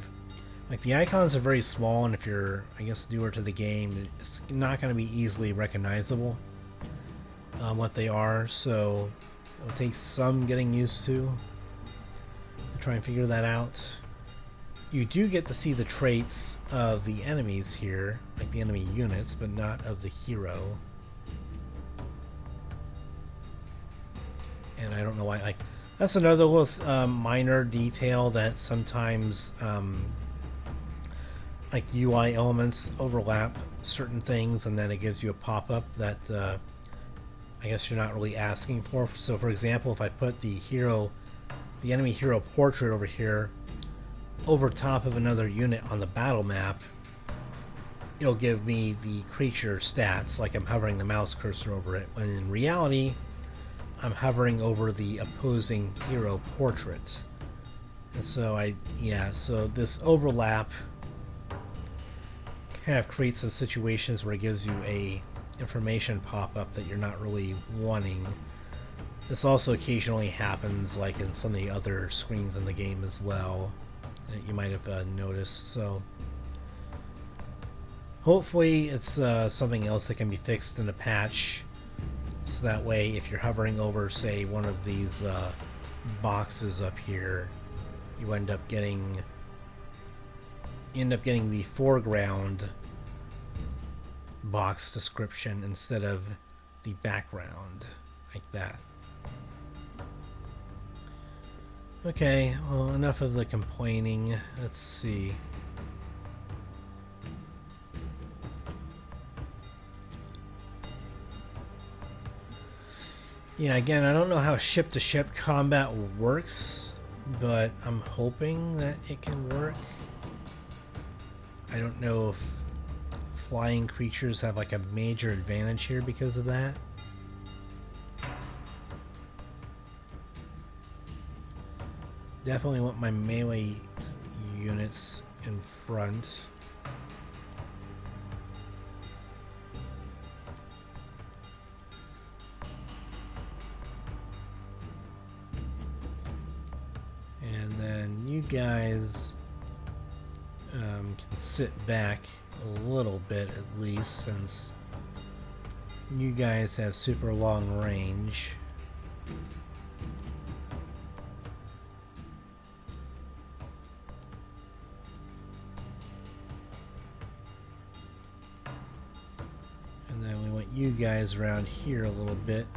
like the icons are very small, and if you're, I guess, newer to the game, it's not going to be easily recognizable what they are. So it'll take some getting used to try and figure that out. You do get to see the traits of the enemies here, like the enemy units, but not of the hero. And I don't know why. Like that's another little minor detail that sometimes like UI elements overlap certain things, and then it gives you a pop-up that I guess you're not really asking for. So for example, if I put the enemy hero portrait over here over top of another unit on the battle map, it'll give me the creature stats like I'm hovering the mouse cursor over it, when in reality I'm hovering over the opposing hero portrait. And so so this overlap kind of creates some situations where it gives you a information pop-up that you're not really wanting. This also occasionally happens like in some of the other screens in the game as well that you might have noticed. So hopefully it's something else that can be fixed in a patch, so that way if you're hovering over, say, one of these boxes up here, you end up getting the foreground box description instead of the background, like that. Okay, well, enough of the complaining. Let's see. Yeah, again, I don't know how ship-to-ship combat works, but I'm hoping that it can work. I don't know if flying creatures have like a major advantage here because of that. Definitely want my melee units in front. And then you guys can sit back a little bit at least, since you guys have super long range. And then we want you guys around here a little bit.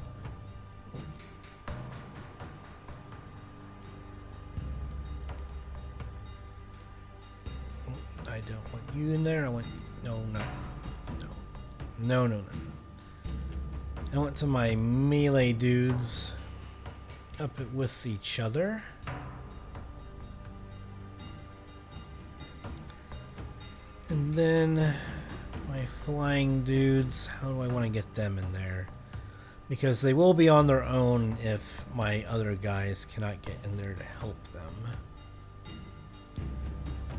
I don't want you in there. I want no. I want some of my melee dudes up with each other. And then my flying dudes, how do I want to get them in there? Because they will be on their own if my other guys cannot get in there to help them.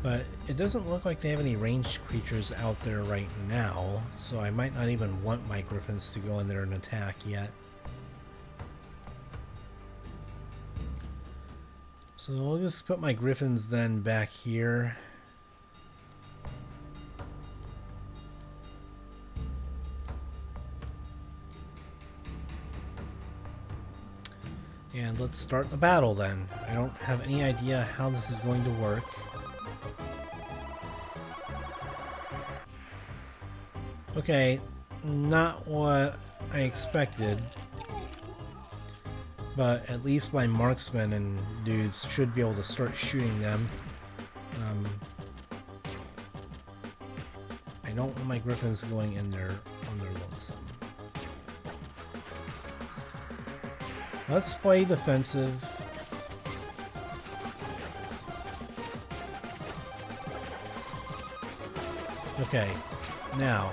But it doesn't look like they have any ranged creatures out there right now, so I might not even want my griffins to go in there and attack yet. So I'll just put my griffins then back here. And let's start the battle then. I don't have any idea how this is going to work. Okay, not what I expected, but at least my marksmen and dudes should be able to start shooting them. I don't want my griffins going in there on their lonesome. Let's play defensive. Okay. Now,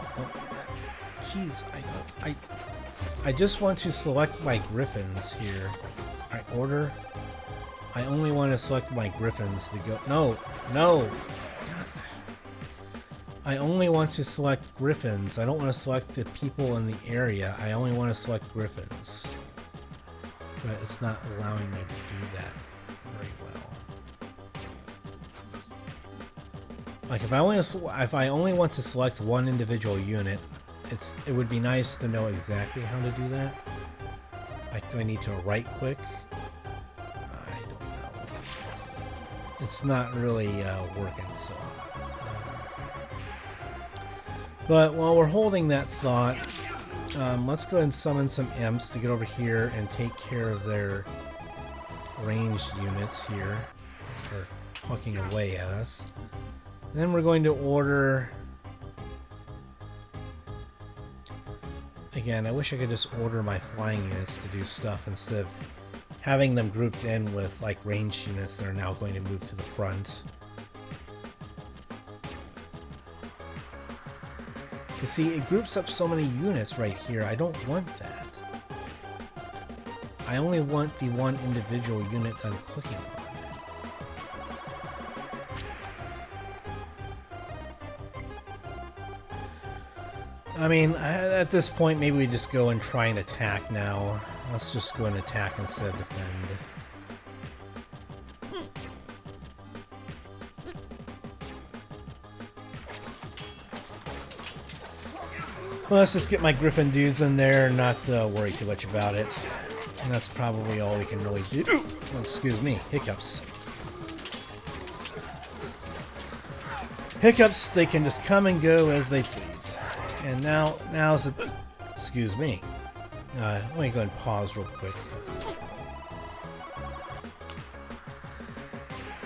jeez, I just want to select my griffins here. Order. I only want to select my griffins to go. No. I only want to select griffins. I don't want to select the people in the area. I only want to select griffins. But it's not allowing me to do that very well. Like if I only want to select one individual unit, it would be nice to know exactly how to do that. Like, do I need to right click? I don't know. It's not really working, so. But while we're holding that thought, let's go ahead and summon some imps to get over here and take care of their ranged units here. They're plucking away at us. Then we're going to order... Again, I wish I could just order my flying units to do stuff instead of having them grouped in with like ranged units that are now going to move to the front. You see, it groups up so many units right here. I don't want that. I only want the one individual unit I'm clicking on. I mean, at this point, maybe we just go and try and attack now. Let's just go and attack instead of defend. Well, let's just get my Griffin dudes in there and not worry too much about it. And that's probably all we can really do. Oh, excuse me, hiccups. Hiccups, they can just come and go as they please. And now's the... Excuse me. Let me go and pause real quick.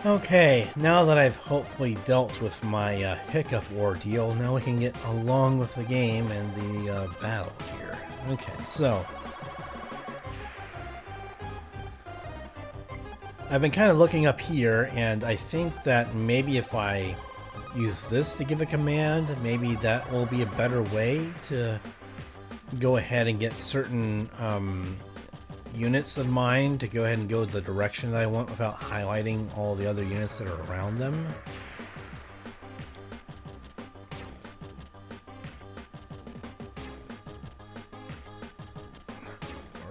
Okay, now that I've hopefully dealt with my hiccup ordeal, now we can get along with the game and the battle here. Okay, so... I've been kind of looking up here, and I think that maybe if I use this to give a command, maybe that will be a better way to go ahead and get certain units of mine to go ahead and go the direction that I want without highlighting all the other units that are around them.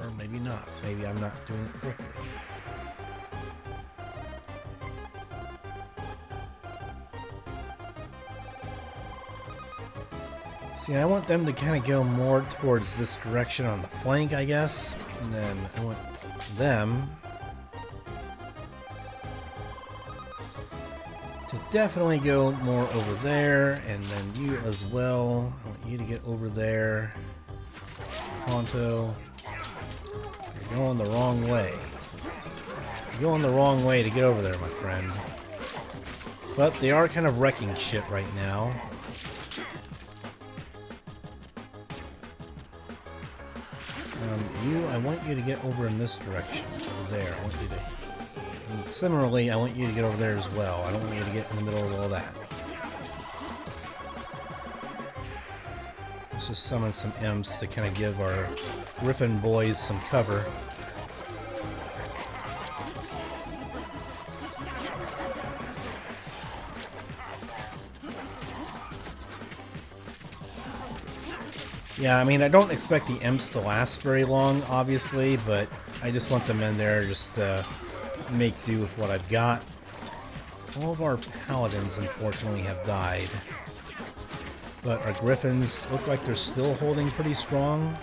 Or maybe not. Maybe I'm not doing it correctly. See, I want them to kind of go more towards this direction on the flank, I guess. And then I want them to definitely go more over there. And then you as well. I want you to get over there. Honto. You're going the wrong way. You're going the wrong way to get over there, my friend. But they are kind of wrecking shit right now. I want you to get over in this direction, over there. I want you to... And similarly, I want you to get over there as well. I don't want you to get in the middle of all that. Let's just summon some imps to kind of give our Griffin boys some cover. Yeah, I mean, I don't expect the imps to last very long, obviously, but I just want them in there just to make do with what I've got. All of our paladins, unfortunately, have died. But our griffins look like they're still holding pretty strong.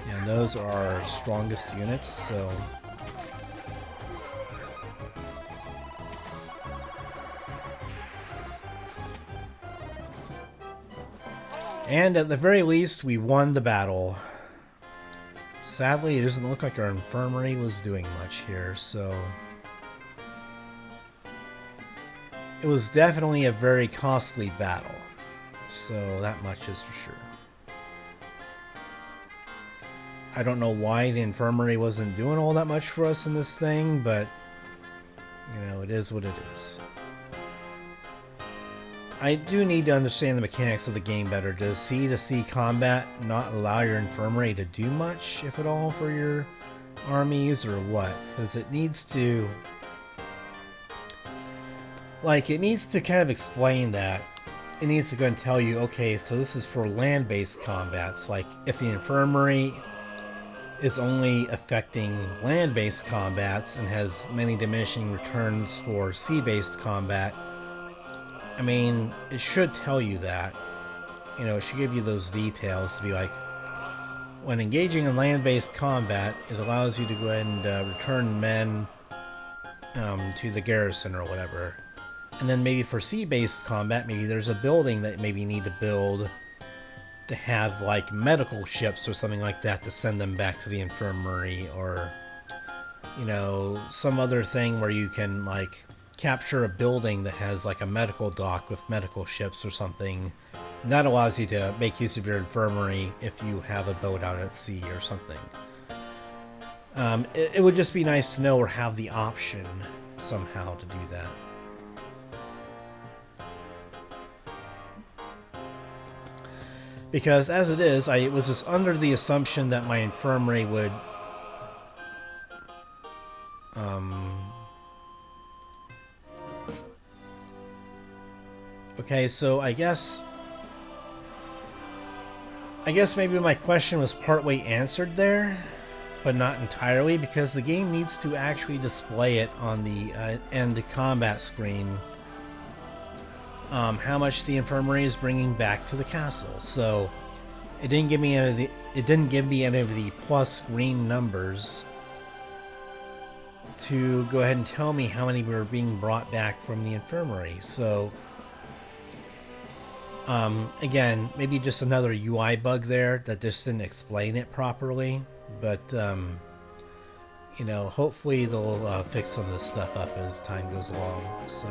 And those are our strongest units, so... And at the very least, we won the battle. Sadly, it doesn't look like our infirmary was doing much here, so... It was definitely a very costly battle. So that much is for sure. I don't know why the infirmary wasn't doing all that much for us in this thing, but... You know, it is what it is. I do need to understand the mechanics of the game better. Does C-to-C combat not allow your infirmary to do much, if at all, for your armies, or what? Because it needs to... Like, it needs to kind of explain that. It needs to go and tell you, okay, so this is for land-based combats. Like, if the infirmary is only affecting land-based combats and has many diminishing returns for sea-based combat, I mean, it should tell you that. You know, it should give you those details to be like, when engaging in land-based combat, it allows you to go ahead and return men to the garrison or whatever. And then maybe for sea-based combat, maybe there's a building that maybe you need to build to have, like, medical ships or something like that to send them back to the infirmary, or, you know, some other thing where you can, like, capture a building that has like a medical dock with medical ships or something. And that allows you to make use of your infirmary if you have a boat out at sea or something. It would just be nice to know or have the option somehow to do that. Because as it is, I was just under the assumption that my infirmary would okay, so I guess maybe my question was partway answered there, but not entirely, because the game needs to actually display it on the end combat screen. How much the infirmary is bringing back to the castle. So it didn't give me any of the plus green numbers to go ahead and tell me how many were being brought back from the infirmary. So again, maybe just another UI bug there that just didn't explain it properly, but you know, hopefully they'll fix some of this stuff up as time goes along. So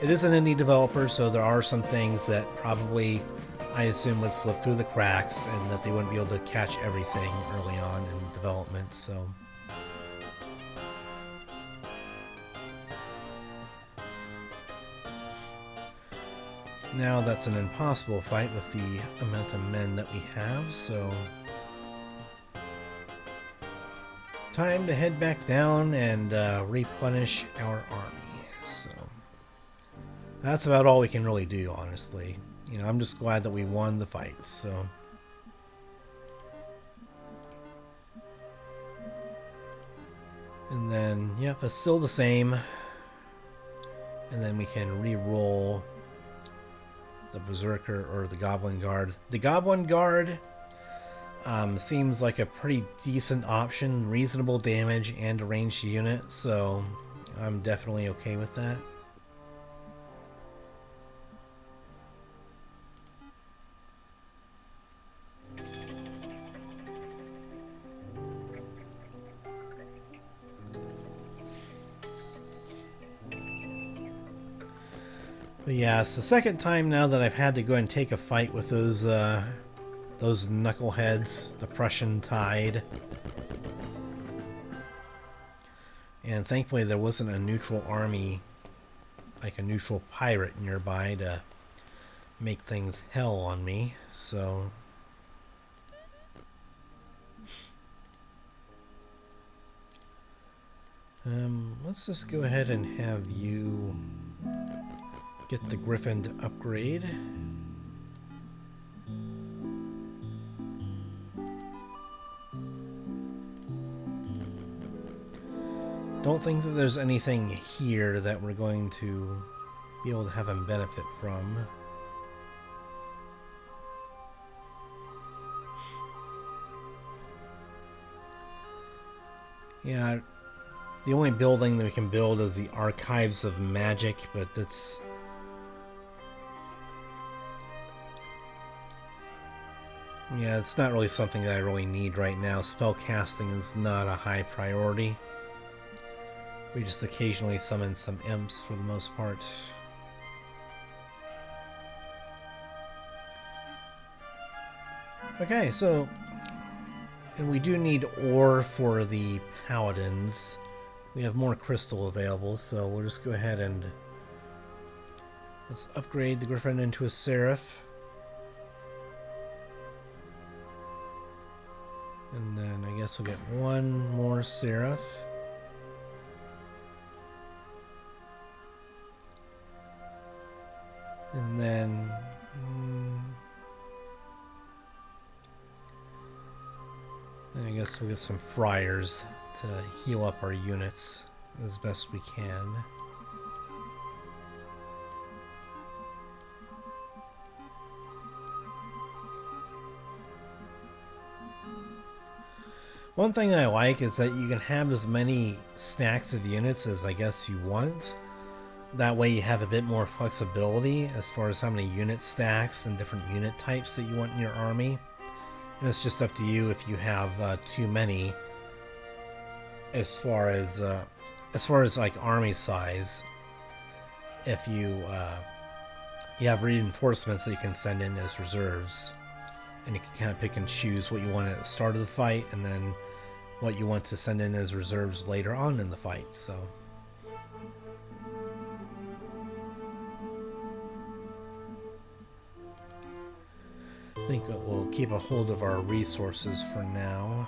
it is an indie developer, so there are some things that probably, I assume, would slip through the cracks and that they wouldn't be able to catch everything early on in development, so. Now that's an impossible fight with the amount of men that we have, so. Time to head back down and replenish our army, so. That's about all we can really do, honestly. You know, I'm just glad that we won the fight, so. And then, yep, it's still the same. And then we can re-roll the Berserker or the Goblin Guard. The Goblin Guard seems like a pretty decent option, reasonable damage and a ranged unit, so I'm definitely okay with that. But yeah, it's the second time now that I've had to go and take a fight with those knuckleheads, the Prussian Tide. And thankfully there wasn't a neutral army, like a neutral pirate nearby to make things hell on me, so. Let's just go ahead and have you get the Griffin to upgrade. Don't think that there's anything here that we're going to be able to have him benefit from. Yeah, the only building that we can build is the Archives of Magic, but that's... yeah, it's not really something that I really need right now. Spell casting is not a high priority. We just occasionally summon some imps for the most part. Okay, so... and we do need ore for the paladins. We have more crystal available, so we'll just go ahead and... let's upgrade the Griffin into a Seraph. And then I guess we'll get one more Seraph. And then... I guess we'll get some friars to heal up our units as best we can. One thing I like is that you can have as many stacks of units as I guess you want. That way you have a bit more flexibility as far as how many unit stacks and different unit types that you want in your army. And it's just up to you if you have too many as far as like army size. if you have reinforcements that you can send in as reserves, and you can kind of pick and choose what you want at the start of the fight, and then what you want to send in as reserves later on in the fight. So I think we'll keep a hold of our resources for now.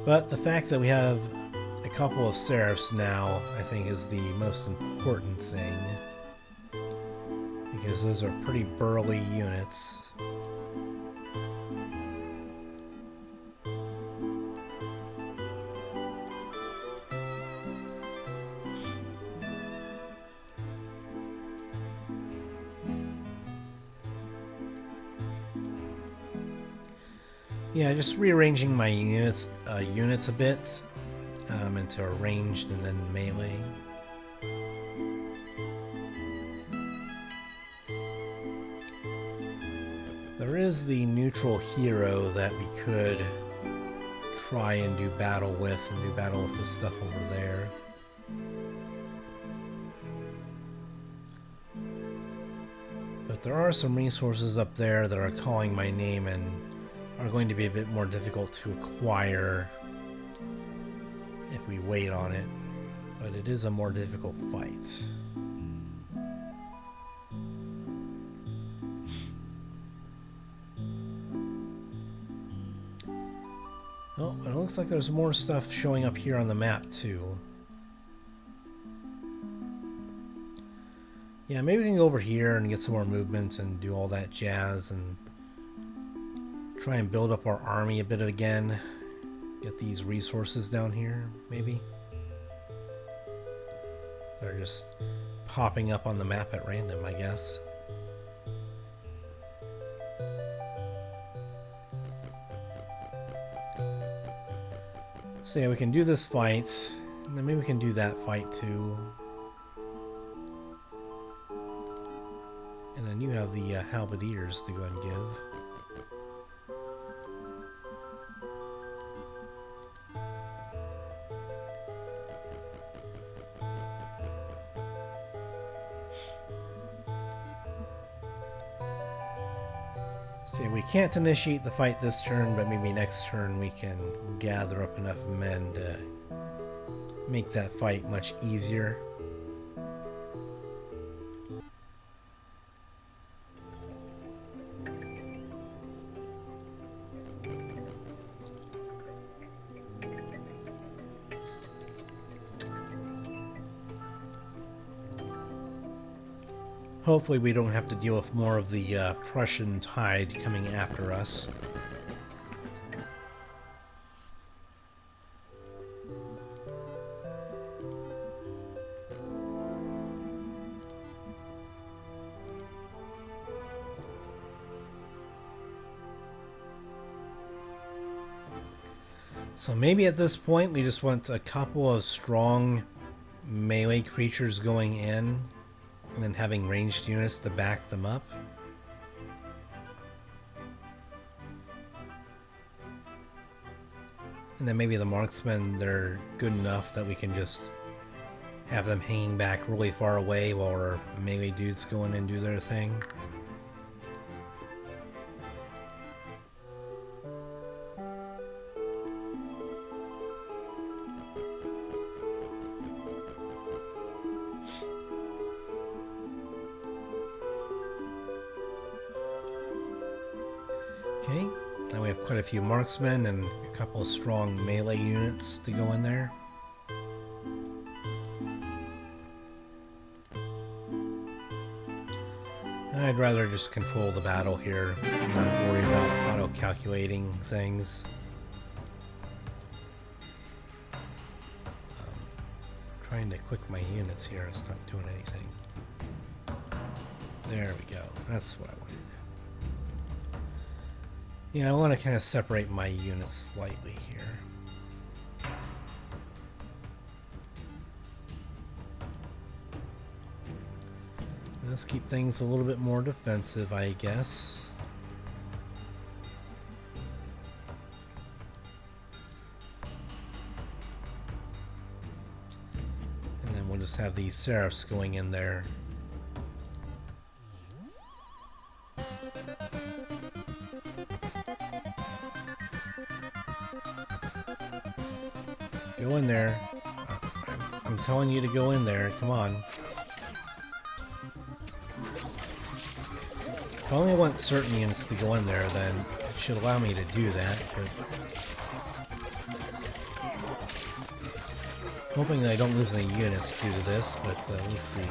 But the fact that we have a couple of Seraphs now, I think, is the most important thing, because those are pretty burly units. Yeah, just rearranging my units a bit into a ranged and then melee. There is the neutral hero that we could try and do battle with, this stuff over there. But there are some resources up there that are calling my name and are going to be a bit more difficult to acquire if we wait on it, but it is a more difficult fight. Oh, it looks like there's more stuff showing up here on the map too. Yeah, maybe we can go over here and get some more movement and do all that jazz and try and build up our army a bit again. Get these resources down here, maybe. They're just popping up on the map at random, I guess. So yeah, we can do this fight, and then maybe we can do that fight too. And then you have the halberdiers to go and give. So we can't initiate the fight this turn, but maybe next turn we can gather up enough men to make that fight much easier. Hopefully we don't have to deal with more of the Prussian tide coming after us. So maybe at this point we just want a couple of strong melee creatures going in, and then having ranged units to back them up. And then maybe the marksmen, they're good enough that we can just have them hanging back really far away while our melee dudes go in and do their thing. Okay, now we have quite a few marksmen and a couple of strong melee units to go in there. I'd rather just control the battle here, not worry about auto-calculating things. Trying to quick my units here, it's not doing anything. There we go, that's what I wanted. Yeah, I want to kind of separate my units slightly here. Let's keep things a little bit more defensive, I guess. we'll just have these serifs going in there. Go in there. I'm telling you to go in there. Come on. If I only want certain units to go in there, then it should allow me to do that. But hoping that I don't lose any units due to this, but we'll see.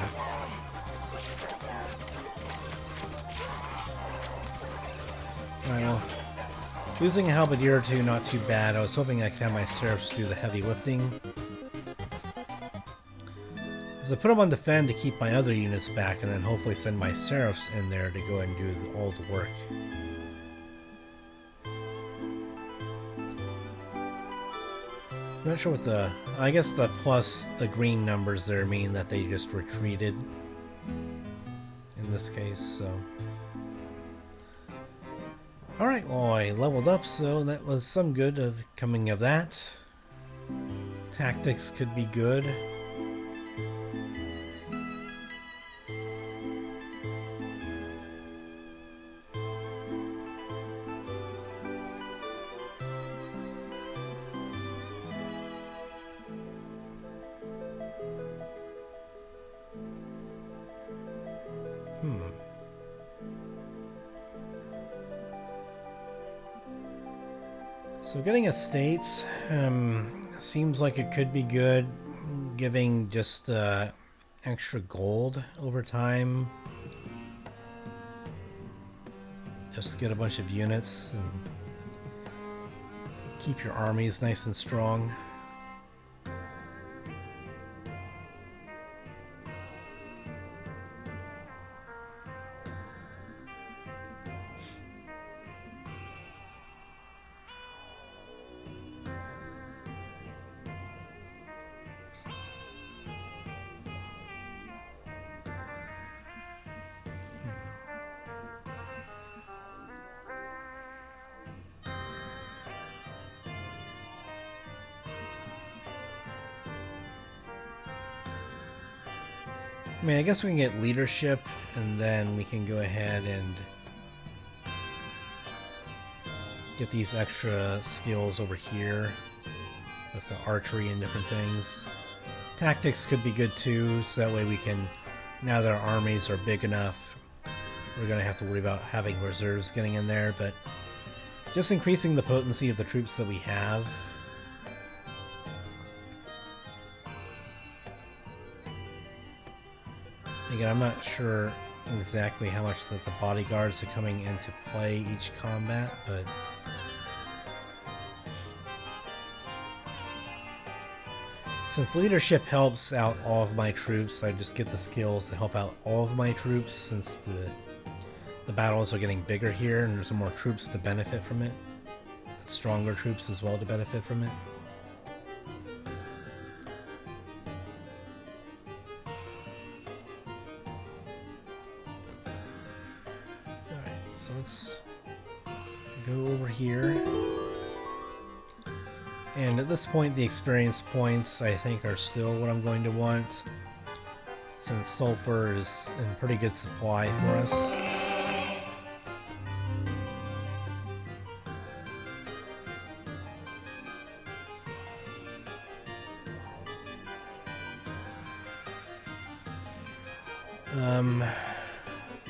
Alright, well, losing a halberdier or two, not too bad. I was hoping I could have my serifs do the heavy lifting. Because I put them on defend to keep my other units back, and then hopefully send my serifs in there to go and do all the work. I'm not sure what the... I guess the plus, the green numbers there mean that they just retreated. In this case, so... Alright, well I leveled up, so that was some good of coming of that. Tactics could be good. So getting estates seems like it could be good, giving just extra gold over time. Just get a bunch of units and keep your armies nice and strong. I mean, I guess we can get leadership, and then we can go ahead and get these extra skills over here with the archery and different things. Tactics could be good too, so that way we can, now that our armies are big enough, we're going to have to worry about having reserves getting in there, but just increasing the potency of the troops that we have. Again, I'm not sure exactly how much that the bodyguards are coming into play each combat, but since leadership helps out all of my troops, I just get the skills to help out all of my troops, since the battles are getting bigger here and there's more troops to benefit from it. Stronger troops as well to benefit from it. So let's go over here, and at this point the experience points I think are still what I'm going to want, since sulfur is in pretty good supply for us.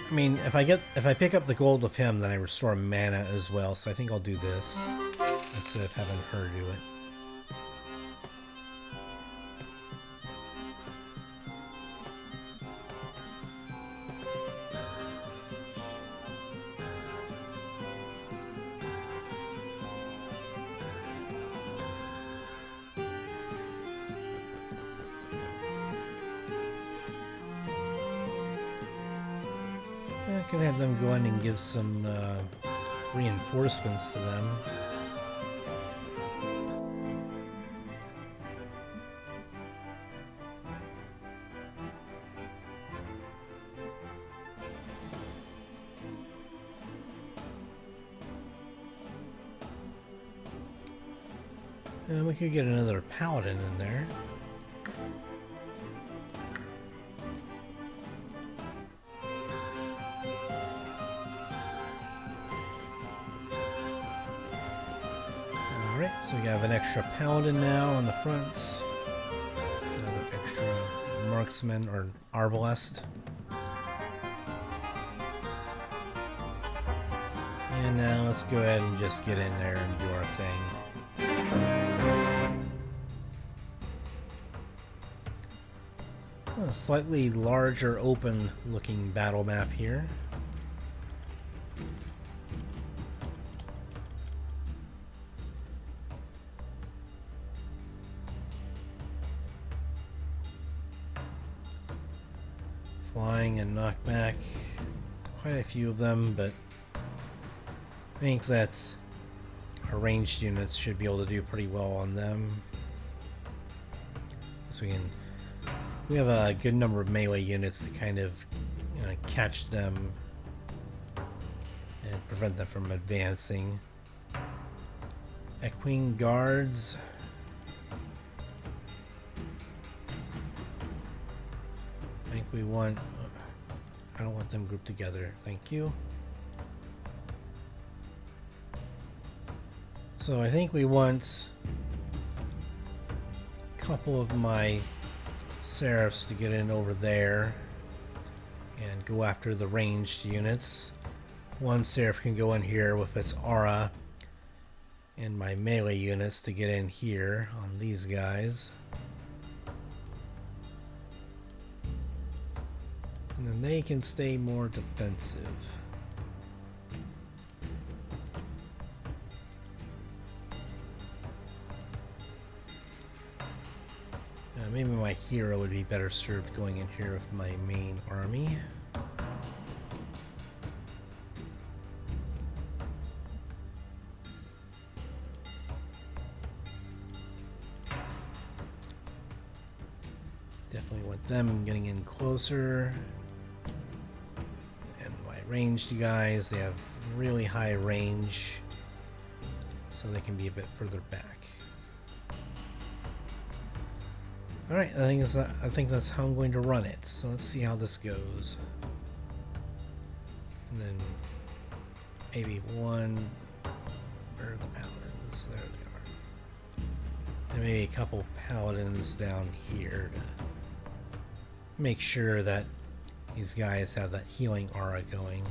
I mean, if I pick up the gold with him, then I restore mana as well, so I think I'll do this instead of having her do it. I can have them go in and give some reinforcements to them. And we could get another paladin in there. So we have an extra paladin now on the front. Another extra marksman or arbalest. And now let's go ahead and just get in there and do our thing. A slightly larger open looking battle map here. Flying and knockback, quite a few of them, but I think that our ranged units should be able to do pretty well on them. So we have a good number of melee units to kind of, you know, catch them and prevent them from advancing. Equine guards. I think we want. I don't want them grouped together. Thank you. So I think we want a couple of my Seraphs to get in over there and go after the ranged units. One Seraph can go in here with its aura, and my melee units to get in here on these guys. And then they can stay more defensive. Maybe my hero would be better served going in here with my main army. Definitely want them getting in closer. And my ranged guys, they have really high range, so they can be a bit further back. Alright, I think that's how I'm going to run it. So let's see how this goes. And then maybe one. Where are the paladins? There they are. And maybe a couple paladins down here to make sure that these guys have that healing aura going.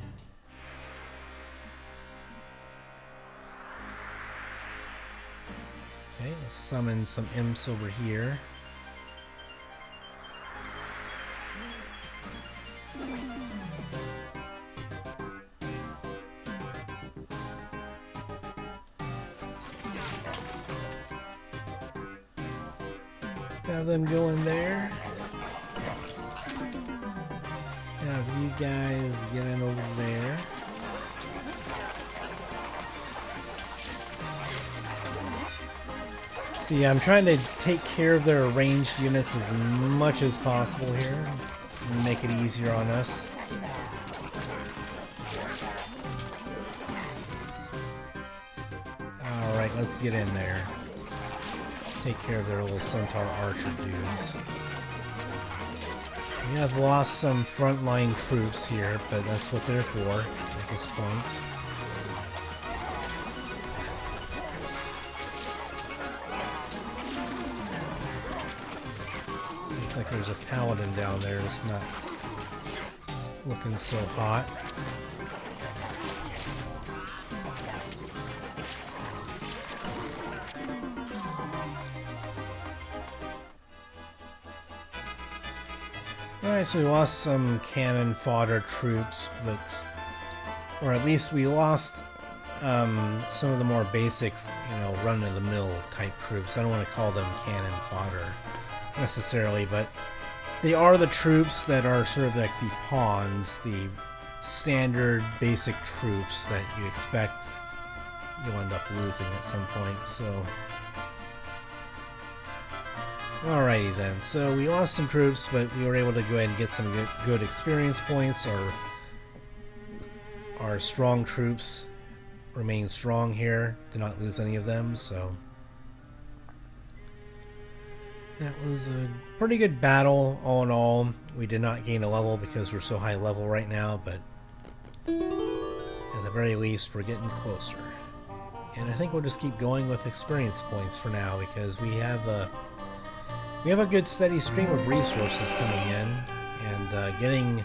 Okay, let's summon some imps over here. Have them go in there. Have you guys get in over there. See, I'm trying to take care of their ranged units as much as possible here and make it easier on us. Alright, let's get in there. Take care of their little centaur archer dudes. We have lost some frontline troops here, but that's what they're for at this point. Looks like there's a paladin down there that's not looking so hot. Alright, so we lost some cannon fodder troops, but, or at least we lost some of the more basic, you know, run-of-the-mill type troops. I don't want to call them cannon fodder necessarily, but they are the troops that are sort of like the pawns, the standard basic troops that you expect you'll end up losing at some point, so... Alrighty then, so we lost some troops, but we were able to go ahead and get some good experience points. Our strong troops remain strong here, did not lose any of them, so... That was a pretty good battle, all in all. We did not gain a level because we're so high level right now, but at the very least, we're getting closer. And I think we'll just keep going with experience points for now, because we have a good steady stream of resources coming in, and getting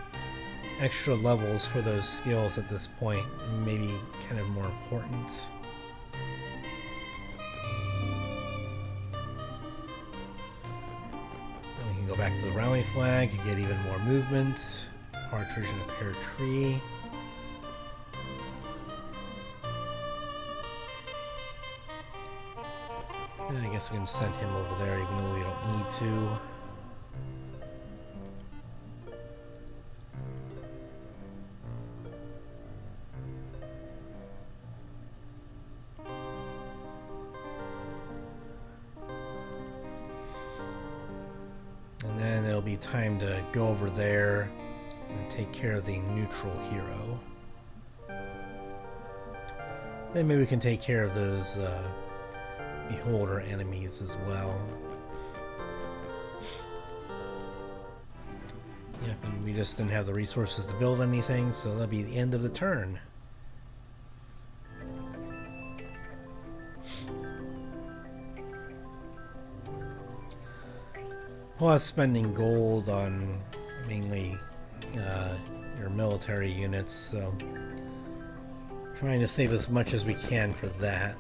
extra levels for those skills at this point may be kind of more important. Then we can go back to the rally flag and get even more movement. Partridge in a pear tree. And I guess we can send him over there even though we don't need to. And then it'll be time to go over there and take care of the neutral hero. Then maybe we can take care of those beholder enemies as well. Yep, and we just didn't have the resources to build anything, so that'll be the end of the turn. Plus spending gold on mainly your military units, so trying to save as much as we can for that.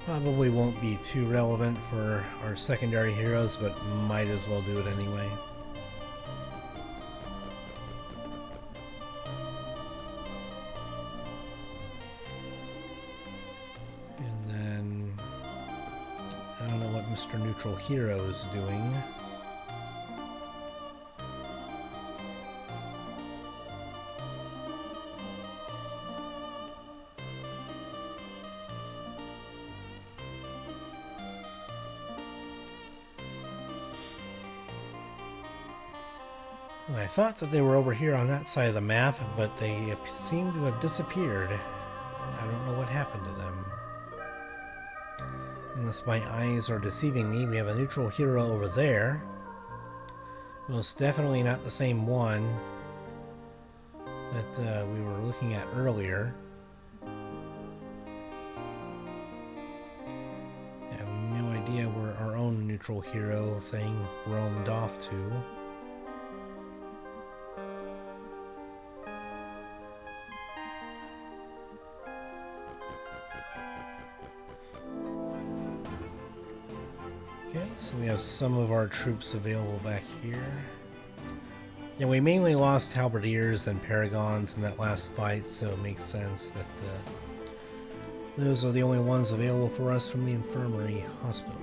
Probably won't be too relevant for our secondary heroes, but might as well do it anyway. And then I don't know what Mr. Neutral Hero is doing. I thought that they were over here on that side of the map, but they seem to have disappeared. I don't know what happened to them. Unless my eyes are deceiving me, we have a neutral hero over there. Most definitely not the same one that we were looking at earlier. I have no idea where our own neutral hero thing roamed off to. Okay, so we have some of our troops available back here. Yeah, we mainly lost halberdiers and paragons in that last fight, so it makes sense that those are the only ones available for us from the infirmary hospital.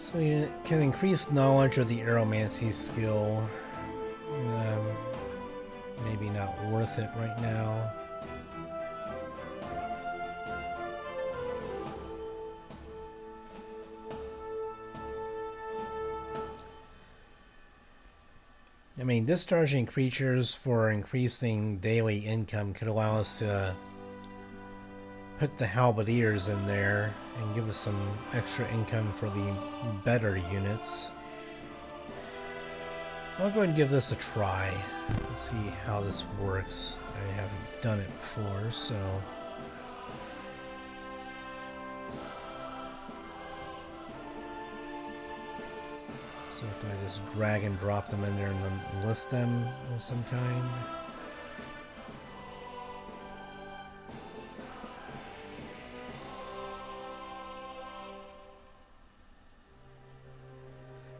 So we can increase knowledge of the aeromancy skill. Maybe not worth it right now. I mean, discharging creatures for increasing daily income could allow us to put the halberdiers in there and give us some extra income for the better units. I'll go ahead and give this a try and see how this works. I haven't done it before, so... So do I just drag and drop them in there and enlist them of some kind?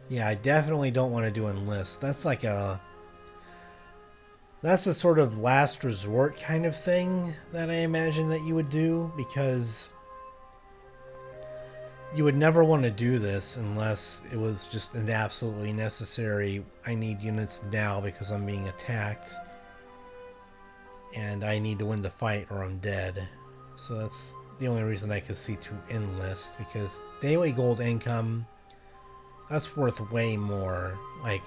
Yeah, I definitely don't want to do enlist. That's like that's a sort of last resort kind of thing that I imagine that you would do, because you would never want to do this unless it was just an absolutely necessary, I need units now because I'm being attacked. and I need to win the fight or I'm dead. So that's the only reason I could see to enlist, because daily gold income, that's worth way more. Like,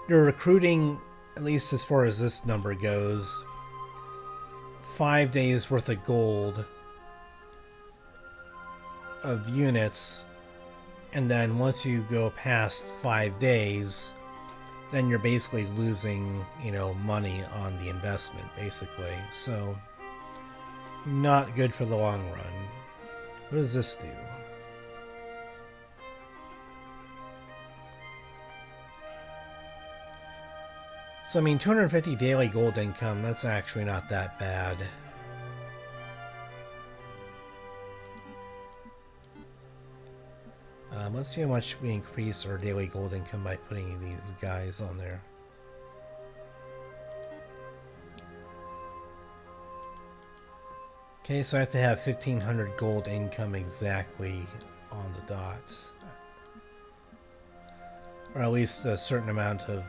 you're recruiting, at least as far as this number goes, 5 days worth of gold of units, and then once you go past 5 days, then you're basically losing, you know, money on the investment, basically. So, not good for the long run. What does this do? So, I mean, 250 daily gold income, that's actually not that bad. Let's see how much we increase our daily gold income by putting these guys on there. Okay, so I have to have 1,500 gold income exactly on the dot. Or at least a certain amount of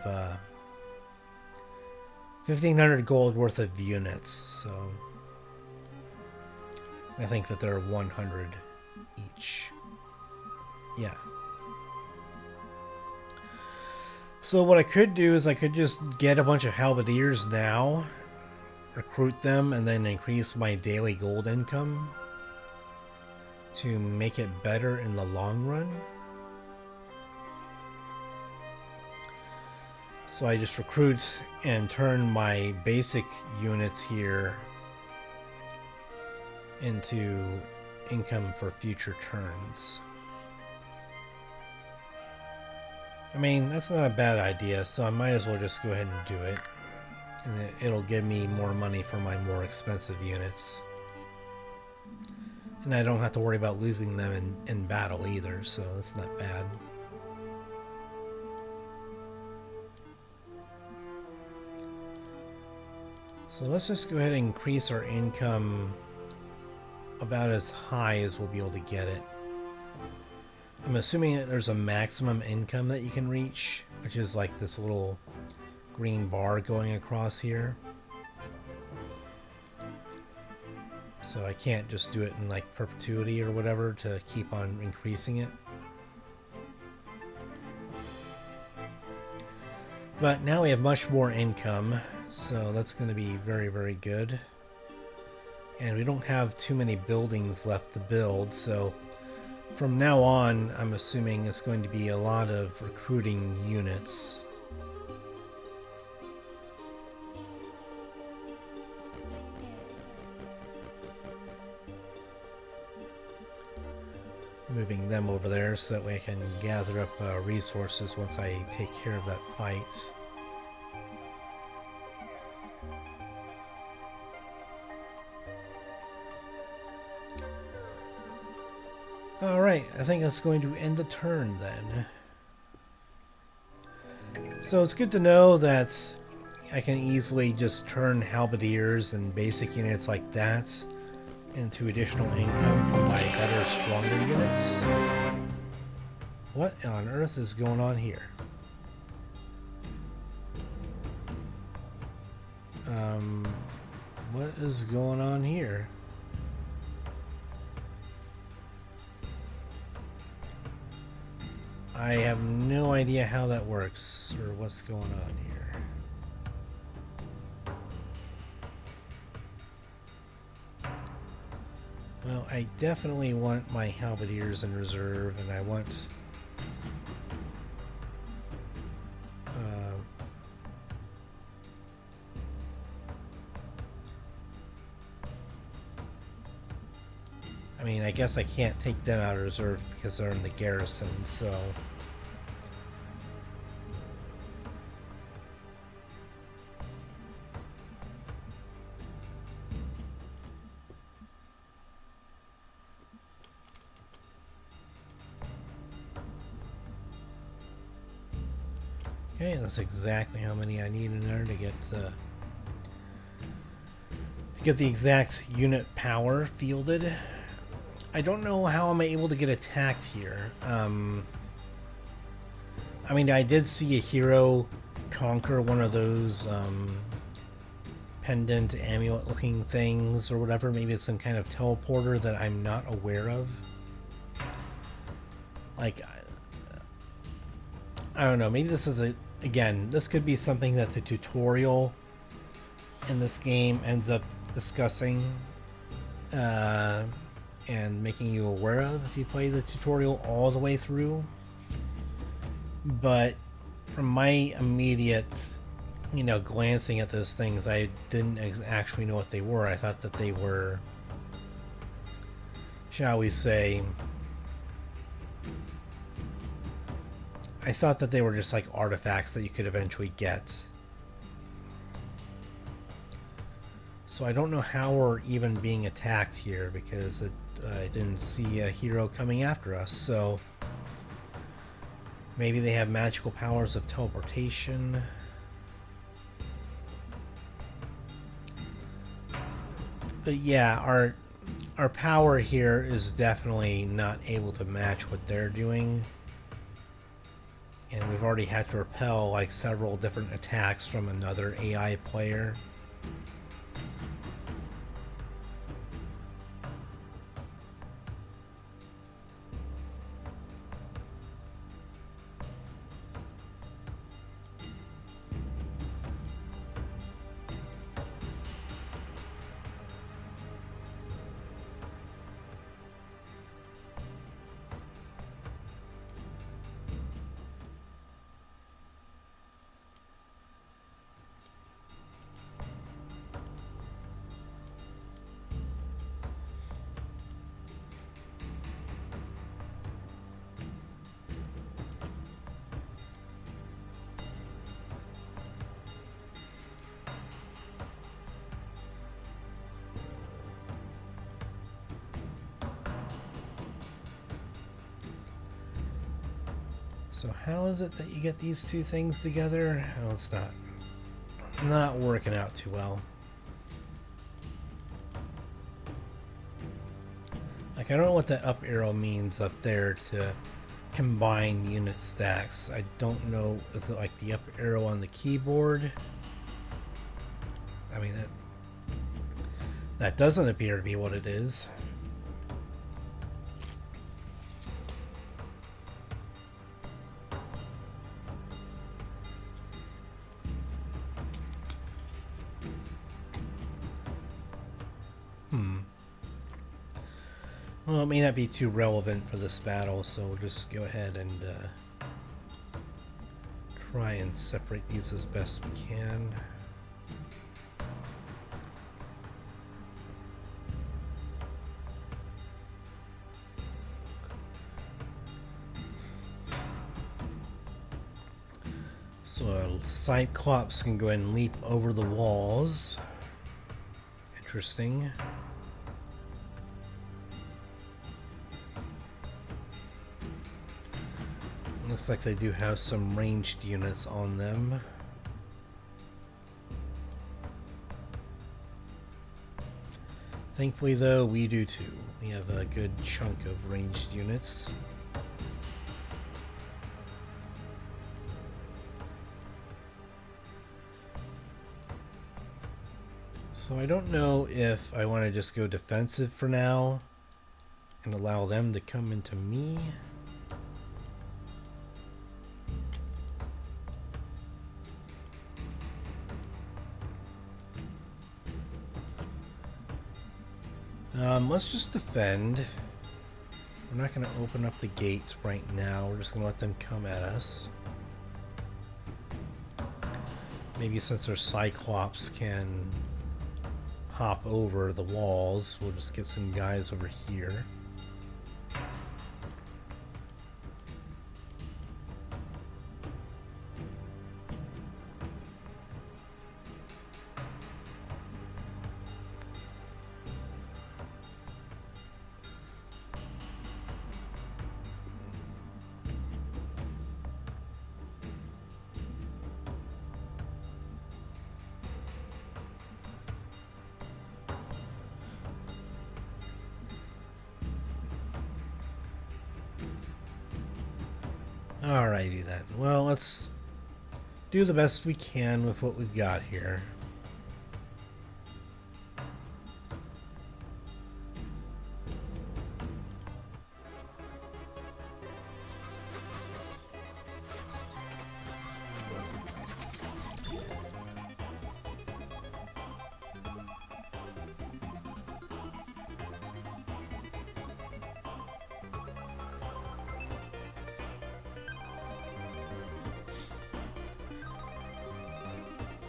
1,500 gold worth of units, so I think that they're 100 each. Yeah. So what I could do is I could just get a bunch of halberdiers now, recruit them, and then increase my daily gold income to make it better in the long run. So I just recruit and turn my basic units here into income for future turns. I mean, that's not a bad idea, so I might as well just go ahead and do it. And it'll give me more money for my more expensive units. And I don't have to worry about losing them in battle either, so that's not bad. So let's just go ahead and increase our income about as high as we'll be able to get it. I'm assuming that there's a maximum income that you can reach, which is like this little green bar going across here. So I can't just do it in like perpetuity or whatever to keep on increasing it. But now we have much more income, so that's going to be very, very good. And we don't have too many buildings left to build, so from now on, I'm assuming it's going to be a lot of recruiting units. Moving them over there so that way I can gather up resources once I take care of that fight. Alright, I think that's going to end the turn then. So it's good to know that I can easily just turn halberdiers and basic units like that into additional income from my better, stronger units. What on earth is going on here? What is going on here? I have no idea how that works or what's going on here. Well, I definitely want my halberdiers in reserve, and I want I mean, I guess I can't take them out of reserve because they're in the garrison, so okay, that's exactly how many I need in there to get the exact unit power fielded. I don't know how I'm able to get attacked here. I mean, I did see a hero conquer one of those pendant amulet looking things or whatever. Maybe it's some kind of teleporter that I'm not aware of. Like, I don't know, maybe this is again, this could be something that the tutorial in this game ends up discussing and making you aware of if you play the tutorial all the way through. But from my immediate, glancing at those things, I didn't actually know what they were. I thought that they were, shall we say, I thought that they were just like artifacts that you could eventually get. So I don't know how we're even being attacked here, because I didn't see a hero coming after us. So maybe they have magical powers of teleportation. But yeah, our power here is definitely not able to match what they're doing. And we've already had to repel like several different attacks from another AI player. So how is it that you get these two things together? Oh, it's not working out too well. Like, I don't know what that up arrow means up there to combine unit stacks. I don't know. Is it like the up arrow on the keyboard? I mean, that doesn't appear to be what it is. Well, it may not be too relevant for this battle, so we'll just go ahead and try and separate these as best we can. So a Cyclops can go ahead and leap over the walls. Interesting. Looks like they do have some ranged units on them. Thankfully though, we do too. We have a good chunk of ranged units. So I don't know if I want to just go defensive for now and allow them to come into me. Let's just defend. We're not going to open up the gates right now. We're just going to let them come at us. Maybe since our Cyclops can hop over the walls, we'll just get some guys over here. Alrighty then. Well, let's do the best we can with what we've got here.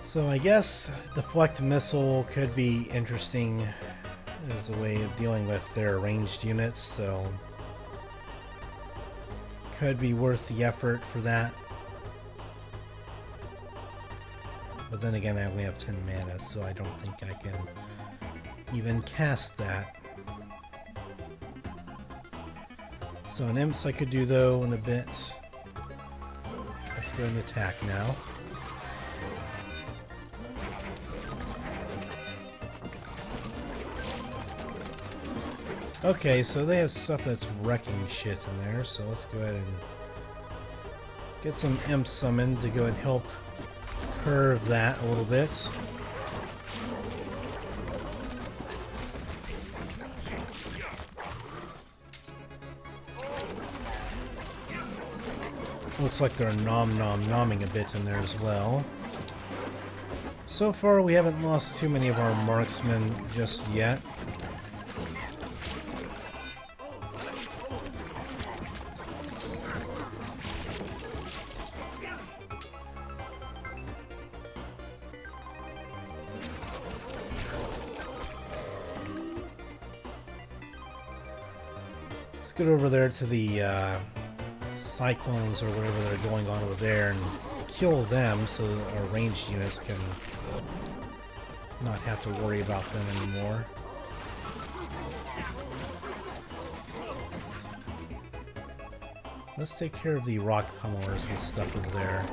So I guess deflect missile could be interesting as a way of dealing with their ranged units, so could be worth the effort for that. But then again, I only have 10 mana, so I don't think I can even cast that. So an imps I could do though in a bit. Let's go and attack now. Okay, so they have stuff that's wrecking shit in there, so let's go ahead and get some imps summoned to go and help curve that a little bit. Looks like they're nomming a bit in there as well. So far we haven't lost too many of our marksmen just yet. Let's get over there to the cyclones or whatever they're going on over there and kill them so that our ranged units can not have to worry about them anymore. Let's take care of the rock pummelers and stuff over there.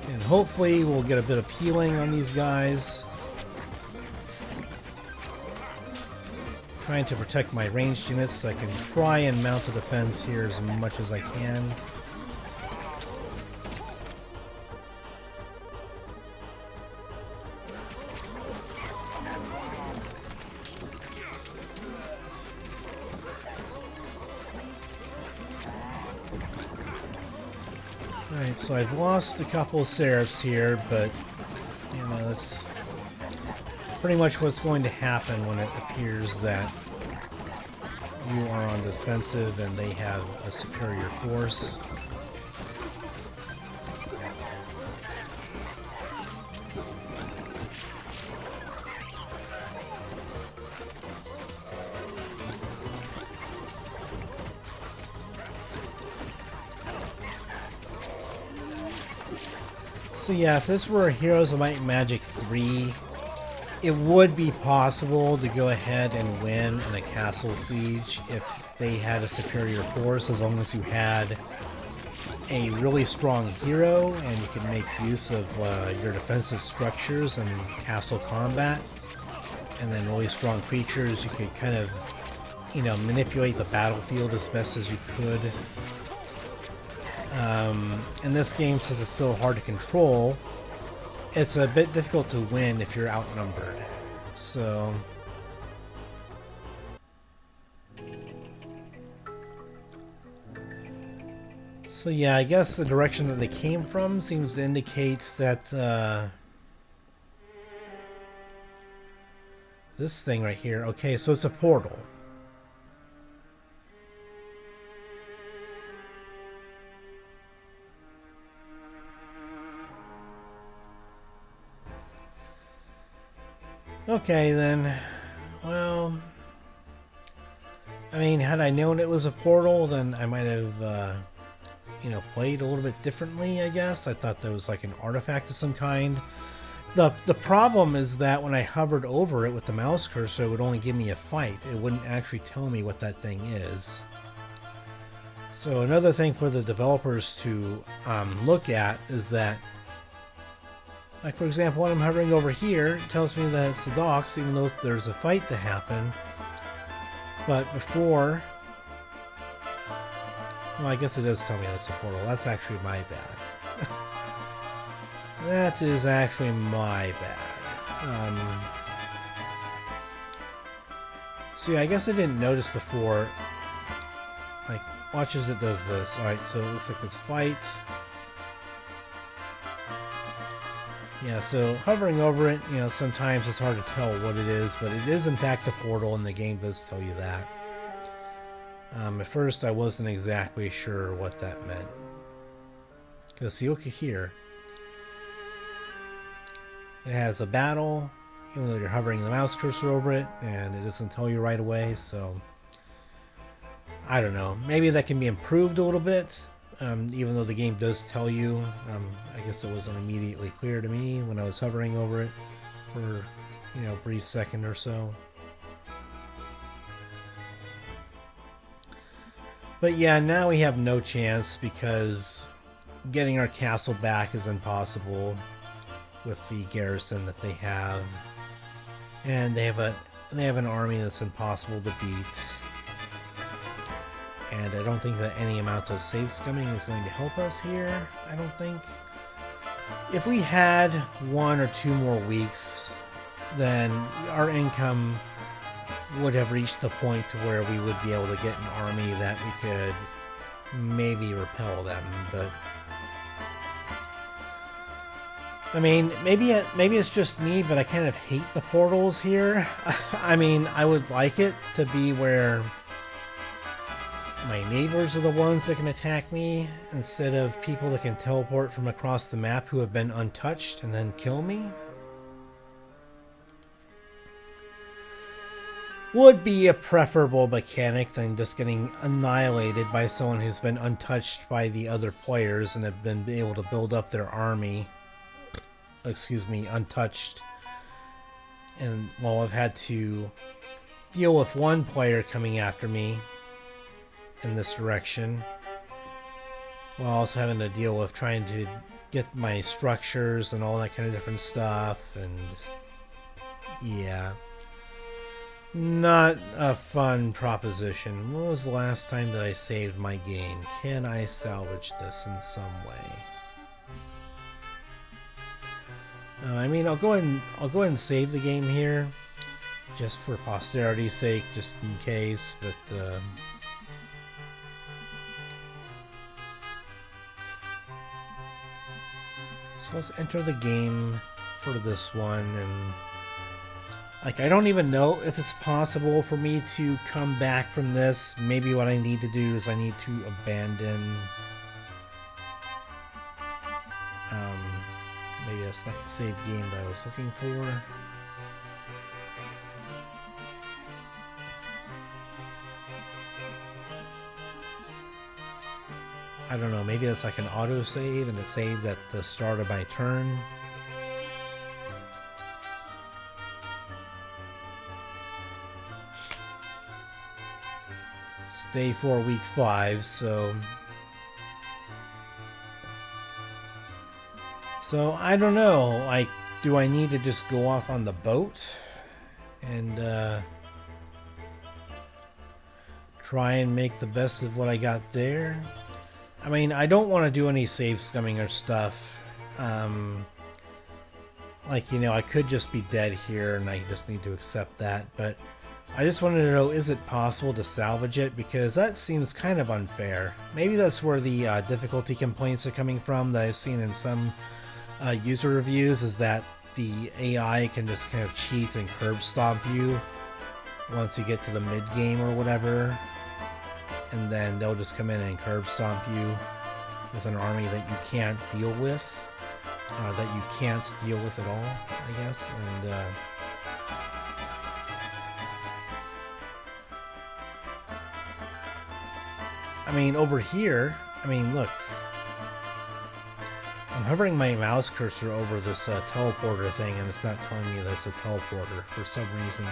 And hopefully we'll get a bit of healing on these guys. Trying to protect my ranged units so I can try and mount a defense here as much as I can. Alright, so I've lost a couple of Seraphs here, but you know, that's pretty much what's going to happen when it appears that you are on the defensive and they have a superior force. So yeah, if this were Heroes of Might and Magic 3, it would be possible to go ahead and win in a castle siege if they had a superior force, as long as you had a really strong hero and you could make use of your defensive structures and castle combat, and then really strong creatures. You could kind of, you know, manipulate the battlefield as best as you could. In this game, since it's so hard to control, it's a bit difficult to win if you're outnumbered. So yeah, I guess the direction that they came from seems to indicate that this thing right here, okay, so it's a portal. Okay, then. Well, I mean, had I known it was a portal, then I might have, you know, played a little bit differently, I guess. I thought there was like an artifact of some kind. The problem is that when I hovered over it with the mouse cursor, it would only give me a fight. It wouldn't actually tell me what that thing is. So another thing for the developers to look at is that, like, for example, when I'm hovering over here, it tells me that it's the docks, even though there's a fight to happen. But before... Well, I guess it does tell me that's a portal. That's actually my bad. That is actually my bad. So yeah, I guess I didn't notice before. Like, watch as it does this. Alright, so it looks like it's fight. Yeah, so hovering over it, you know, sometimes it's hard to tell what it is, but it is in fact a portal, and the game does tell you that. At first I wasn't exactly sure what that meant. Because see, look here. It has a battle, even though you're hovering the mouse cursor over it, and it doesn't tell you right away, so... I don't know. Maybe that can be improved a little bit, even though the game does tell you. I guess it wasn't immediately clear to me when I was hovering over it for, you know, a brief second or so. But yeah, now we have no chance because getting our castle back is impossible with the garrison that they have. And they have an army that's impossible to beat. And I don't think that any amount of save scumming is going to help us here. I don't think. If we had 1 or 2 more weeks, then our income would have reached the point to where we would be able to get an army that we could maybe repel them. But I mean, maybe it's just me, but I kind of hate the portals here. I mean, I would like it to be where my neighbors are the ones that can attack me instead of people that can teleport from across the map who have been untouched and then kill me. Would be a preferable mechanic than just getting annihilated by someone who's been untouched by the other players and have been able to build up their army. Excuse me, untouched. And well, I've had to deal with one player coming after me in this direction, while also having to deal with trying to get my structures and all that kind of different stuff. And yeah, not a fun proposition. When was the last time that I saved my game? Can I salvage this in some way? I mean, I'll go ahead and save the game here, just for posterity's sake, just in case. But so let's enter the game for this one, and like, I don't even know if it's possible for me to come back from this. Maybe what I need to do is I need to abandon. Maybe that's not the save game that I was looking for. I don't know, maybe that's like an autosave and it saved at the start of my turn. Stay for week 5, so I don't know, like, do I need to just go off on the boat and try and make the best of what I got there? I mean, I don't want to do any save scumming or stuff. Like, you know, I could just be dead here and I just need to accept that, but I just wanted to know, is it possible to salvage it? Because that seems kind of unfair. Maybe that's where the difficulty complaints are coming from that I've seen in some user reviews, is that the AI can just kind of cheat and curb stomp you once you get to the mid-game or whatever. And then they'll just come in and curb stomp you with an army that you can't deal with. That you can't deal with at all, I guess. And I mean, over here, I mean, look. I'm hovering my mouse cursor over this teleporter thing, and it's not telling me that's a teleporter for some reason.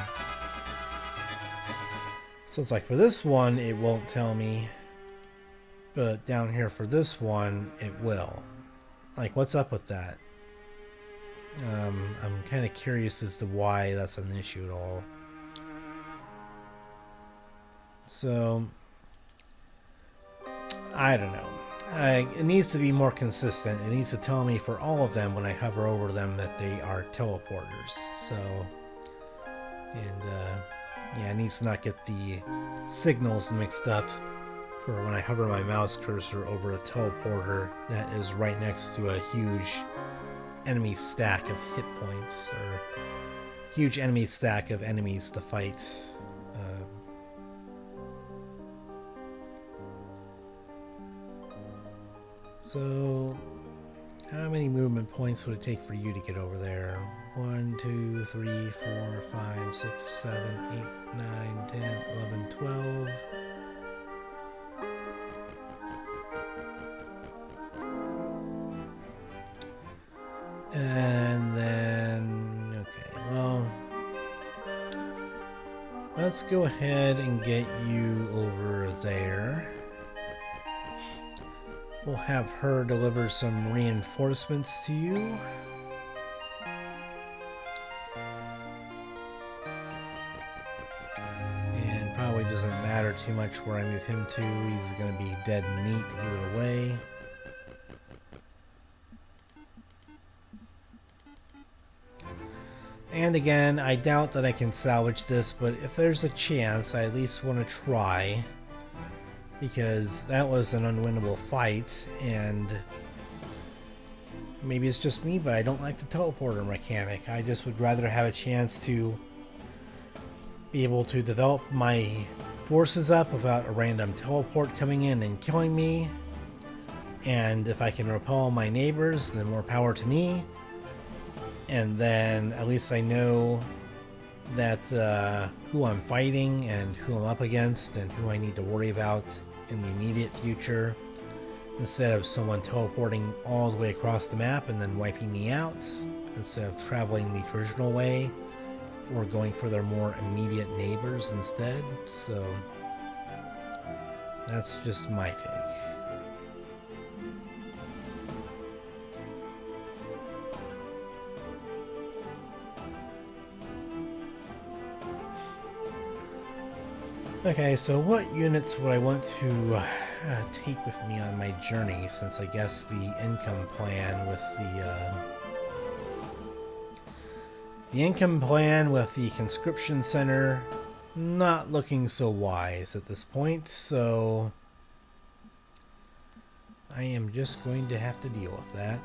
So it's like, for this one, it won't tell me. But down here for this one, it will. Like, what's up with that? I'm kind of curious as to why that's an issue at all. So, I don't know. It needs to be more consistent. It needs to tell me for all of them when I hover over them that they are teleporters. So, and yeah, it needs to not get the signals mixed up for when I hover my mouse cursor over a teleporter that is right next to a huge enemy stack of hit points, or huge enemy stack of enemies to fight. So, how many movement points would it take for you to get over there? 1, 2, 3, 4, 5, 6, 7, 8, 9, 10, 11, 12. And then, okay, well, let's go ahead and get you over there. We'll have her deliver some reinforcements to you. And probably doesn't matter too much where I move him to. He's going to be dead meat either way. And again, I doubt that I can salvage this, but if there's a chance, I at least want to try. Because that was an unwinnable fight, and maybe it's just me, but I don't like the teleporter mechanic. I just would rather have a chance to be able to develop my forces up without a random teleport coming in and killing me. And if I can repel my neighbors, then more power to me. And then at least I know that who I'm fighting and who I'm up against and who I need to worry about in the immediate future, instead of someone teleporting all the way across the map and then wiping me out, instead of traveling the traditional way or going for their more immediate neighbors instead. So that's just my take. Okay, so what units would I want to take with me on my journey, since I guess the income plan with the conscription center not looking so wise at this point, so I am just going to have to deal with that.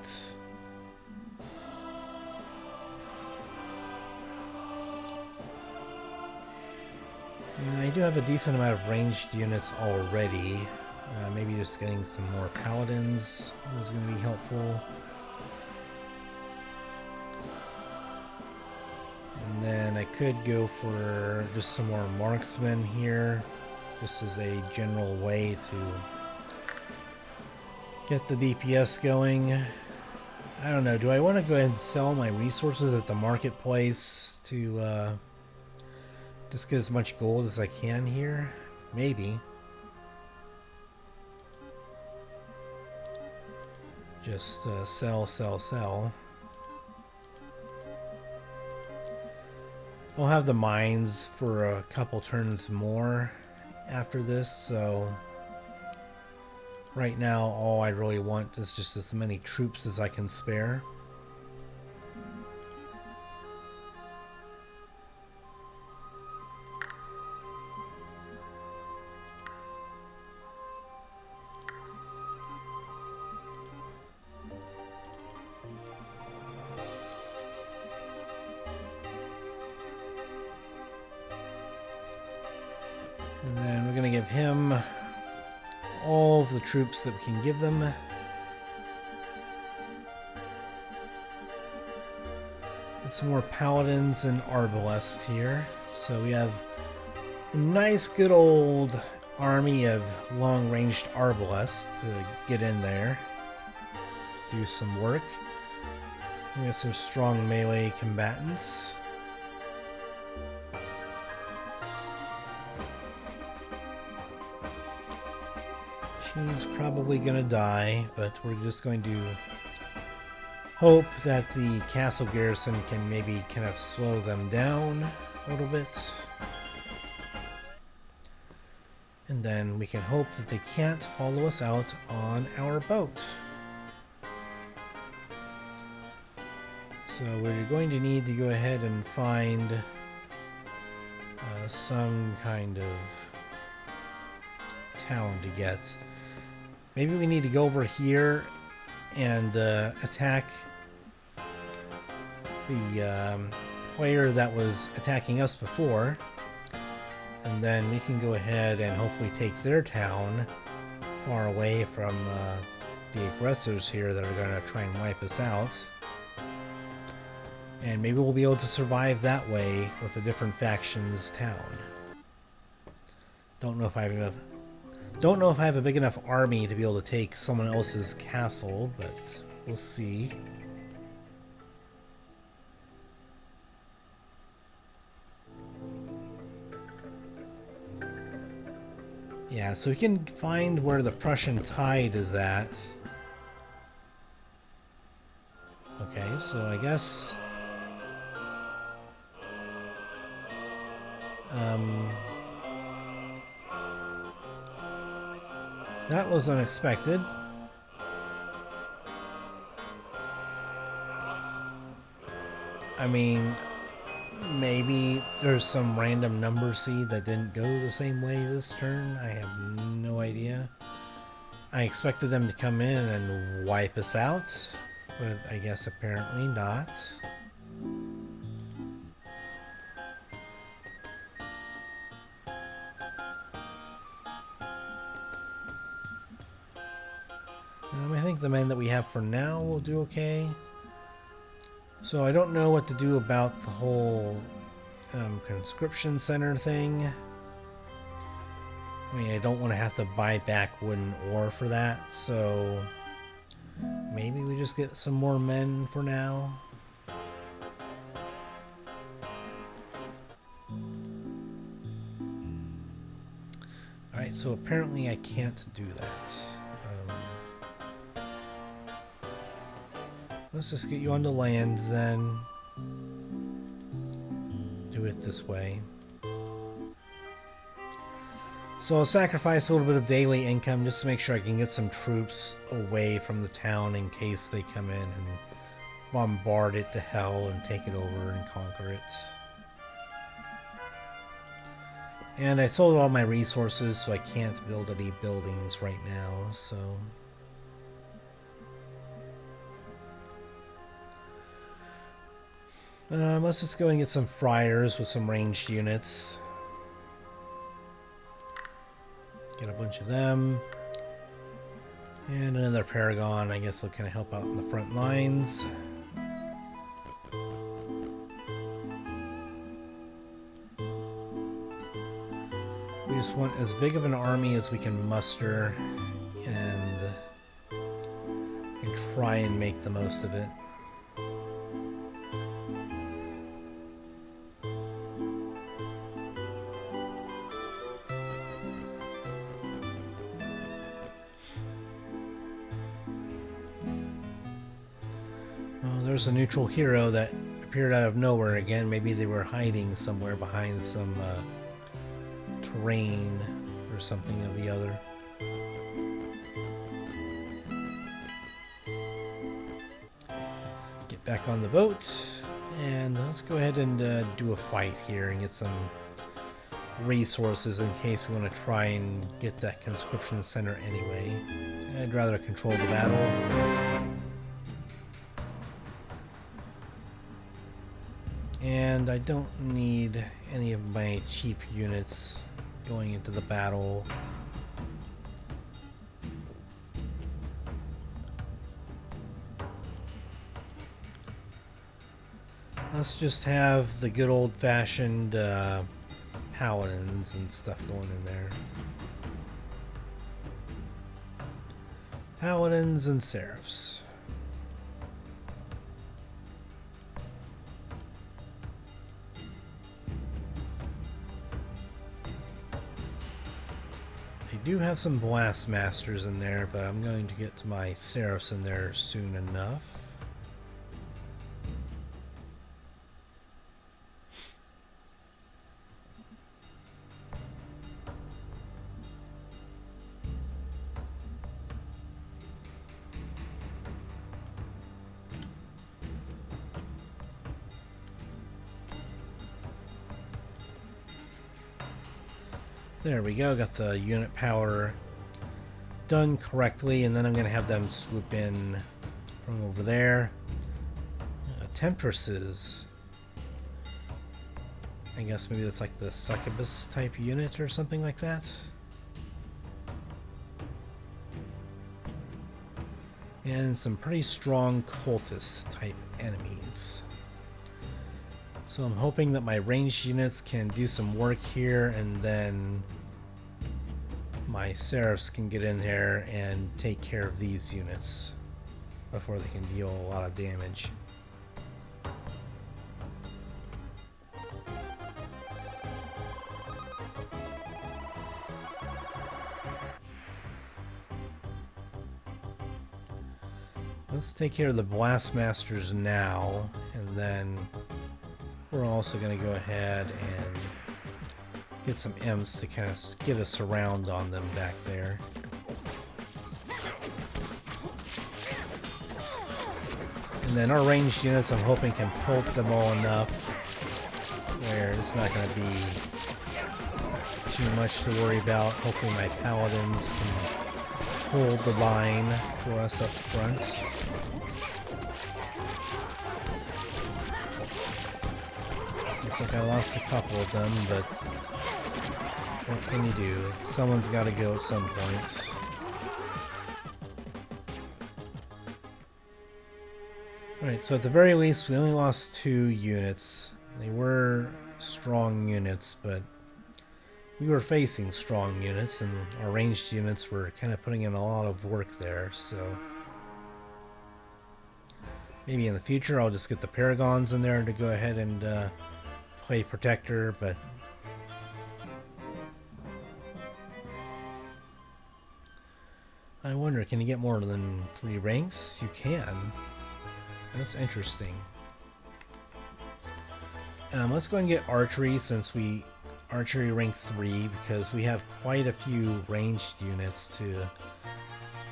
I do have a decent amount of ranged units already. Maybe just getting some more paladins is going to be helpful. And then I could go for just some more marksmen here, just as a general way to get the DPS going. I don't know, do I want to go ahead and sell my resources at the marketplace to just get as much gold as I can here? Maybe. Just sell, sell, sell. I'll have the mines for a couple turns more after this, so right now all I really want is just as many troops as I can spare. And then we're going to give him all of the troops that we can give them. And some more paladins and arbalists here. So we have a nice good old army of long-ranged arbalists to get in there, do some work. We have some strong melee combatants. He's probably gonna die, but we're just going to hope that the castle garrison can maybe kind of slow them down a little bit. And then we can hope that they can't follow us out on our boat. So we're going to need to go ahead and find some kind of town to get. Maybe we need to go over here and attack the player that was attacking us before. And then we can go ahead and hopefully take their town far away from the aggressors here that are going to try and wipe us out. And maybe we'll be able to survive that way with a different faction's town. Don't know if I have a big enough army to be able to take someone else's castle, but we'll see. Yeah, so we can find where the Prussian tide is at. Okay, so I guess... that was unexpected. I mean, maybe there's some random number seed that didn't go the same way this turn. I have no idea. I expected them to come in and wipe us out, but I guess apparently not. I think the men that we have for now will do okay. So I don't know what to do about the whole conscription center thing. I mean, I don't want to have to buy back wooden ore for that, so maybe we just get some more men for now. Alright, so apparently I can't do that. Let's just get you onto land then. Do it this way. So I'll sacrifice a little bit of daily income just to make sure I can get some troops away from the town in case they come in and bombard it to hell and take it over and conquer it. And I sold all my resources, so I can't build any buildings right now, so... let's just go and get some friars with some ranged units. Get a bunch of them. And another paragon, I guess will kind of help out in the front lines. We just want as big of an army as we can muster and can try and make the most of it. There's a neutral hero that appeared out of nowhere again. Maybe they were hiding somewhere behind some terrain or something of the other. Get back on the boat and let's go ahead and do a fight here and get some resources in case we want to try and get that conscription center anyway. I'd rather control the battle. And I don't need any of my cheap units going into the battle. Let's just have the good old-fashioned paladins and stuff going in there. Paladins and seraphs. I do have some blast masters in there, but I'm going to get to my seraphs in there soon enough. There we go, got the unit power done correctly, and then I'm going to have them swoop in from over there. Temptresses. I guess maybe that's like the succubus type unit or something like that. and some pretty strong cultist type enemies. So I'm hoping that my ranged units can do some work here, and then my Seraphs can get in there and take care of these units before they can deal a lot of damage. Let's take care of the Blastmasters now, and then we're also going to go ahead and get some imps to kind of get a surround on them back there. And then our ranged units, I'm hoping, can pulp them all enough where it's not going to be too much to worry about. Hopefully my paladins can hold the line for us up front. Looks like I lost a couple of them, but what can you do? Someone's got to go at some point. Alright, so at the very least, we only lost 2 units. They were strong units, but we were facing strong units, and our ranged units were kind of putting in a lot of work there, so maybe in the future I'll just get the Paragons in there to go ahead and play Protector, but I wonder, can you get more than 3 ranks? You can. That's interesting. Let's go and get Archery, since we Archery rank 3, because we have quite a few ranged units to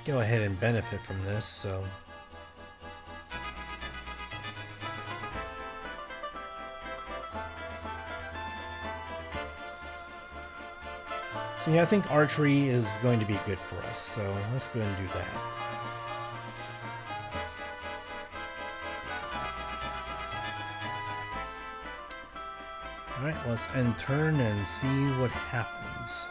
go ahead and benefit from this, so yeah, I think Archery is going to be good for us, so let's go ahead and do that. Alright, let's end turn and see what happens.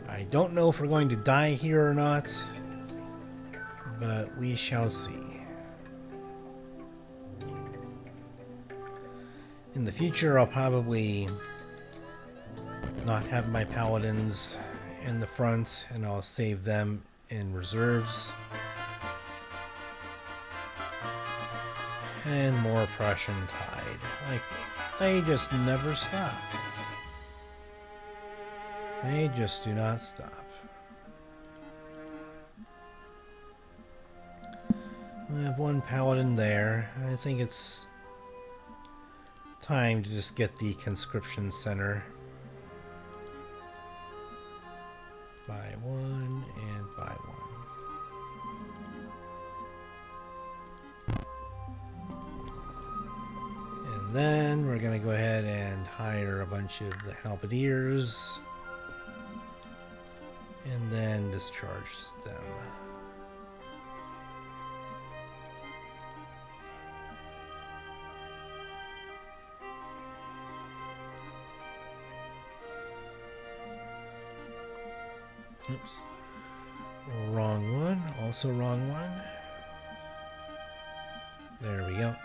I don't know if we're going to die here or not, but we shall see. In the future, I'll probably not have my paladins in the front, and I'll save them in reserves. And more Prussian Tide. Like, they just never stop. They just do not stop. We have 1 paladin there. I think it's time to just get the conscription center. By 1 and by 1. And then we're going to go ahead and hire a bunch of the halberdiers and then discharge them. Oops. Wrong one. Also wrong one. There we go.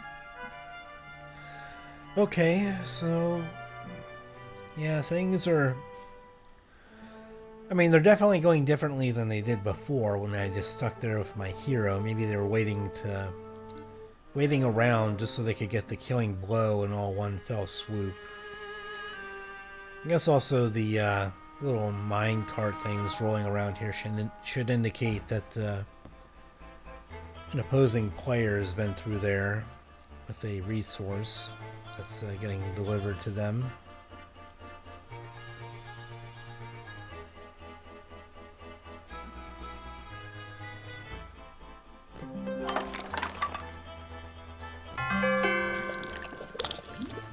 Okay, so yeah, things are, I mean, they're definitely going differently than they did before when I just stuck there with my hero. Maybe they were waiting around just so they could get the killing blow in all one fell swoop. I guess also the little minecart things rolling around here should indicate that an opposing player has been through there with a resource that's getting delivered to them.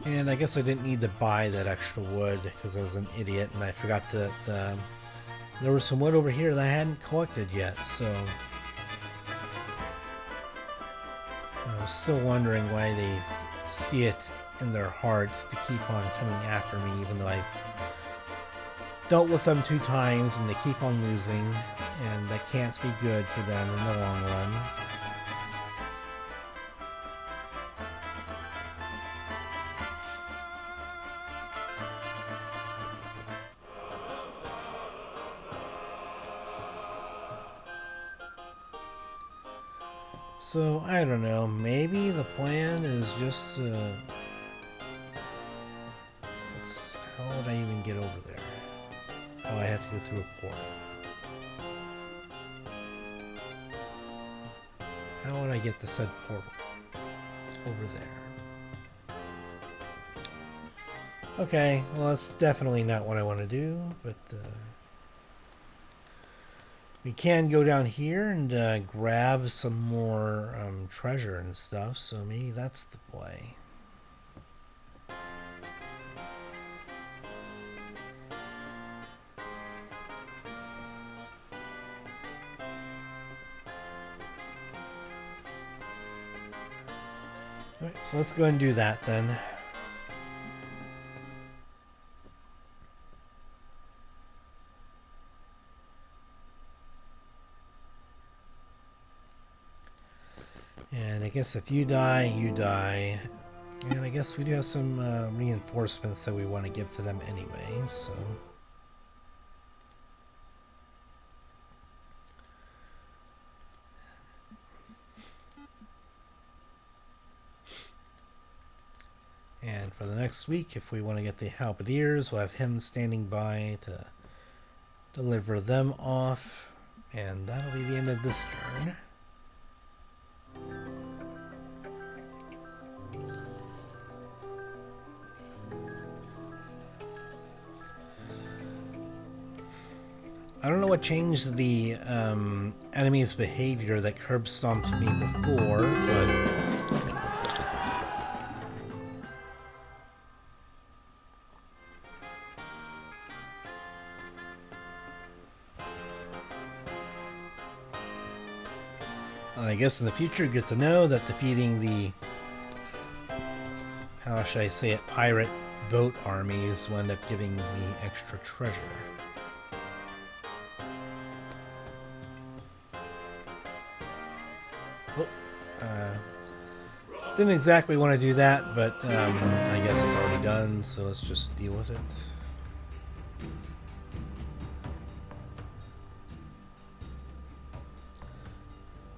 And I guess I didn't need to buy that extra wood because I was an idiot and I forgot that there was some wood over here that I hadn't collected yet, so I was still wondering why they see it in their hearts to keep on coming after me, even though I dealt with them 2 times and they keep on losing, and that can't be good for them in the long run. So, I don't know, maybe the plan is just how would I even get over there? Oh, I have to go through a portal. How would I get to said portal? Over there. Okay, well that's definitely not what I want to do, but we can go down here and grab some more treasure and stuff, so maybe that's the play. Alright, so let's go and do that then. And I guess if you die, you die. And I guess we do have some reinforcements that we want to give to them anyway, so... And for the next week, if we want to get the halberdiers, we'll have him standing by to deliver them off. And that'll be the end of this turn. I don't know what changed the enemy's behavior that curb stomped me before, but... I guess in the future, good to know that defeating the, how should I say it, pirate boat armies will end up giving me extra treasure. Oh, didn't exactly want to do that, but I guess it's already done, so let's just deal with it.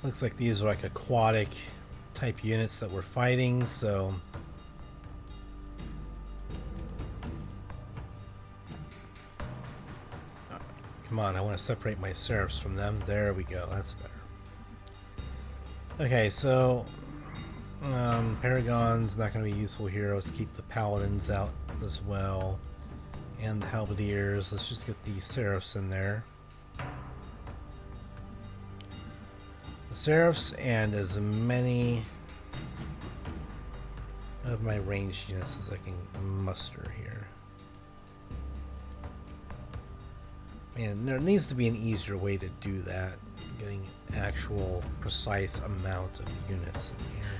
Looks like these are like aquatic type units that we're fighting, so come on, I want to separate my seraphs from them. There we go, that's better. Okay, so Paragon's not going to be useful here. Let's keep the paladins out as well, and the halberdiers. Let's just get the seraphs in there. Seraphs and as many of my ranged units as I can muster here. Man, there needs to be an easier way to do that. Getting actual precise amount of units in here.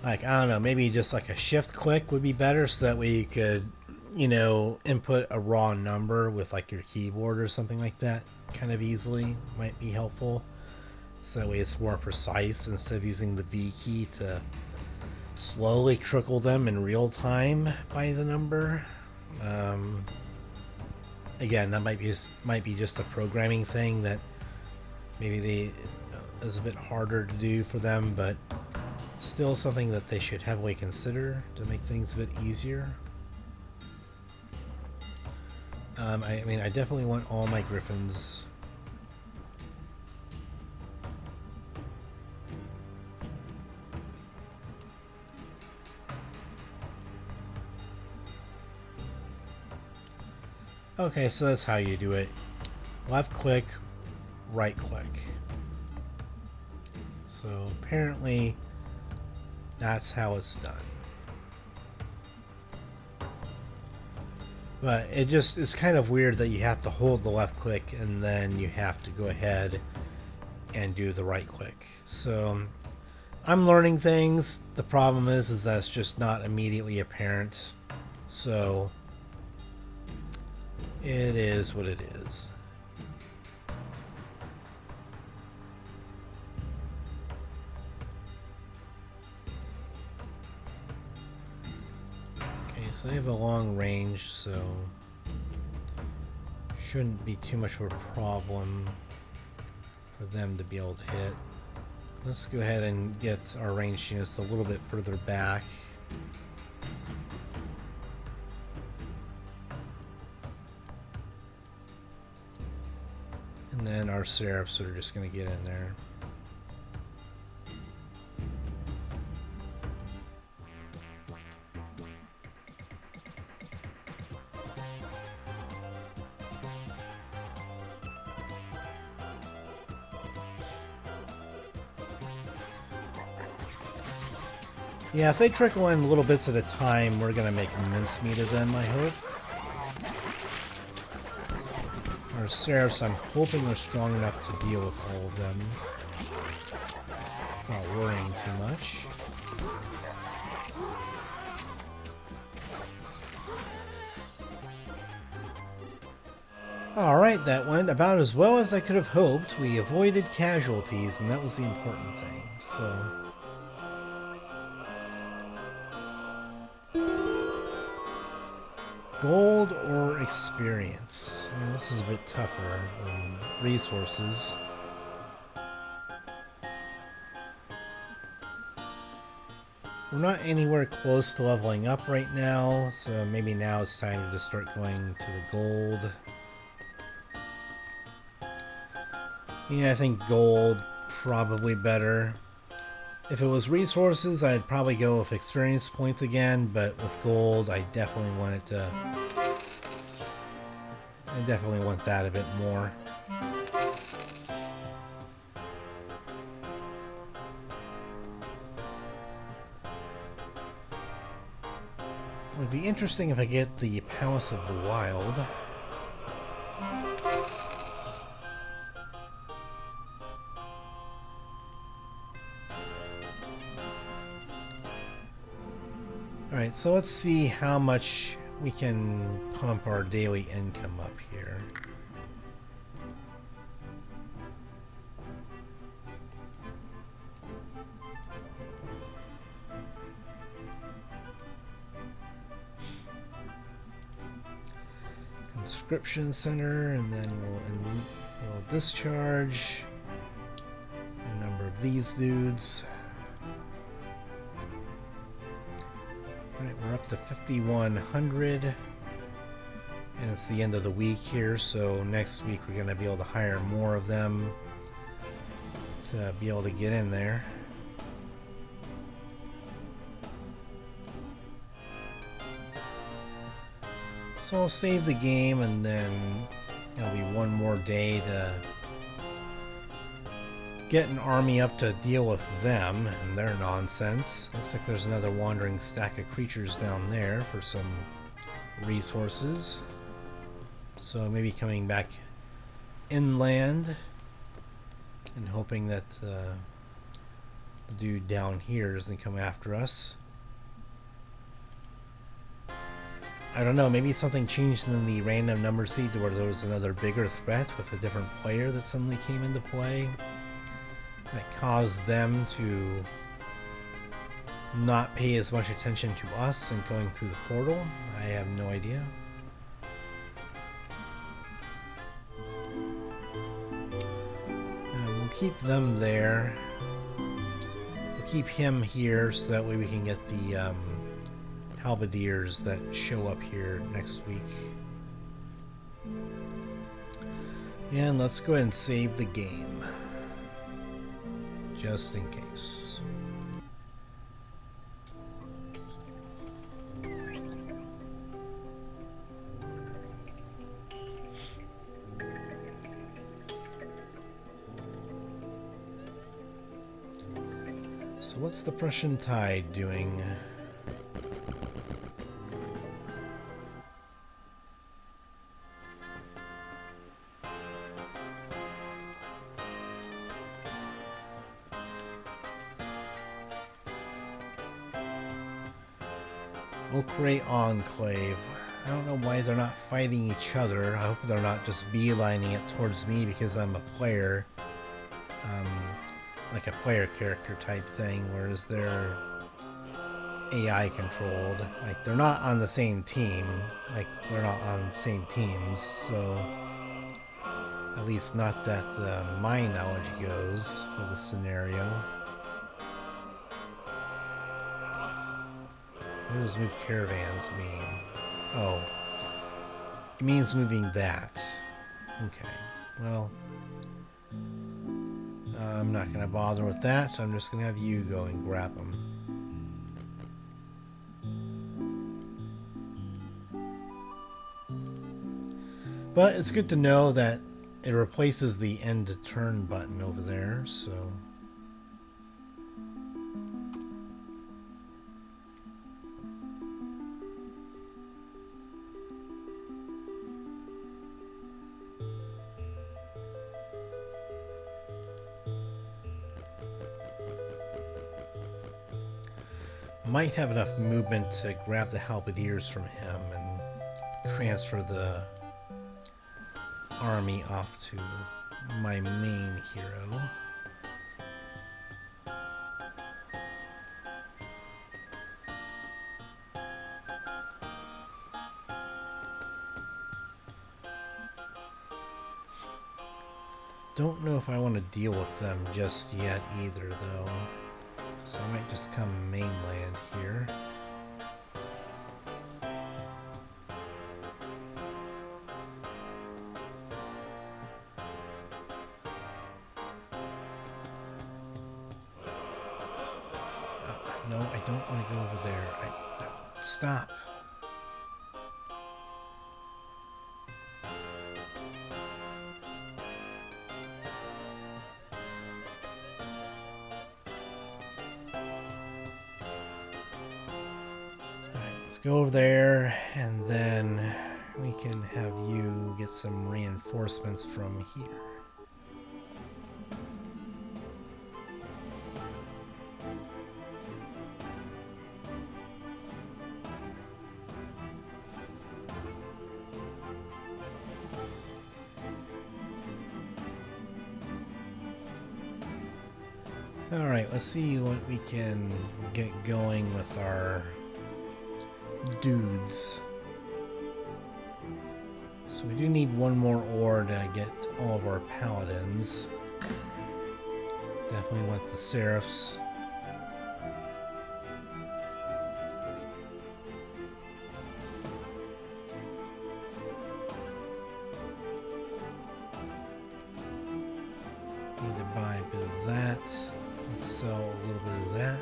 Like, I don't know, maybe just like a shift click would be better so that way you could, you know, input a raw number with like your keyboard or something like that kind of easily. Might be helpful, so that way it's more precise instead of using the V key to slowly trickle them in real time by the number. Again, that might be just a programming thing that maybe is a bit harder to do for them, but still something that they should heavily consider to make things a bit easier. I mean, I definitely want all my griffins. Okay, so that's how you do it. Left click, right click. So apparently that's how it's done. But it's kind of weird that you have to hold the left click and then you have to go ahead and do the right click. So I'm learning things. The problem is that it's just not immediately apparent. So it is what it is. Okay, so they have a long range, so shouldn't be too much of a problem for them to be able to hit. Let's go ahead and get our ranged units a little bit further back. And then our Seraphs are just going to get in there. Yeah, if they trickle in little bits at a time, we're gonna make mincemeat of them, I hope. Our Seraphs, I'm hoping they're strong enough to deal with all of them. Not worrying too much. Alright, that went about as well as I could have hoped. We avoided casualties, and that was the important thing, so... Gold or experience? Well, this is a bit tougher than resources. We're not anywhere close to leveling up right now, so maybe now it's time to just start going to the gold. Yeah, I think gold probably better. If it was resources, I'd probably go with experience points again, but with gold, I definitely want that a bit more. It would be interesting if I get the Palace of the Wild. Alright, so let's see how much we can pump our daily income up here. Conscription center, and then we'll discharge a number of these dudes. Alright, we're up to 5,100, and it's the end of the week here, so next week we're going to be able to hire more of them to be able to get in there. So I'll save the game, and then it'll be one more day to get an army up to deal with them and their nonsense. Looks like there's another wandering stack of creatures down there for some resources. So maybe coming back inland and hoping that the dude down here doesn't come after us. I don't know, maybe something changed in the random number seed to where there was another bigger threat with a different player that suddenly came into play. That caused them to not pay as much attention to us and going through the portal. I have no idea. And we'll keep them there. We'll keep him here so that way we can get the halberdiers that show up here next week. And let's go ahead and save the game, just in case. So what's the Prussian tide doing? Okray Enclave. I don't know why they're not fighting each other. I hope they're not just beelining it towards me because I'm a player. Like a player character type thing, whereas they're AI controlled. Like, they're not on the same team. Like, they're not on the same teams, so... At least not that my knowledge goes for the scenario. What does move caravans mean? Oh. It means moving that. Okay. Well... I'm not going to bother with that. I'm just going to have you go and grab them. But it's good to know that it replaces the end to turn button over there, so... Might have enough movement to grab the halberdiers from him and transfer the army off to my main hero. Don't know if I want to deal with them just yet either, though. So I might just come mainland here. No, I don't want to go over there. Stop. Let's go over there, and then we can have you get some reinforcements from here. Alright, let's see what we can get going with our dudes. So we do need one more ore to get all of our paladins. Definitely want the seraphs. Need to buy a bit of that. Let's sell a little bit of that.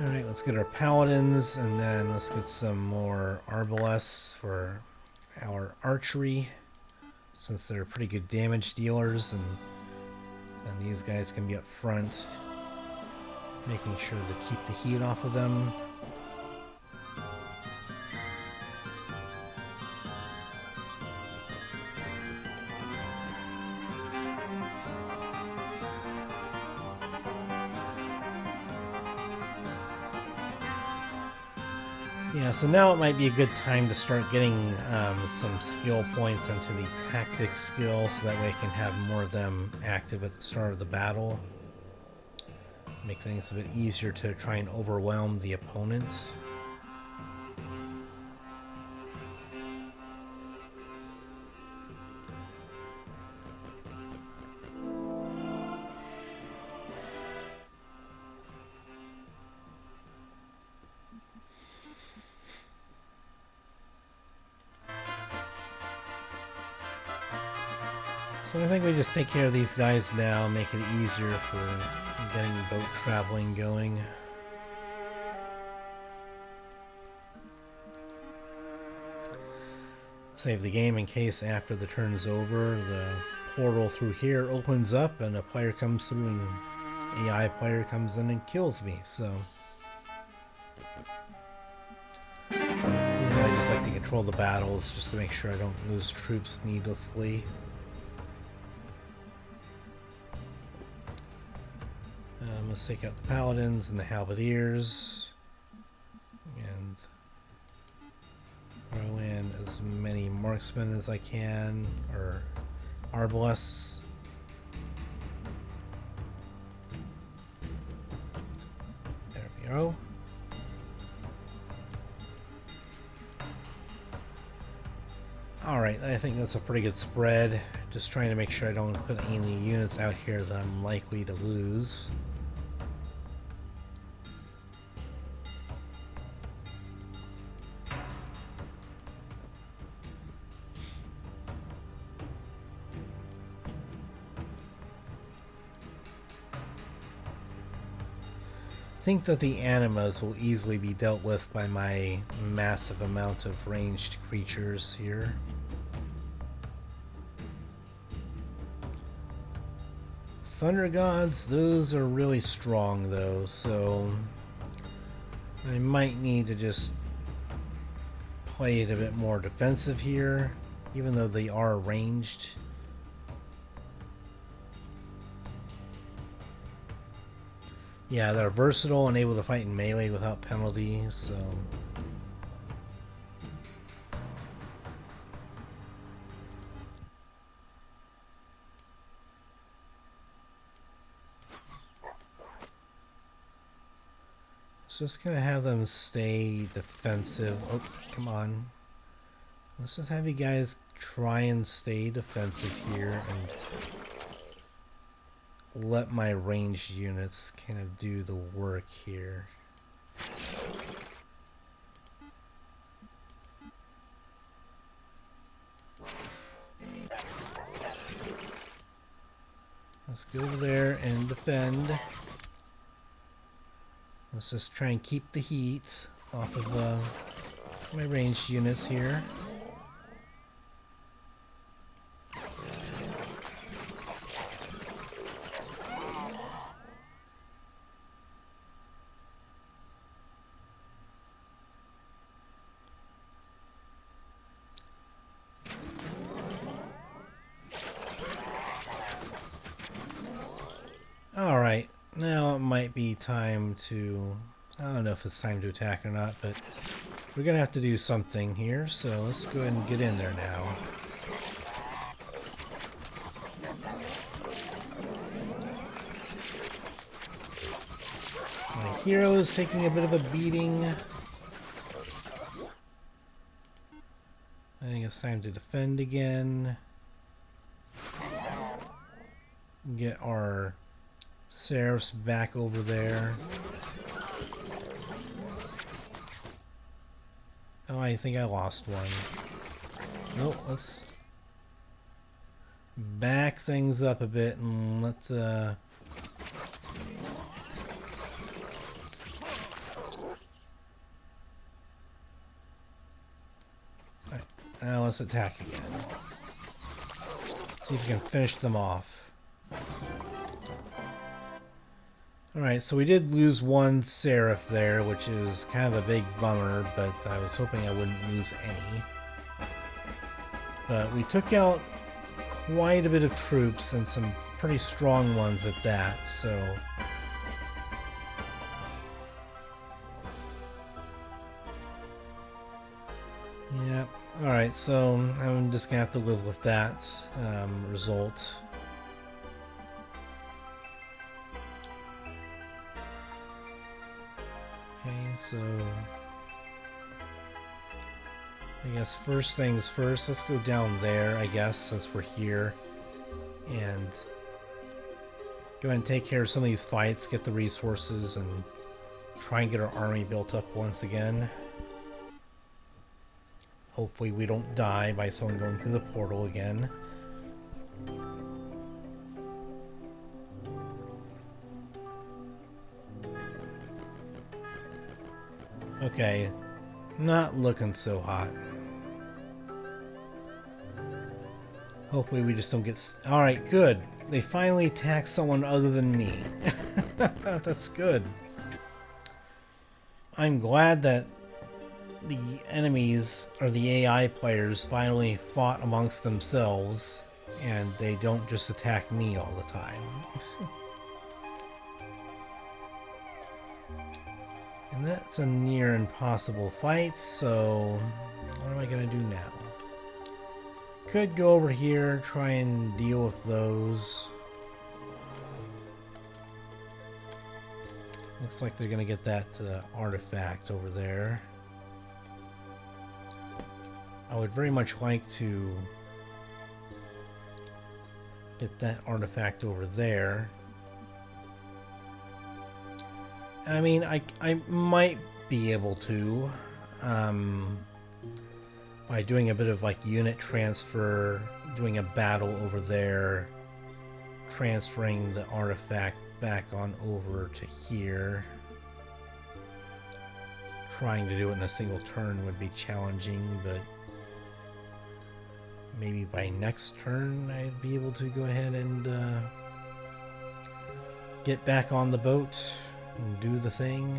Alright, let's get our paladins, and then let's get some more arbalests for our archery, since they're pretty good damage dealers, and these guys can be up front, making sure to keep the heat off of them. Yeah, so now it might be a good time to start getting some skill points into the tactics skill, so that way I can have more of them active at the start of the battle. Make things a bit easier to try and overwhelm the opponent. So I think we just take care of these guys now, make it easier for getting boat traveling going. Save the game in case after the turn's over, the portal through here opens up and a player comes through and AI player comes in and kills me, so... I just like to control the battles just to make sure I don't lose troops needlessly. let's take out the paladins and the halberdiers. And throw in as many marksmen as I can, or arbalests. There we go. Alright, I think that's a pretty good spread. Just trying to make sure I don't put any units out here that I'm likely to lose. I think that the animas will easily be dealt with by my massive amount of ranged creatures here. Thunder Gods, those are really strong though, so I might need to just play it a bit more defensive here, even though they are ranged. Yeah, they're versatile and able to fight in melee without penalty, so... Just gonna have them stay defensive. Oh, come on. Let's just have you guys try and stay defensive here and let my ranged units kind of do the work here. Let's go over there and defend. Let's just try and keep the heat off of my ranged units here. Alright, now it might be time to... I don't know if it's time to attack or not, but we're gonna have to do something here, so let's go ahead and get in there now. My hero is taking a bit of a beating. I think it's time to defend again. Get our Seraphs back over there. Oh, I think I lost one. Nope, let's back things up a bit and let's Alright, now let's attack again. See if we can finish them off. Alright, so we did lose one Seraph there, which is kind of a big bummer, but I was hoping I wouldn't lose any. But we took out quite a bit of troops, and some pretty strong ones at that, so... Yeah, alright, so I'm just gonna have to live with that result. Okay, so I guess first things first, let's go down there, I guess, since we're here, and go ahead and take care of some of these fights, get the resources, and try and get our army built up once again. Hopefully we don't die by someone going through the portal again. Okay, not looking so hot. Hopefully we just don't get... Alright, good. They finally attacked someone other than me. That's good. I'm glad that the enemies, or the AI players, finally fought amongst themselves, and they don't just attack me all the time. And that's a near impossible fight, so what am I gonna do now? Could go over here, try and deal with those. Looks like they're gonna get that artifact over there. I would very much like to get that artifact over there. I mean, I might be able to, by doing a bit of like unit transfer, doing a battle over there, transferring the artifact back on over to here. Trying to do it in a single turn would be challenging, but maybe by next turn I'd be able to go ahead and get back on the boat and do the thing.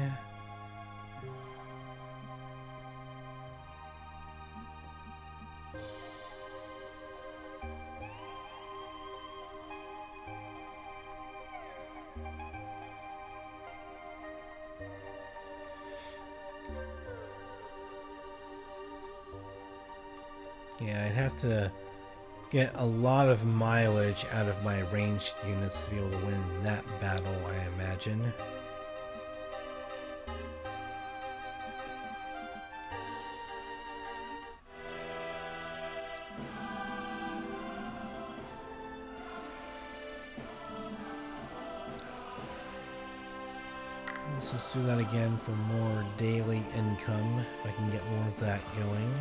Yeah, I'd have to get a lot of mileage out of my ranged units to be able to win that battle, I imagine. Let's do that again for more daily income, if I can get more of that going.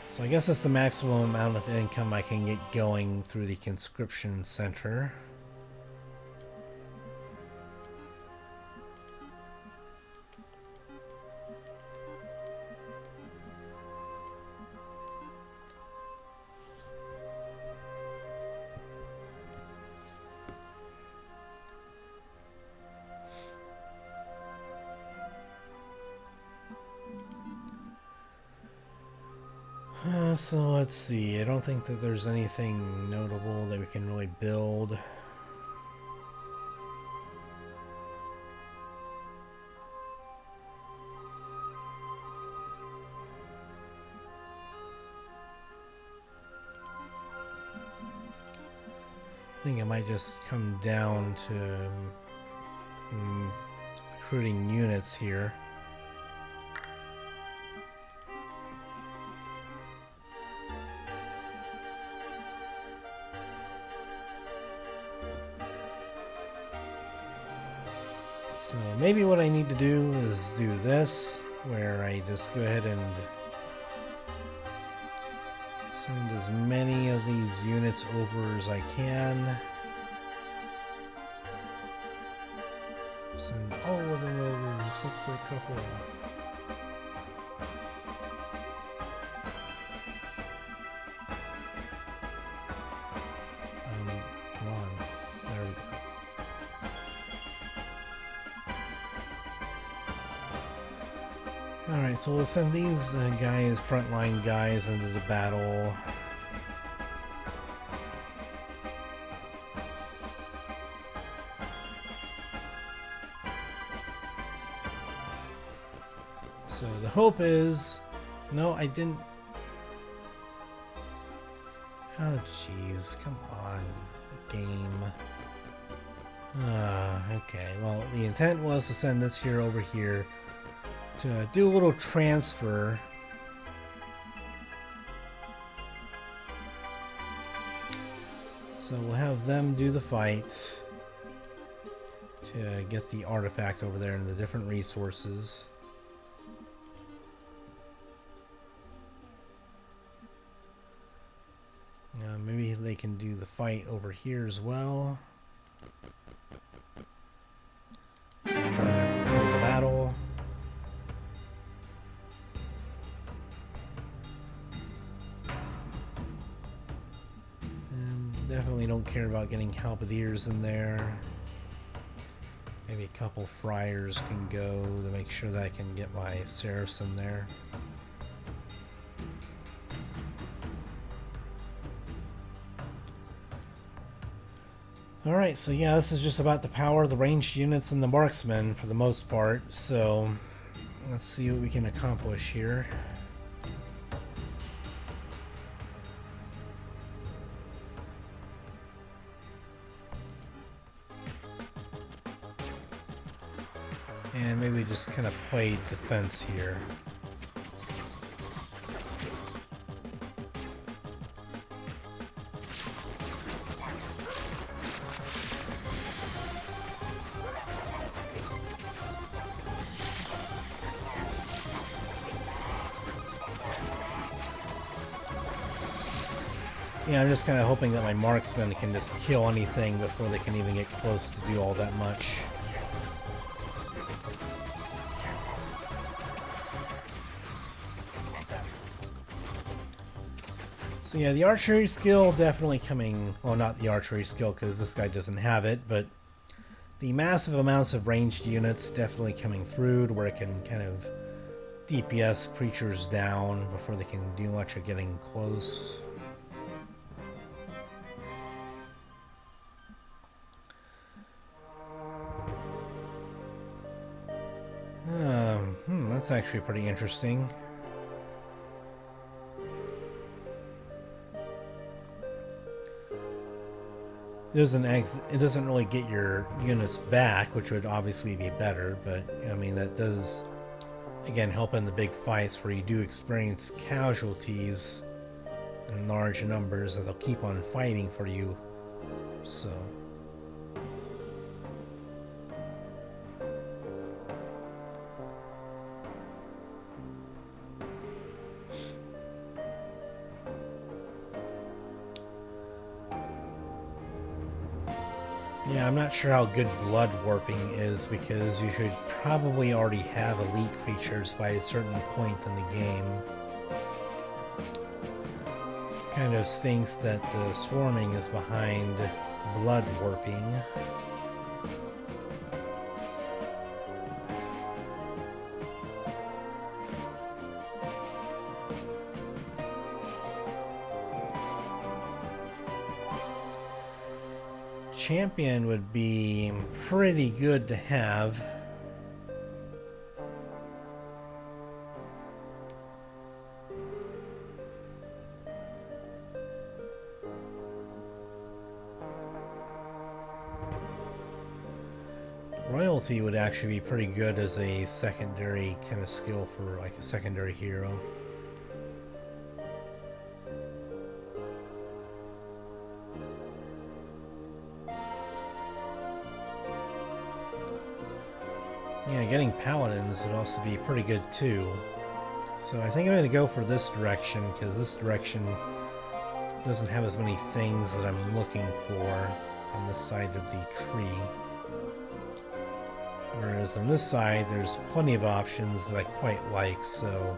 So I guess that's the maximum amount of income I can get going through the conscription center. So let's see, I don't think that there's anything notable that we can really build. I think it might just come down to recruiting units here. So maybe what I need to do is do this, where I just go ahead and send as many of these units over as I can. Send all of them over except for a couple. Come on. There we go. Alright, so we'll send these guys, frontline guys, into the battle. So the hope is... No, I didn't... Oh, jeez. Come on, game. Okay, well, the intent was to send this here over here to do a little transfer. So we'll have them do the fight to get the artifact over there and the different resources. Maybe they can do the fight over here as well. Battle. Definitely don't care about getting halberdiers in there. Maybe a couple friars can go to make sure that I can get my serifs in there. Alright, so yeah, this is just about the power of the ranged units and the marksmen for the most part, so let's see what we can accomplish here. And maybe just kind of play defense here. Yeah, I'm just kind of hoping that my marksmen can just kill anything before they can even get close to do all that much. So yeah, the archery skill definitely coming, well, not the archery skill because this guy doesn't have it, but the massive amounts of ranged units definitely coming through to where it can kind of DPS creatures down before they can do much of getting close. That's actually pretty interesting. It doesn't really get your units back, which would obviously be better, but I mean that does again help in the big fights where you do experience casualties in large numbers that they'll keep on fighting for you. So yeah, I'm not sure how good blood warping is because you should probably already have elite creatures by a certain point in the game. Kind of stinks that swarming is behind blood warping. Champion would be pretty good to have. Royalty would actually be pretty good as a secondary kind of skill for like a secondary hero. Yeah, getting paladins would also be pretty good too. So I think I'm going to go for this direction because this direction doesn't have as many things that I'm looking for on this side of the tree. Whereas on this side, there's plenty of options that I quite like, so...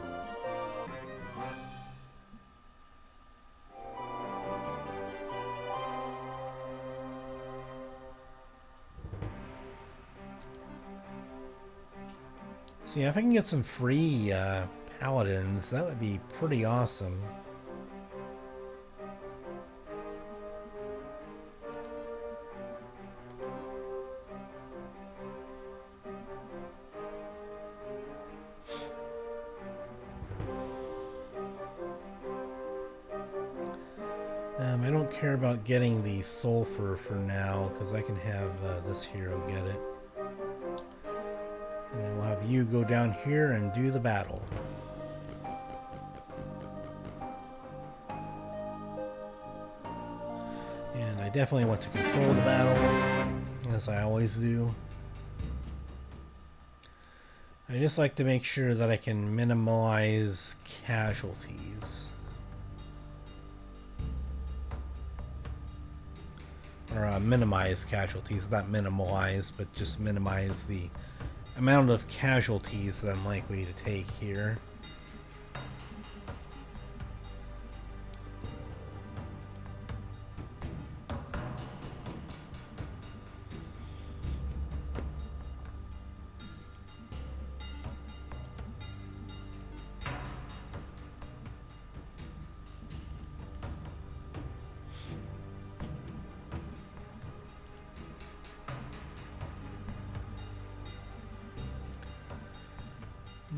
So yeah, if I can get some free paladins, that would be pretty awesome. I don't care about getting the sulfur for now, because I can have this hero get it. And then we'll have you go down here and do the battle. And I definitely want to control the battle, as I always do. I just like to make sure that I can minimize casualties. Or minimize casualties, not minimalize, but just minimize the amount of casualties that I'm likely to take here.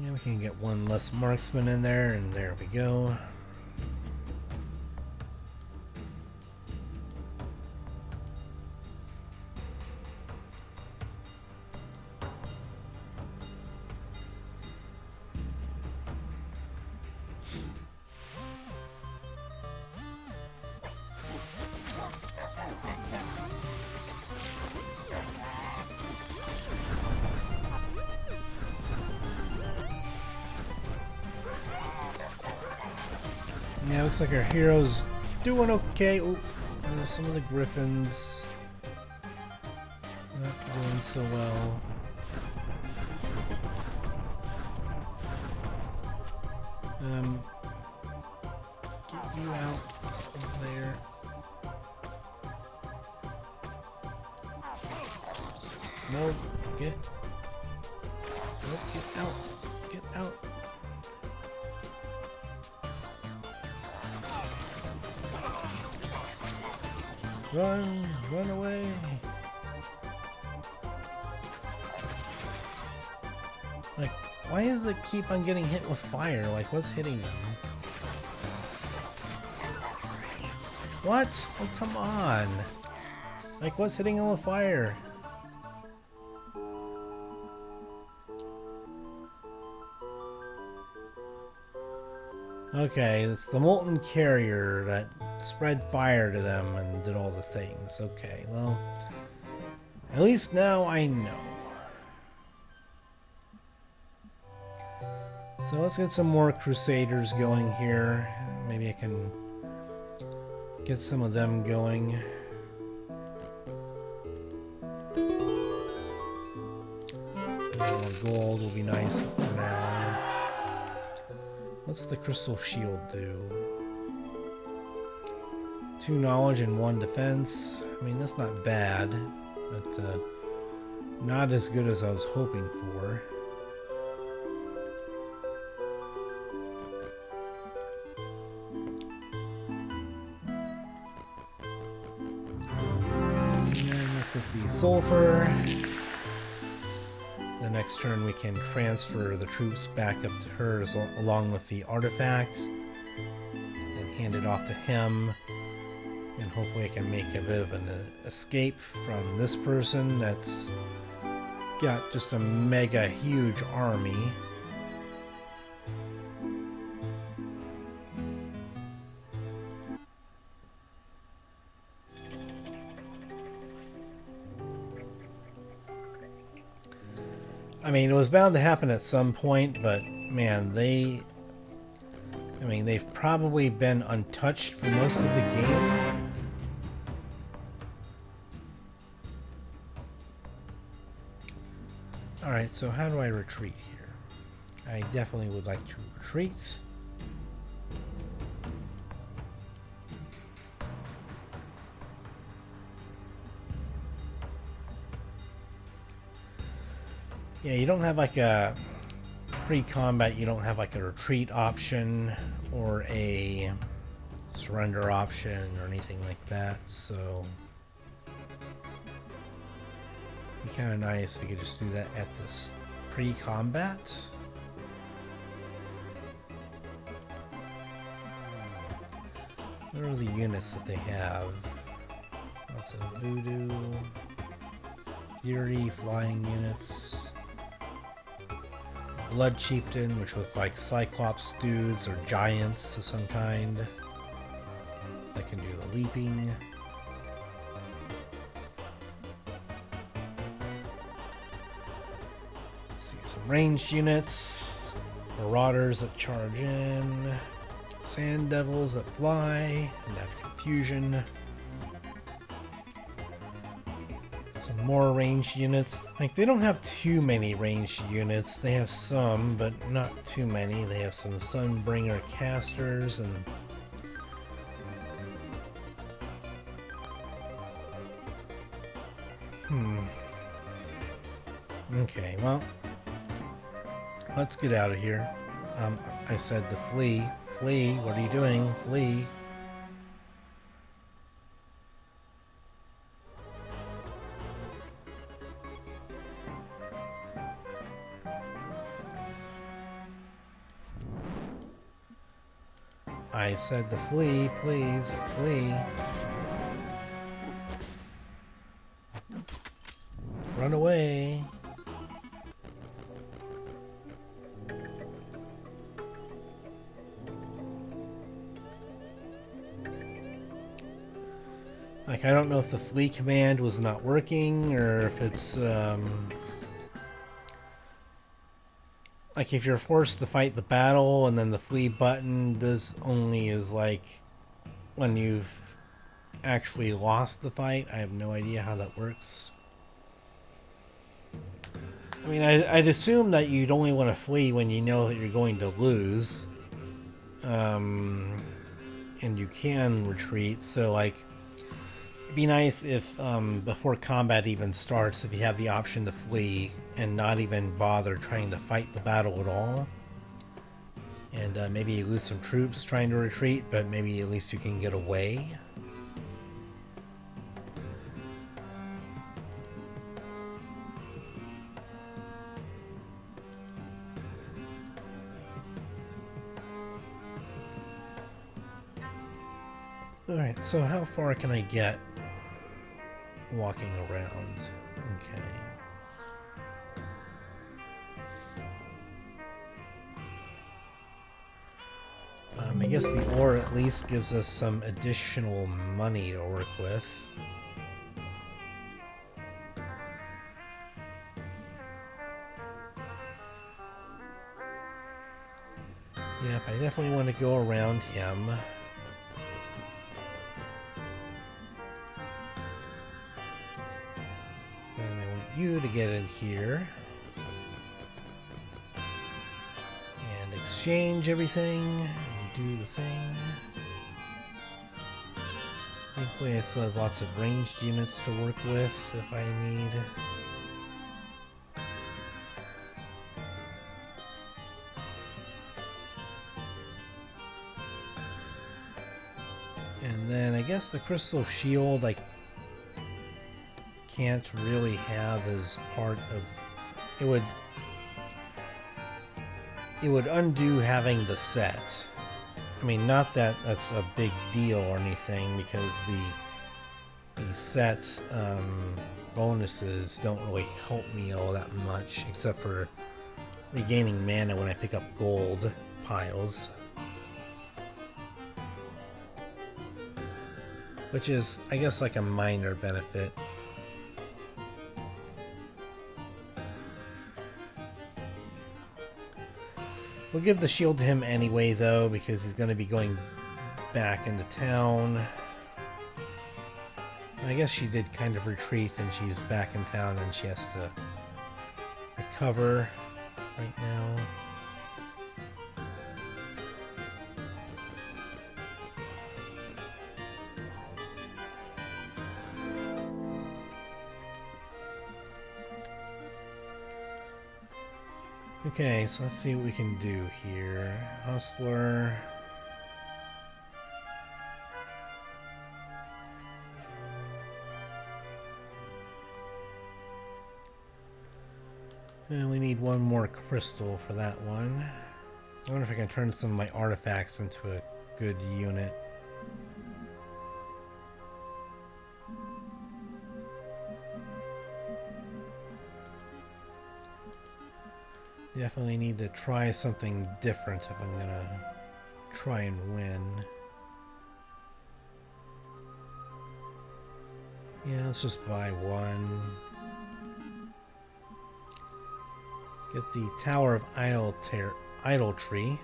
Yeah, we can get one less marksman in there, and there we go. Yeah, looks like our hero's doing okay. Oh, some of the griffins not doing so well. Get you out of there. No, get out. Get out. Run away. Like, why does it keep on getting hit with fire? Like, what's hitting them? What? Oh, come on. Like, what's hitting them with fire? Okay, it's the molten carrier that spread fire to them and did all the things. Okay, well, at least now I know. So let's get some more Crusaders going here. Maybe I can get some of them going. More gold will be nice for now. What's the crystal shield do? 2 knowledge and 1 defense. I mean, that's not bad, but not as good as I was hoping for. And let's get the sulfur. The next turn we can transfer the troops back up to her along with the artifacts and hand it off to him. And hopefully I can make a bit of an escape from this person that's got just a mega huge army. I mean, it was bound to happen at some point, but man, they've probably been untouched for most of the game. Alright, so how do I retreat here? I definitely would like to retreat. Yeah, you don't have like a pre-combat, you don't have like a retreat option or a surrender option or anything like that, so it'd be kind of nice if we could just do that at this pre-combat. What are the units that they have? Lots of voodoo, fury, flying units. Blood Chieftain, which look like Cyclops dudes or giants of some kind. That can do the leaping. See some ranged units. Marauders that charge in. Sand Devils that fly and have confusion. Some more ranged units. Like, they don't have too many ranged units. They have some, but not too many. They have some Sunbringer casters and okay, well, let's get out of here. I said to flee. Flee, what are you doing? Flee. I said the flea, please, flee. Run away. Like, I don't know if the flee command was not working, or if it's, like, if you're forced to fight the battle, and then the flee button does only is, like, when you've actually lost the fight. I have no idea how that works. I mean, I'd assume that you'd only want to flee when you know that you're going to lose. And you can retreat, so, like, it'd be nice if, before combat even starts, if you have the option to flee and not even bother trying to fight the battle at all. And maybe you lose some troops trying to retreat, but maybe at least you can get away. Alright, so how far can I get walking around? Okay. I guess the ore at least gives us some additional money to work with. Yeah, I definitely want to go around him. And I want you to get in here. And exchange everything. Do the thing. Thankfully I still have lots of ranged units to work with if I need. And then I guess the crystal shield I can't really have as part of it. Would undo having the set. I mean, not that that's a big deal or anything, because the set bonuses don't really help me all that much, except for regaining mana when I pick up gold piles. Which is, I guess, like a minor benefit. We'll give the shield to him anyway, though, because he's going to be going back into town. I guess she did kind of retreat, and she's back in town, and she has to recover right now. Okay, so let's see what we can do here. Hustler. And we need one more crystal for that one. I wonder if I can turn some of my artifacts into a good unit. Definitely need to try something different if I'm gonna try and win. Yeah, let's just buy one. Get the Tower of Idolatry.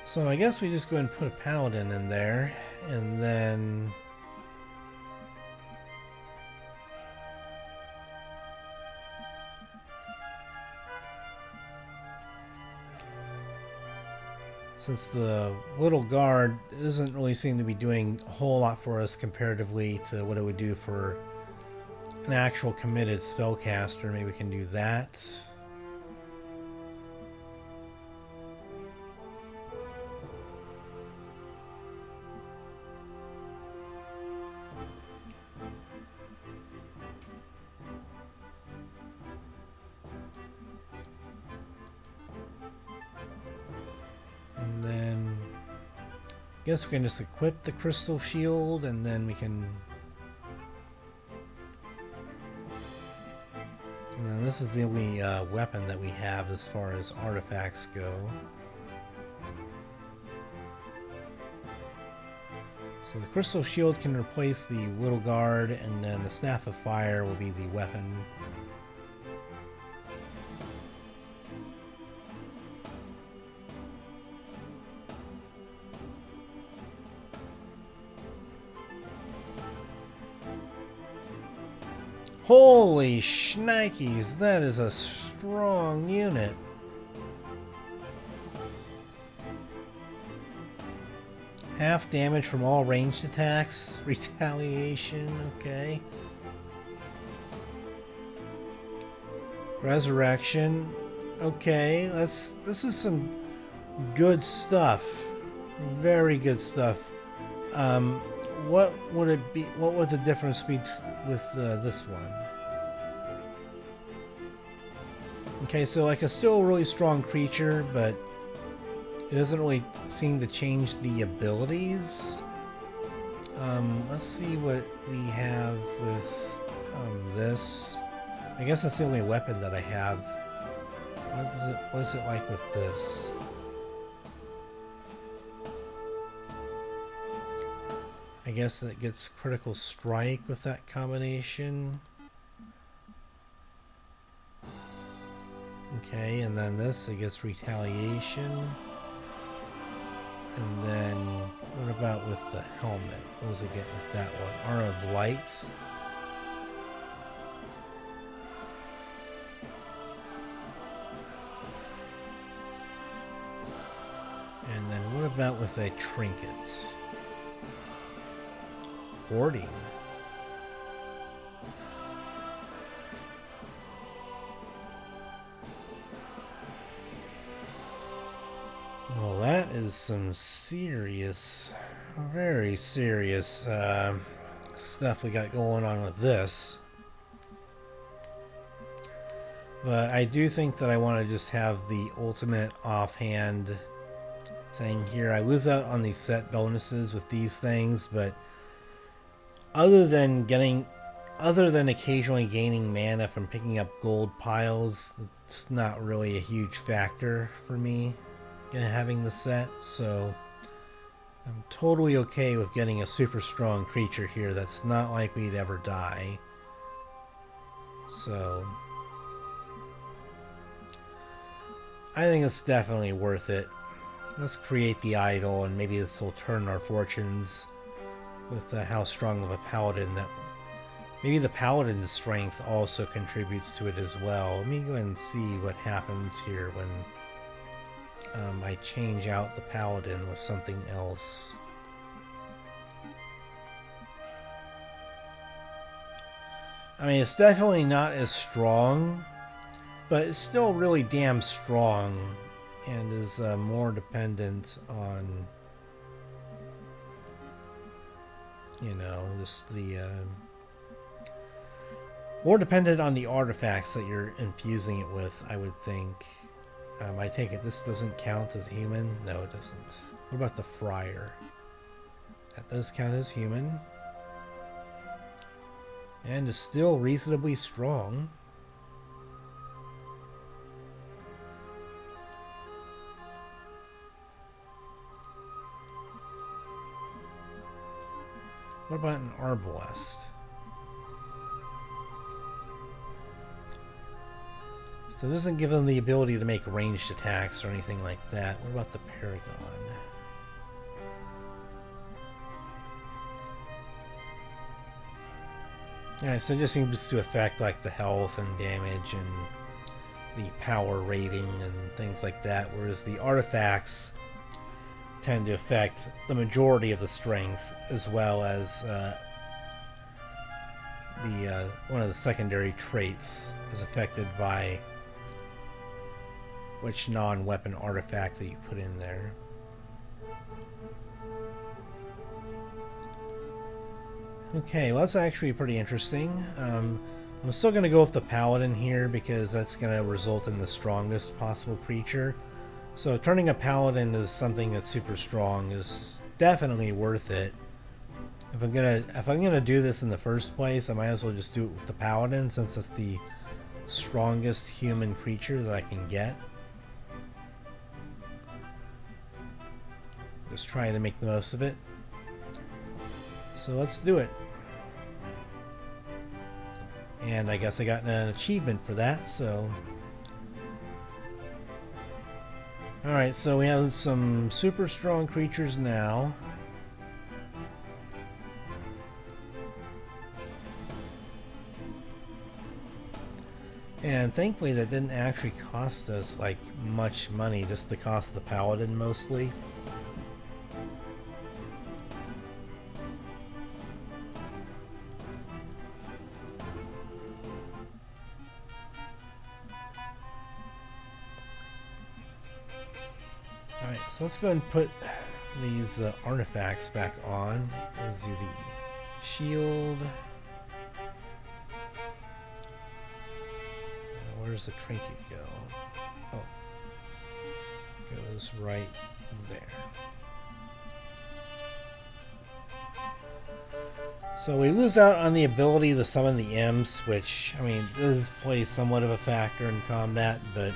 So I guess we just go and put a paladin in there, and then since the little guard doesn't really seem to be doing a whole lot for us comparatively to what it would do for an actual committed spellcaster, maybe we can do that. Guess we can just equip the crystal shield and then we can... And then this is the only weapon that we have as far as artifacts go. So the crystal shield can replace the Whittle Guard, and then the Staff of Fire will be the weapon. Holy shnikes, that is a strong unit. Half damage from all ranged attacks. Retaliation, okay. Resurrection, okay. This is some good stuff. Very good stuff. What would it be? What would the difference be with this one? Okay, so like a still really strong creature, but it doesn't really seem to change the abilities. Let's see what we have with this. I guess that's the only weapon that I have. What is it like with this? I guess it gets critical strike with that combination. Okay, and then this, it gets retaliation. And then, what about with the helmet? What does it get with that one? Aura of Light. And then what about with a trinket? Hoarding. Well, that is some serious, very serious stuff we got going on with this. But I do think that I want to just have the ultimate offhand thing here. I lose out on these set bonuses with these things, but other than occasionally gaining mana from picking up gold piles, it's not really a huge factor for me in having the set, so I'm totally okay with getting a super strong creature here that's not likely to ever die. So I think it's definitely worth it. Let's create the idol, and maybe this will turn our fortunes with how strong of a paladin that... Maybe the paladin's strength also contributes to it as well. Let me go ahead and see what happens here when I change out the paladin with something else. I mean, it's definitely not as strong, but it's still really damn strong, and is more dependent on, you know, just the more dependent on the artifacts that you're infusing it with, I would think. I take it this doesn't count as human? No, it doesn't. What about the friar? That does count as human. And is still reasonably strong. What about an arbalest? So it doesn't give them the ability to make ranged attacks or anything like that. What about the Paragon? Alright, so it just seems to affect like the health and damage and the power rating and things like that, whereas the artifacts tend to affect the majority of the strength, as well as one of the secondary traits is affected by which non-weapon artifact that you put in there. Okay, well that's actually pretty interesting. I'm still going to go with the Paladin here because that's going to result in the strongest possible creature. So turning a Paladin into something that's super strong is definitely worth it. If I'm gonna do this in the first place, I might as well just do it with the paladin, since it's the strongest human creature that I can get. Just trying to make the most of it. So let's do it. And I guess I got an achievement for that, so... Alright, so we have some super strong creatures now. And thankfully that didn't actually cost us like much money, just the cost of the paladin mostly. Alright, so let's go ahead and put these artifacts back on. Let's do the shield. Where's the trinket go? Oh, goes right there. So we lose out on the ability to summon the imps, which, I mean, this plays somewhat of a factor in combat, but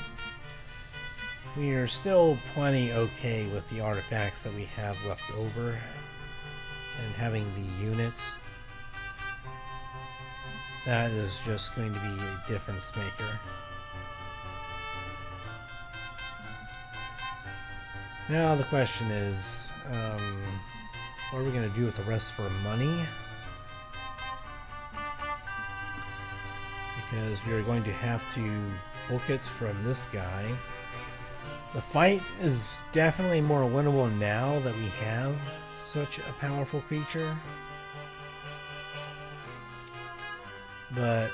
we are still plenty okay with the artifacts that we have left over, and having the units. That is just going to be a difference maker. Now the question is, what are we going to do with the rest for money? Because we are going to have to book it from this guy. The fight is definitely more winnable now that we have such a powerful creature. But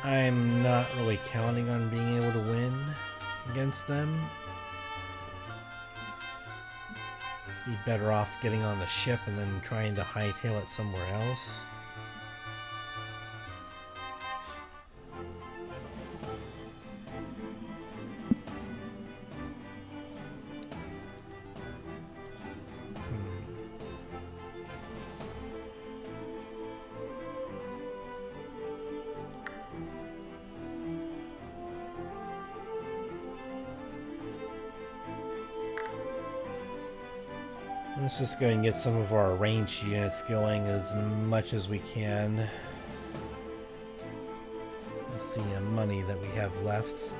I'm not really counting on being able to win against them. Be better off getting on the ship and then trying to hightail it somewhere else. Let's just go and get some of our ranged units going as much as we can with the money that we have left.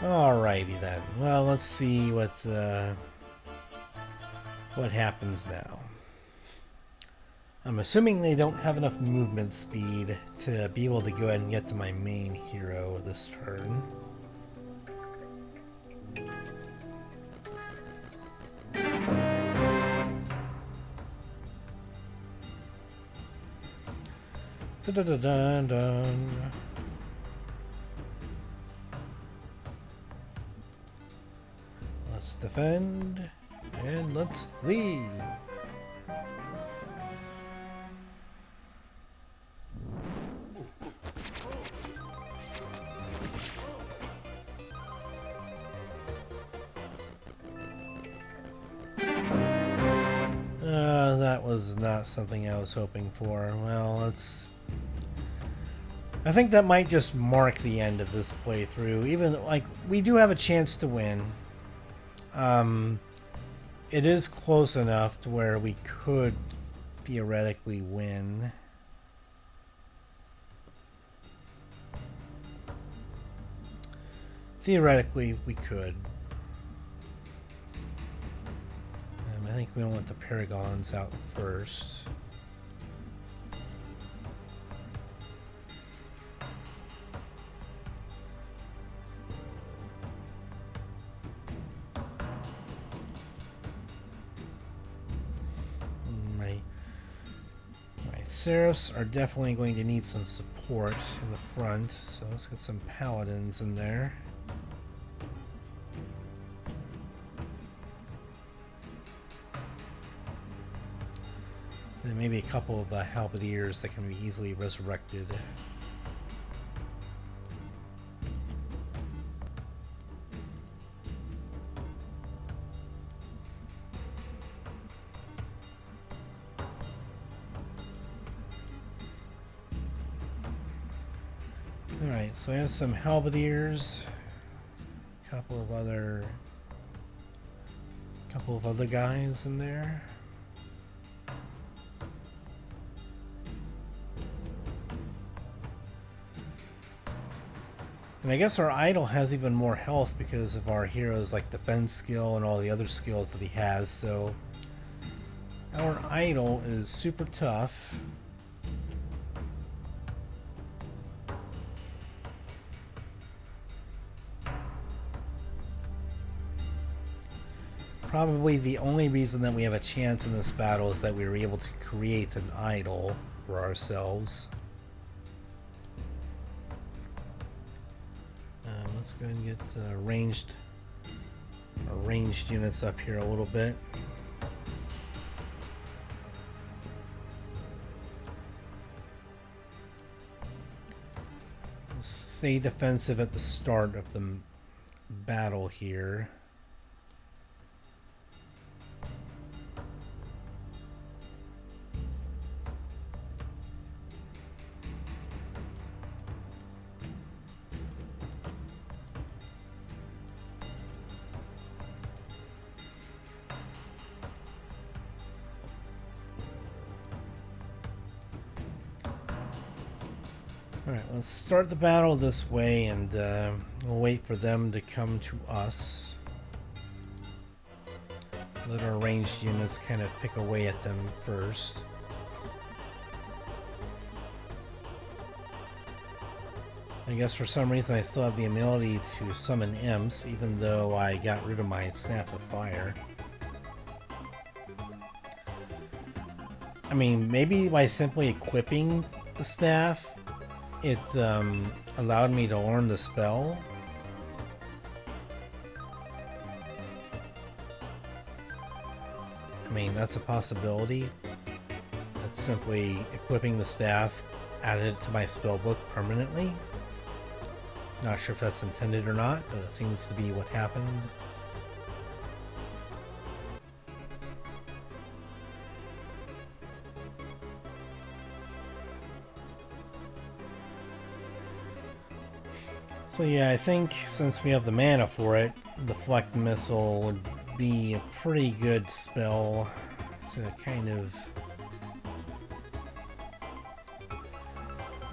Alrighty then. Well, let's see what happens now. I'm assuming they don't have enough movement speed to be able to go ahead and get to my main hero this turn. Dun-dun-dun-dun. Let's defend, and let's flee. That was not something I was hoping for. Well, let's... I think that might just mark the end of this playthrough. Even, like, we do have a chance to win. It is close enough to where we could theoretically win. Theoretically, we could. I think we don't want the Paragons out first. Seraphs are definitely going to need some support in the front, so let's get some Paladins in there. And maybe a couple of Halberdiers that can be easily resurrected. Alright, so I have some Halberdiers, a couple of other guys in there. And I guess our idol has even more health because of our hero's like defense skill and all the other skills that he has, so our idol is super tough. Probably the only reason that we have a chance in this battle is that we were able to create an idol for ourselves. Let's go and get ranged units up here a little bit. Stay defensive at the start of the battle here. Alright, let's start the battle this way, and we'll wait for them to come to us. Let our ranged units kind of pick away at them first. I guess for some reason I still have the ability to summon imps, even though I got rid of my Snap of Fire. I mean, maybe by simply equipping the staff, it allowed me to learn the spell. I mean, that's a possibility. That's simply equipping the staff, added it to my spell book permanently. Not sure if that's intended or not, but it seems to be what happened. So yeah, I think since we have the mana for it, the Deflect Missile would be a pretty good spell to kind of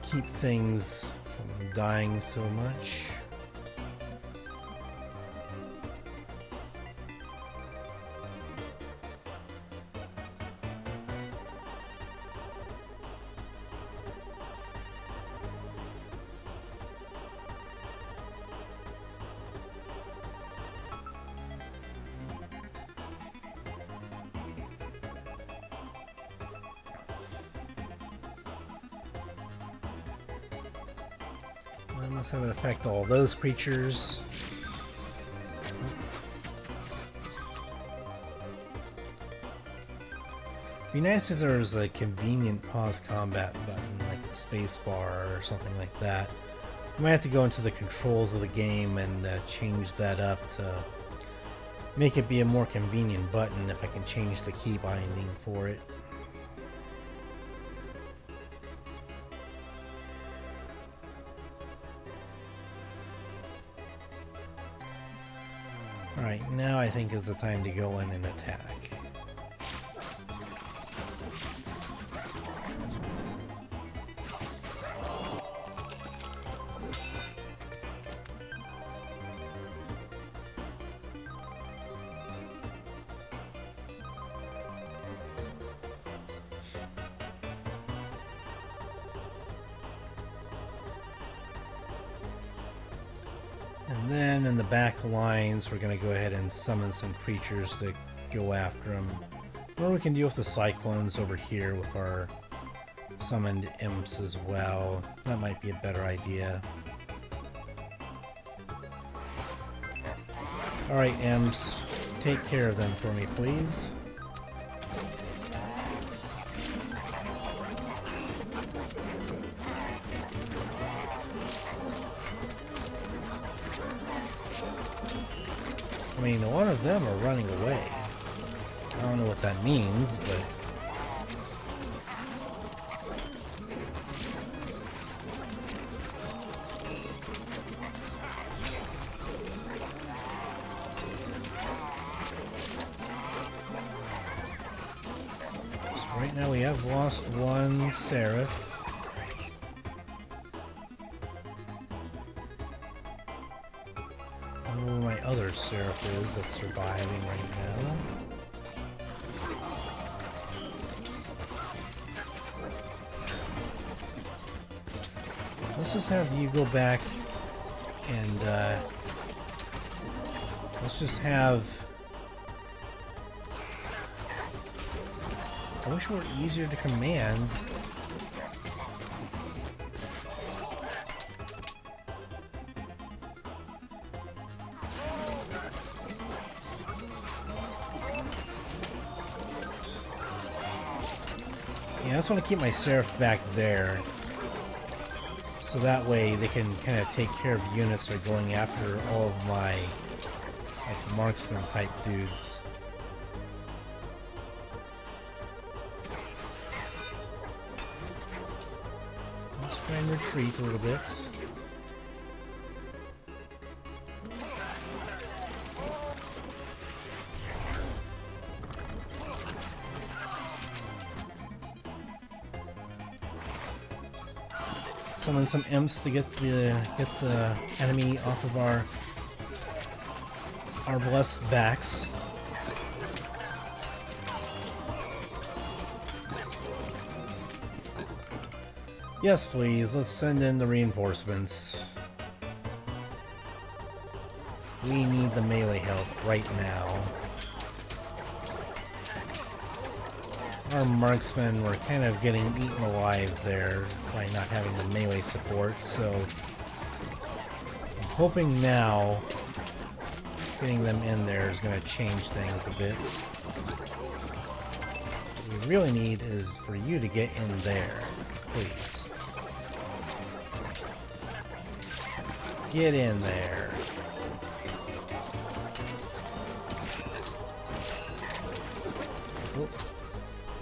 keep things from dying so much. I must have it affect all those creatures. Be nice if there was a convenient pause combat button, like the space bar or something like that. I might have to go into the controls of the game and change that up to make it be a more convenient button if I can change the key binding for it. Alright, now I think is the time to go in and attack. And then in the back lines, we're going to go ahead and summon some creatures to go after them. Or we can deal with the cyclones over here with our summoned imps as well. That might be a better idea. Alright, imps. Take care of them for me, please. I mean, a lot of them are running away. I don't know what that means, but... So right now we have lost one Seraph. My other Seraph is that's surviving right now. Let's just have you go back and let's just have... I wish it were easier to command. I just want to keep my Seraph back there, so that way they can kind of take care of units that are going after all of my like marksman type dudes. Let's try and retreat a little bit. Summon some imps to get the enemy off of our blessed backs. Yes, please. Let's send in the reinforcements. We need the melee help right now. Our marksmen were kind of getting eaten alive there by not having the melee support, so I'm hoping now getting them in there is going to change things a bit. What we really need is for you to get in there, please. Get in there. Oh.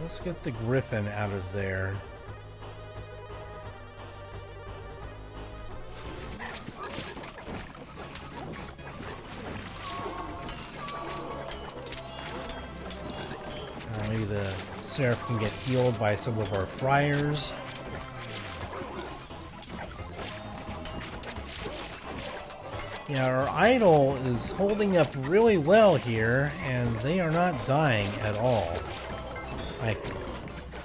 Let's get the Griffin out of there. Maybe the Seraph can get healed by some of our friars. Yeah, our idol is holding up really well here, and they are not dying at all. Like,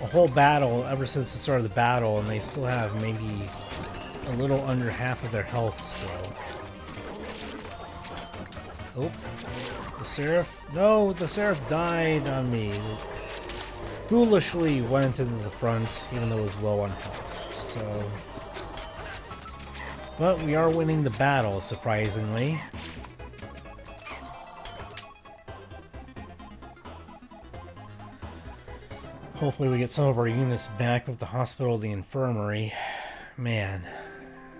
a whole battle ever since the start of the battle, and they still have maybe a little under half of their health still. Oh, the Seraph? No, the Seraph died on me. It foolishly went into the front, even though it was low on health. So, but we are winning the battle, surprisingly. Hopefully we get some of our units back with the hospital, the infirmary. Man,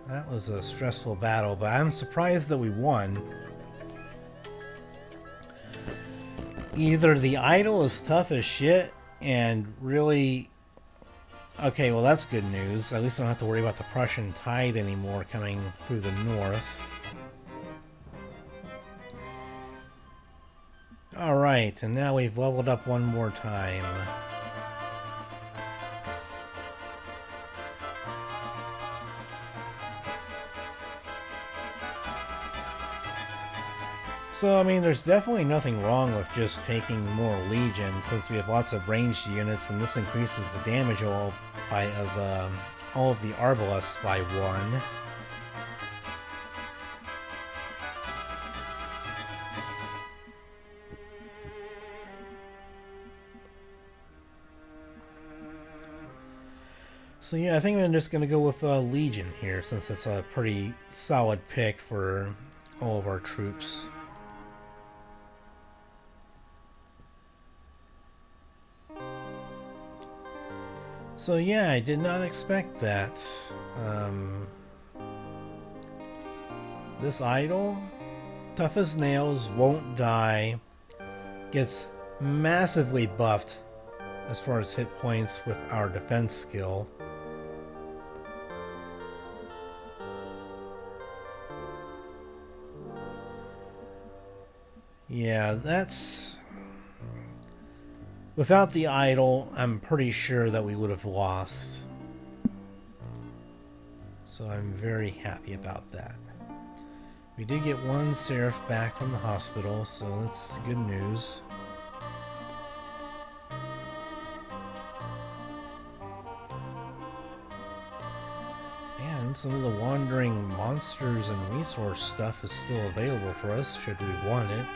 that was a stressful battle, but I'm surprised that we won. Either the idol is tough as shit and really... Okay, well that's good news. At least I don't have to worry about the Prussian tide anymore coming through the north. Alright, and now we've leveled up one more time. So, I mean, there's definitely nothing wrong with just taking more Legion, since we have lots of ranged units, and this increases the damage of all of the Arbalests by 1. So yeah, I think I'm just gonna go with Legion here, since it's a pretty solid pick for all of our troops. So yeah, I did not expect that. This idol, tough as nails, won't die, gets massively buffed as far as hit points with our defense skill. Yeah, that's... Without the idol, I'm pretty sure that we would have lost. So I'm very happy about that. We did get one Seraph back from the hospital, so that's good news. And some of the wandering monsters and resource stuff is still available for us, should we want it.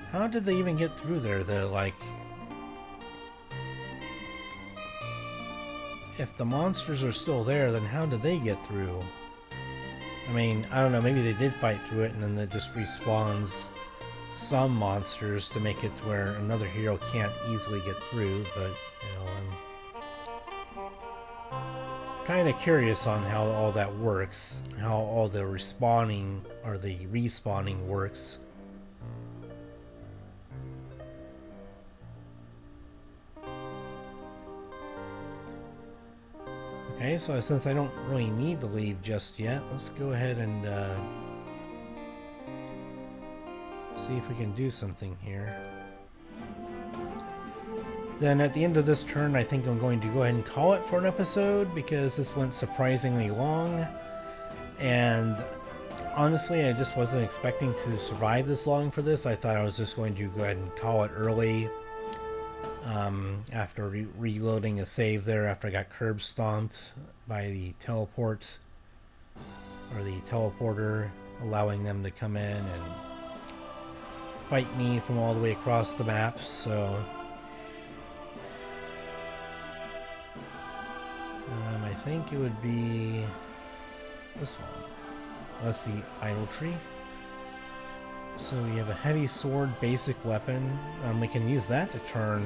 How did they even get through there? They're like... If the monsters are still there, then how did they get through? I mean, I don't know, maybe they did fight through it and then it just respawns some monsters to make it to where another hero can't easily get through, but, you know, I'm kind of curious on how all that works, how all the respawning, or the respawning works. Okay, so since I don't really need to leave just yet, let's go ahead and see if we can do something here. Then at the end of this turn, I think I'm going to go ahead and call it for an episode, because this went surprisingly long. And honestly, I just wasn't expecting to survive this long for this. I thought I was just going to go ahead and call it early. After reloading a save there, after I got curb stomped by the teleport, or the teleporter, allowing them to come in and fight me from all the way across the map, so... I think it would be this one. That's the idol tree. So we have a heavy sword basic weapon. We can use that to turn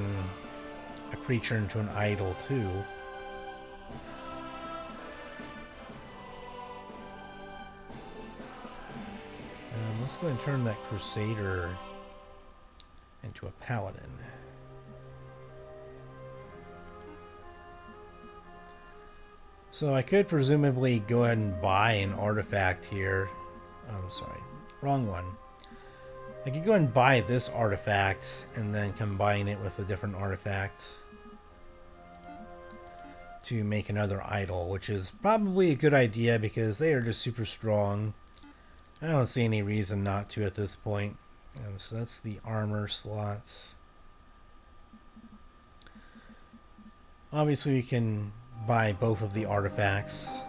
a creature into an idol too. Let's go ahead and turn that Crusader into a paladin. So I could presumably go ahead and buy an artifact here. I'm sorry, wrong one. I could go ahead and buy this artifact and then combine it with a different artifact to make another idol, which is probably a good idea because they are just super strong. I don't see any reason not to at this point. So that's the armor slots. Obviously we can buy both of the artifacts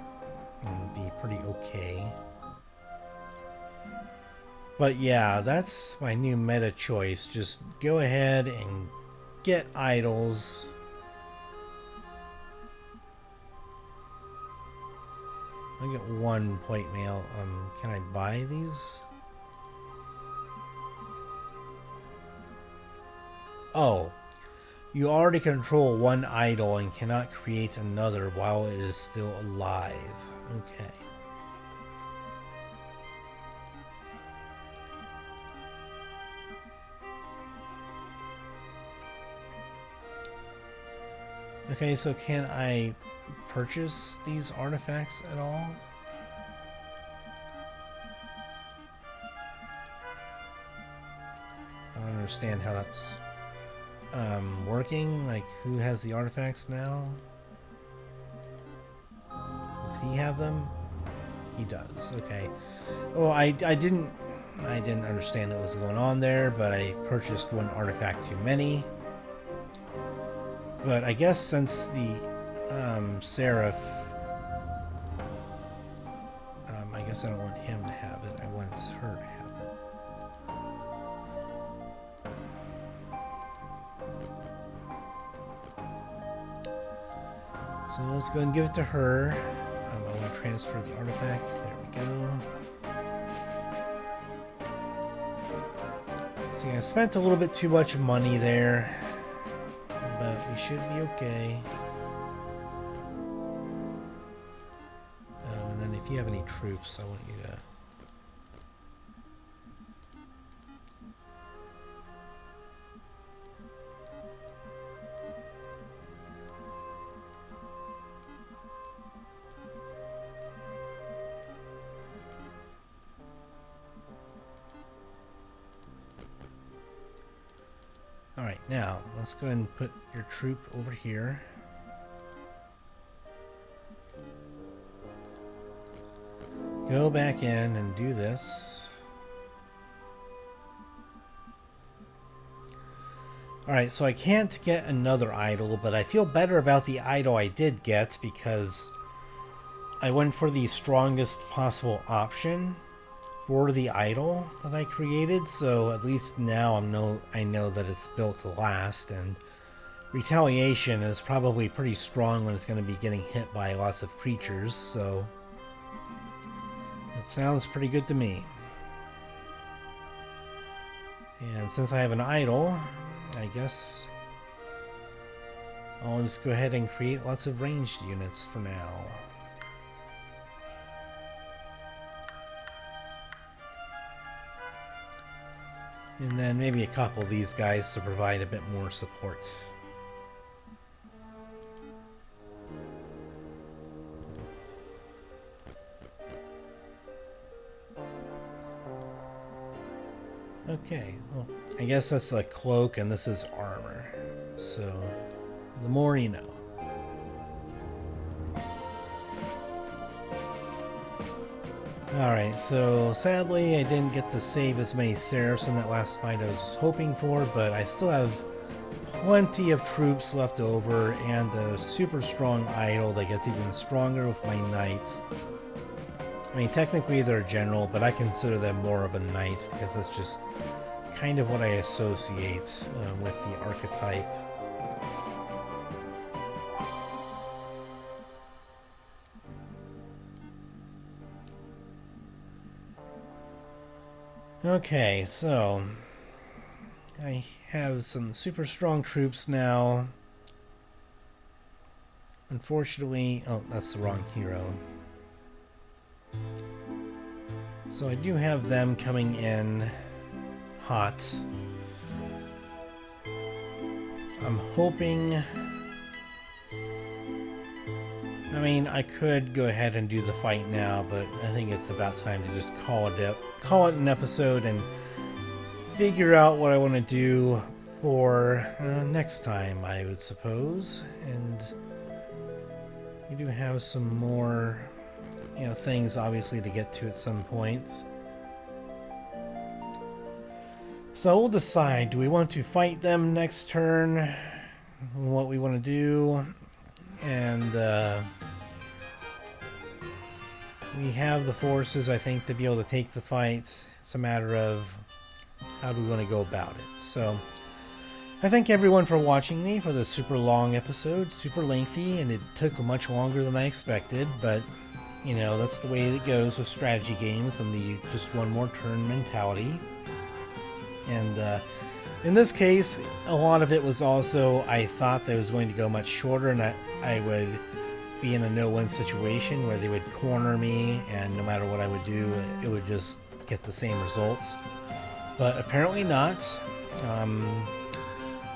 and be pretty okay. But yeah, that's my new meta choice. Just go ahead and get idols. I get one plate mail. Can I buy these? Oh, you already control one idol and cannot create another while it is still alive. Okay. Okay, so can I purchase these artifacts at all? I don't understand how that's working. Like, who has the artifacts now? Does he have them? He does. Okay. Well, I didn't understand what was going on there, but I purchased one artifact too many. But I guess since the Seraph, I guess I don't want him to have it. I want her to have it. So let's go and give it to her. I want to transfer the artifact. There we go. See, I spent a little bit too much money there, but we should be okay. And then if you have any troops, I want you to... Alright, now let's go ahead and put your troop over here. Go back in and do this. Alright, so I can't get another idol, but I feel better about the idol I did get because I went for the strongest possible option for the idol that I created, so at least now I know that it's built to last, and retaliation is probably pretty strong when it's going to be getting hit by lots of creatures, so it sounds pretty good to me. And since I have an idol, I guess I'll just go ahead and create lots of ranged units for now. And then maybe a couple of these guys to provide a bit more support. Okay, well, I guess that's a cloak and this is armor. So, the more you know. Alright, so sadly I didn't get to save as many Seraphs in that last fight I was hoping for, but I still have plenty of troops left over and a super strong idol that gets even stronger with my knights. I mean, technically they're a general, but I consider them more of a knight because that's just kind of what I associate with the archetype. Okay, so I have some super strong troops now. Unfortunately, oh, that's the wrong hero. So I do have them coming in hot. I'm hoping... I mean, I could go ahead and do the fight now, but I think it's about time to just call it an episode and figure out what I want to do for next time, I would suppose. And we do have some more, things obviously to get to at some point. So we'll decide, do we want to fight them next turn? What we want to do? And we have the forces, I think, to be able to take the fight. It's a matter of how do we want to go about it. So I thank everyone for watching me for this super long episode, super lengthy, and it took much longer than I expected, but that's the way it goes with strategy games and the just one more turn mentality. And in this case, a lot of it was also I thought that it was going to go much shorter and I would be in a no-win situation where they would corner me and no matter what I would do, it would just get the same results. But apparently not.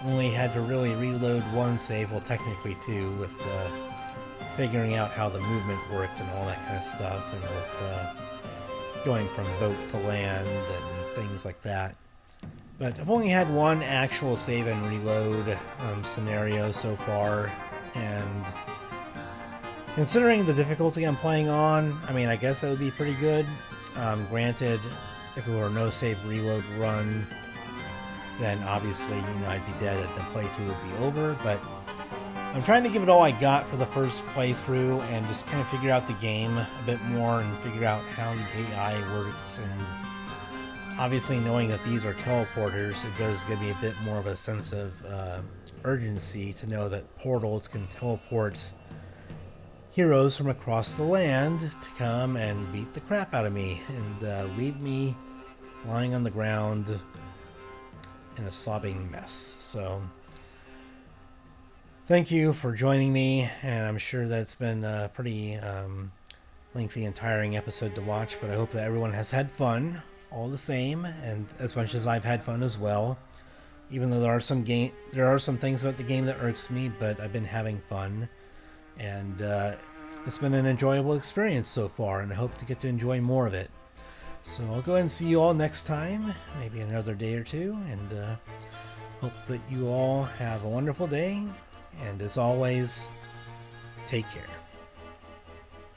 Only had to really reload one save, well technically two, with figuring out how the movement worked and all that kind of stuff, and with going from boat to land and things like that. But I've only had one actual save and reload scenario so far, and considering the difficulty I'm playing on, I mean, I guess that would be pretty good. Granted, if it were a no save reload run, then obviously, I'd be dead and the playthrough would be over, but I'm trying to give it all I got for the first playthrough and just kind of figure out the game a bit more and figure out how the AI works, and obviously knowing that these are teleporters, it does give me a bit more of a sense of urgency to know that portals can teleport heroes from across the land to come and beat the crap out of me and leave me lying on the ground in a sobbing mess. So thank you for joining me, and I'm sure that's been a pretty lengthy and tiring episode to watch, but I hope that everyone has had fun all the same, and as much as I've had fun as well. Even though there are some things about the game that irks me, but I've been having fun, and it's been an enjoyable experience so far, and I hope to get to enjoy more of it. So I'll go ahead and see you all next time, maybe another day or two, and hope that you all have a wonderful day, and as always, take care.